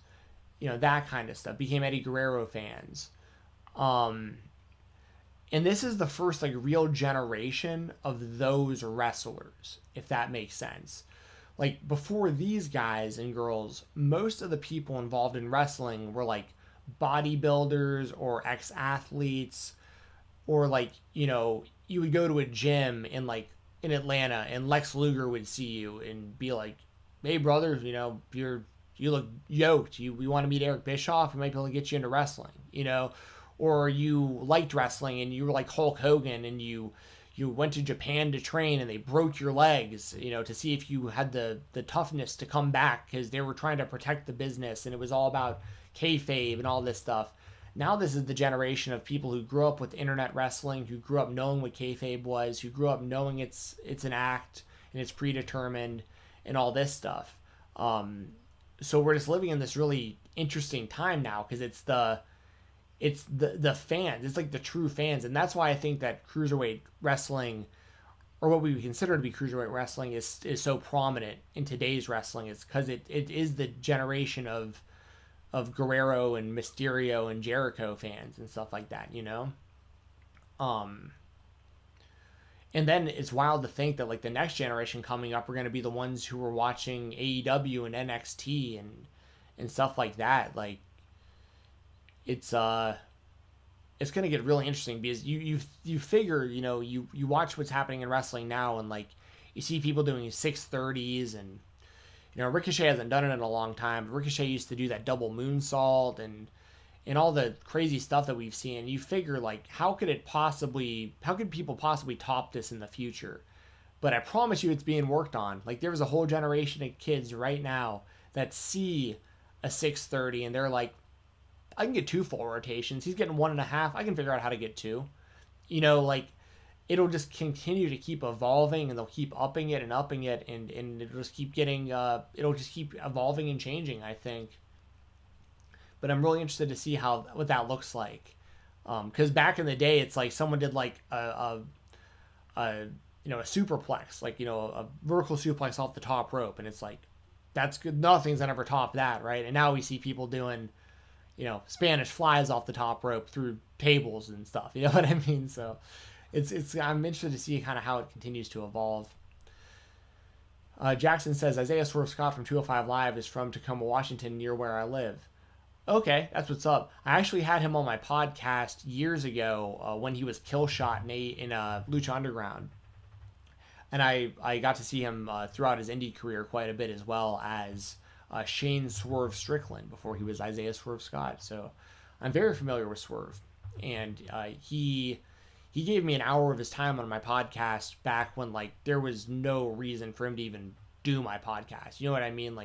that kind of stuff. Became Eddie Guerrero fans. And this is the first real generation of those wrestlers, if that makes sense. Like before these guys and girls, most of the people involved in wrestling were bodybuilders or ex-athletes, or you would go to a gym in Atlanta and Lex Luger would see you and be like, "Hey brother, you look yoked. We want to meet Eric Bischoff. We might be able to get you into wrestling." Or you liked wrestling and you were like Hulk Hogan and you went to Japan to train and they broke your legs, to see if you had the toughness to come back because they were trying to protect the business and it was all about kayfabe and all this stuff. Now this is the generation of people who grew up with internet wrestling, who grew up knowing what kayfabe was, who grew up knowing it's an act and it's predetermined and all this stuff. So we're just living in this really interesting time now because it's the fans. It's the true fans, and that's why I think that cruiserweight wrestling, or what we would consider to be cruiserweight wrestling, is so prominent in today's wrestling. It's because it is the generation of Guerrero and Mysterio and Jericho fans and stuff like that, And then it's wild to think that the next generation coming up are going to be the ones who are watching AEW and NXT and stuff like that. It's going to get really interesting because you figure, you watch what's happening in wrestling now and you see people doing 630s and Ricochet hasn't done it in a long time. Ricochet used to do that double moonsault and all the crazy stuff that we've seen. You figure how could people possibly top this in the future? But I promise you it's being worked on. There's a whole generation of kids right now that see a 630 and they're like, I can get 2 full rotations. He's getting 1.5. I can figure out how to get 2. It'll just continue to keep evolving and they'll keep upping it and it'll just keep getting, it'll just keep evolving and changing, I think. But I'm really interested to see what that looks like. Because back in the day, it's someone did a superplex, a vertical suplex off the top rope. And it's that's good. Nothing's ever topped that, right? And now we see people doing, Spanish flies off the top rope through tables and stuff. You know what I mean? So I'm interested to see kind of how it continues to evolve. Jackson says, Isaiah Swerve Scott from 205 Live is from Tacoma, Washington, near where I live. Okay, that's what's up. I actually had him on my podcast years ago when he was Killshot in Lucha Underground. And I got to see him throughout his indie career quite a bit, as well as Shane Swerve Strickland before he was Isaiah Swerve Scott. So I'm very familiar with Swerve. And he gave me an hour of his time on my podcast back when there was no reason for him to even do my podcast. You know what I mean?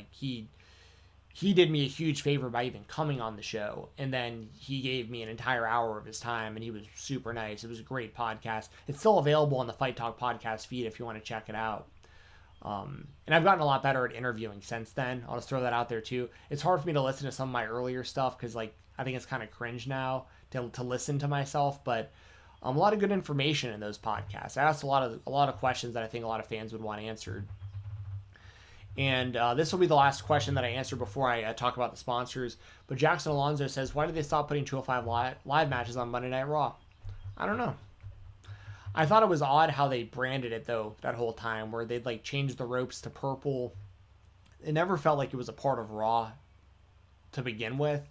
He did me a huge favor by even coming on the show, and then he gave me an entire hour of his time, and he was super nice. It was a great podcast. It's still available on the Fight Talk podcast feed if you want to check it out. And I've gotten a lot better at interviewing since then. I'll just throw that out there too. It's hard for me to listen to some of my earlier stuff because I think it's kind of cringe now to listen to myself, but a lot of good information in those podcasts. I asked a lot of questions that I think a lot of fans would want answered. And this will be the last question that I answer before I talk about the sponsors. But Jackson Alonso says, why did they stop putting 205 live matches on Monday Night Raw? I don't know. I thought it was odd how they branded it, though, that whole time, where they'd changed the ropes to purple. It never felt like it was a part of Raw to begin with.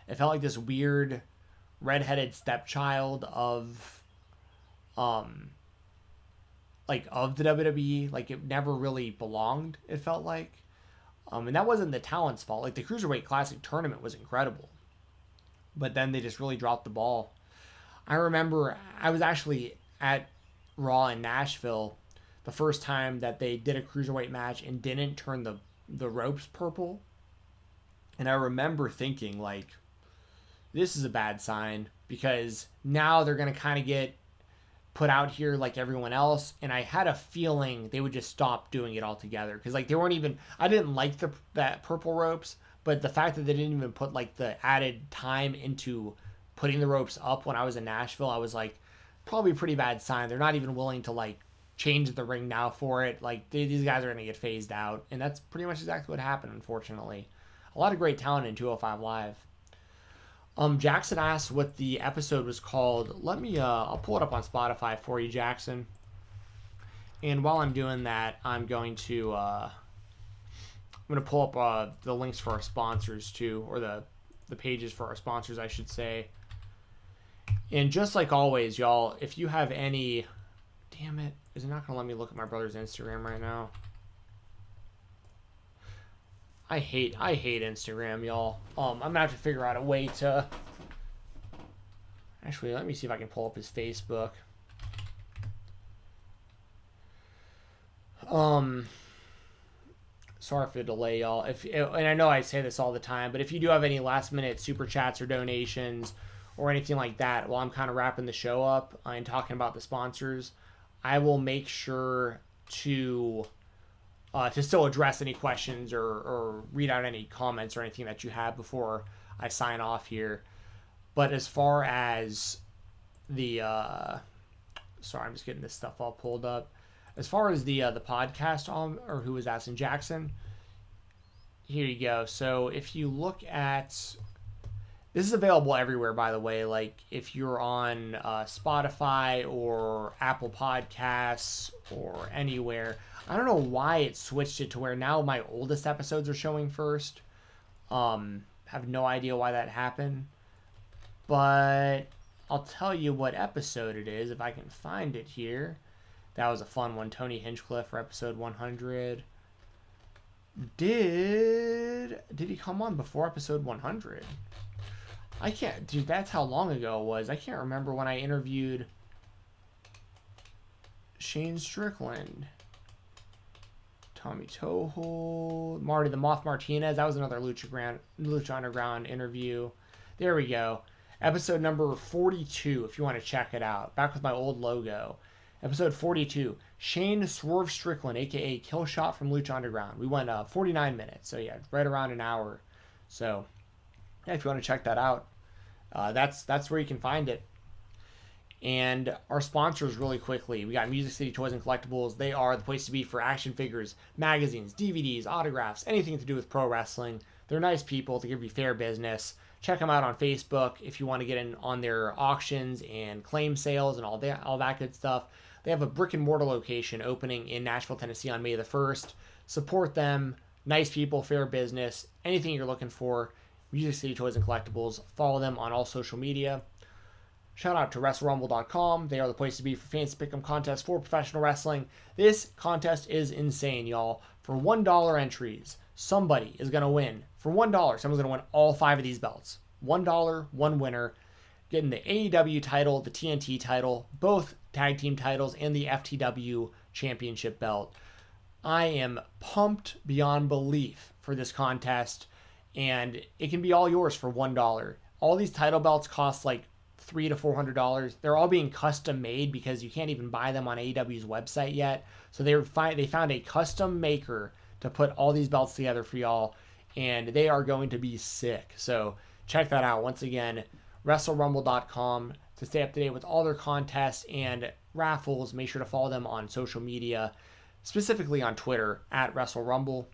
It felt like this weird redheaded stepchild of the WWE. It never really belonged, it felt like. And that wasn't the talent's fault. The Cruiserweight Classic tournament was incredible. But then they just really dropped the ball. I remember I was actually at Raw in Nashville the first time that they did a Cruiserweight match and didn't turn the ropes purple. And I remember thinking, this is a bad sign. because now they're going to kind of get put out here like everyone else, and I had a feeling they would just stop doing it altogether, because like they weren't even, I didn't like that purple ropes, but the fact that they didn't even put like the added time into putting the ropes up when I was in Nashville, I was like, probably a pretty bad sign. They're not even willing to like change the ring now for it. Like these guys are going to get phased out, and that's pretty much exactly what happened, unfortunately. A lot of great talent in 205 Live. Jackson asked what the episode was called. Let me, I'll pull it up on Spotify for you, Jackson. And while I'm doing that, I'm going to pull up the links for our sponsors too, or the pages for our sponsors, I should say. And just like always, y'all, if you have any, damn it, is it not going to let me look at my brother's Instagram right now? I hate Instagram, y'all. I'm gonna have to figure out a way to. Actually, let me see if I can pull up his Facebook. Sorry for the delay, y'all. And I know I say this all the time, but if you do have any last minute super chats or donations or anything like that, while I'm kind of wrapping the show up and talking about the sponsors, I will make sure to still address any questions or read out any comments or anything that you have before I sign off here. But as far as the sorry, I'm just getting this stuff all pulled up. As far as the podcast, or who was asking, Jackson, here you go. So if you look at, this is available everywhere, by the way. Like if you're on Spotify or Apple Podcasts or anywhere. I don't know why it switched it to where now my oldest episodes are showing first. Have no idea why that happened. But I'll tell you what episode it is if I can find it here. That was a fun one. Tony Hinchcliffe for episode 100. Did he come on before episode 100? I can't, dude, that's how long ago it was. I can't remember when I interviewed Shane Strickland. Tommy Toho, Marty the Moth Martinez. That was another Lucha Underground interview. There we go. Episode number 42, if you want to check it out. Back with my old logo. Episode 42. Shane Swerve Strickland, a.k.a. Killshot from Lucha Underground. We went 49 minutes. So, yeah, right around an hour. So, yeah, if you want to check that out, that's where you can find it. And our sponsors, really quickly, we got Music City Toys and Collectibles. They are the place to be for action figures, magazines, DVDs, autographs, anything to do with pro wrestling. They're nice people to give you fair business. Check them out on Facebook if you want to get in on their auctions and claim sales and all that good stuff. They have a brick and mortar location opening in Nashville, Tennessee on May the 1st. Support them. Nice people, fair business. Anything you're looking for, Music City Toys and Collectibles. Follow them on all social media. Shout out to WrestleRumble.com. They are the place to be for Fantasy Pick'em contests for professional wrestling. This contest is insane, y'all. For $1 entries, somebody is going to win. For $1, someone's going to win all 5 of these belts. $1, one winner. Getting the AEW title, the TNT title, both tag team titles, and the FTW championship belt. I am pumped beyond belief for this contest, and it can be all yours for $1. All these title belts cost like $300 to $400. They're all being custom made because you can't even buy them on AEW's website yet. So they found a custom maker to put all these belts together for y'all, and they are going to be sick. So check that out. Once again, WrestleRumble.com to stay up to date with all their contests and raffles. Make sure to follow them on social media, specifically on Twitter at WrestleRumble.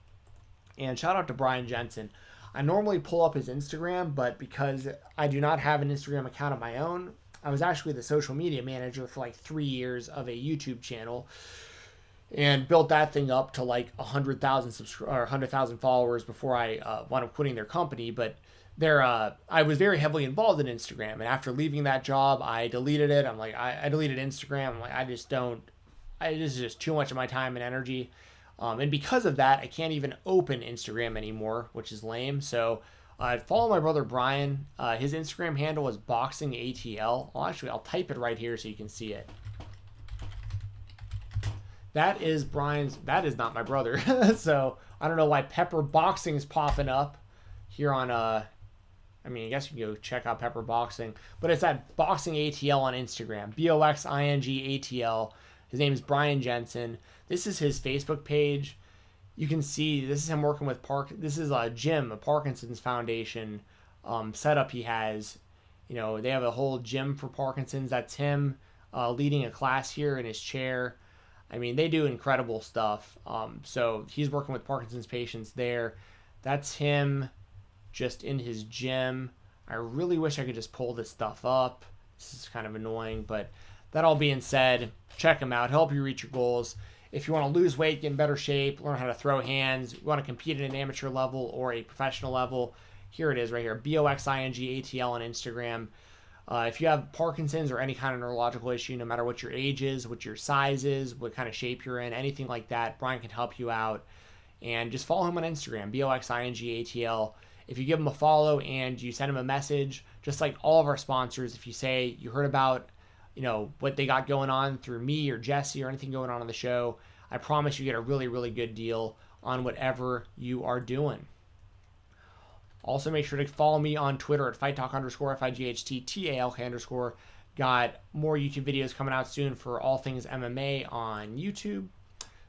And shout out to Brian Jensen. I normally pull up his Instagram, but because I do not have an Instagram account of my own, I was actually the social media manager for like 3 years of a YouTube channel and built that thing up to like 100,000 followers before I wound up quitting their company. But I was very heavily involved in Instagram, and after leaving that job, I deleted it. I'm like, I deleted Instagram. I'm like, this is just too much of my time and energy. And because of that, I can't even open Instagram anymore, which is lame. So follow my brother Brian. His Instagram handle is BoxingATL. I'll type it right here so you can see it. That is Brian's. That is not my brother. So I don't know why Pepper Boxing is popping up here on I mean, I guess you can go check out Pepper Boxing, but it's at Boxing ATL on Instagram. BOXING ATL. His name is Brian Jensen. This is his Facebook page. You can see this is him working with This is a gym, a Parkinson's Foundation setup he has. You know, they have a whole gym for Parkinson's. That's him leading a class here in his chair. I mean, they do incredible stuff. So he's working with Parkinson's patients there. That's him just in his gym. I really wish I could just pull this stuff up. This is kind of annoying, but that all being said, check him out. Help you reach your goals. If you want to lose weight, get in better shape, learn how to throw hands, you want to compete at an amateur level or a professional level, here it is right here, BOXING ATL on Instagram. If you have Parkinson's or any kind of neurological issue, no matter what your age is, what your size is, what kind of shape you're in, anything like that, Brian can help you out. And just follow him on Instagram, BOXING ATL. If you give him a follow and you send him a message, just like all of our sponsors, if you say you heard about, you know, what they got going on through me or Jessi or anything going on the show, I promise you get a really, really good deal on whatever you are doing. Also, make sure to follow me on Twitter at FightTalk_FIGHTTALK_. Got more YouTube videos coming out soon for all things MMA on YouTube,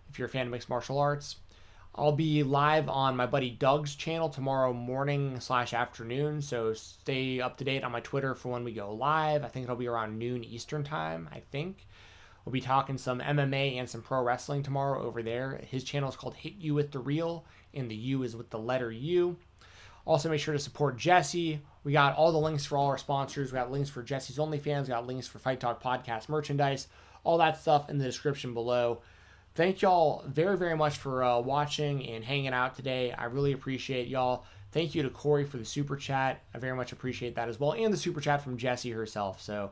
if you're a fan of mixed martial arts. I'll be live on my buddy Doug's channel tomorrow morning/afternoon, so stay up to date on my Twitter for when we go live. I think it'll be around noon Eastern time, I think. We'll be talking some MMA and some pro wrestling tomorrow over there. His channel is called Hit You With The Real, and the U is with the letter U. Also, make sure to support Jessi. We got all the links for all our sponsors. We got links for Jessi's OnlyFans. We got links for Fight Talk Podcast merchandise. All that stuff in the description below. Thank y'all very, very much for watching and hanging out today. I really appreciate y'all. Thank you to Corey for the super chat. I very much appreciate that as well. And the super chat from Jessi herself. So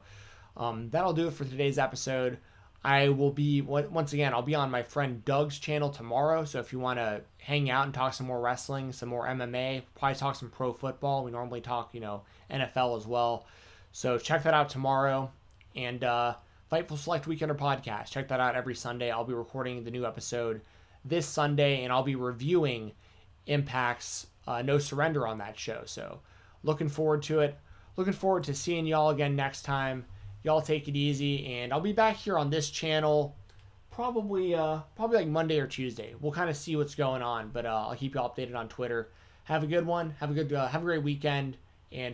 that'll do it for today's episode. I will be, once again, I'll be on my friend Doug's channel tomorrow. So if you want to hang out and talk some more wrestling, some more MMA, probably talk some pro football. We normally talk, you know, NFL as well. So check that out tomorrow. And Fightful Select Weekender Podcast. Check that out every Sunday. I'll be recording the new episode this Sunday, and I'll be reviewing Impact's No Surrender on that show. So looking forward to it. Looking forward to seeing y'all again next time. Y'all take it easy, and I'll be back here on this channel probably like Monday or Tuesday. We'll kind of see what's going on, but I'll keep you updated on Twitter. Have a good one. Have a great weekend, and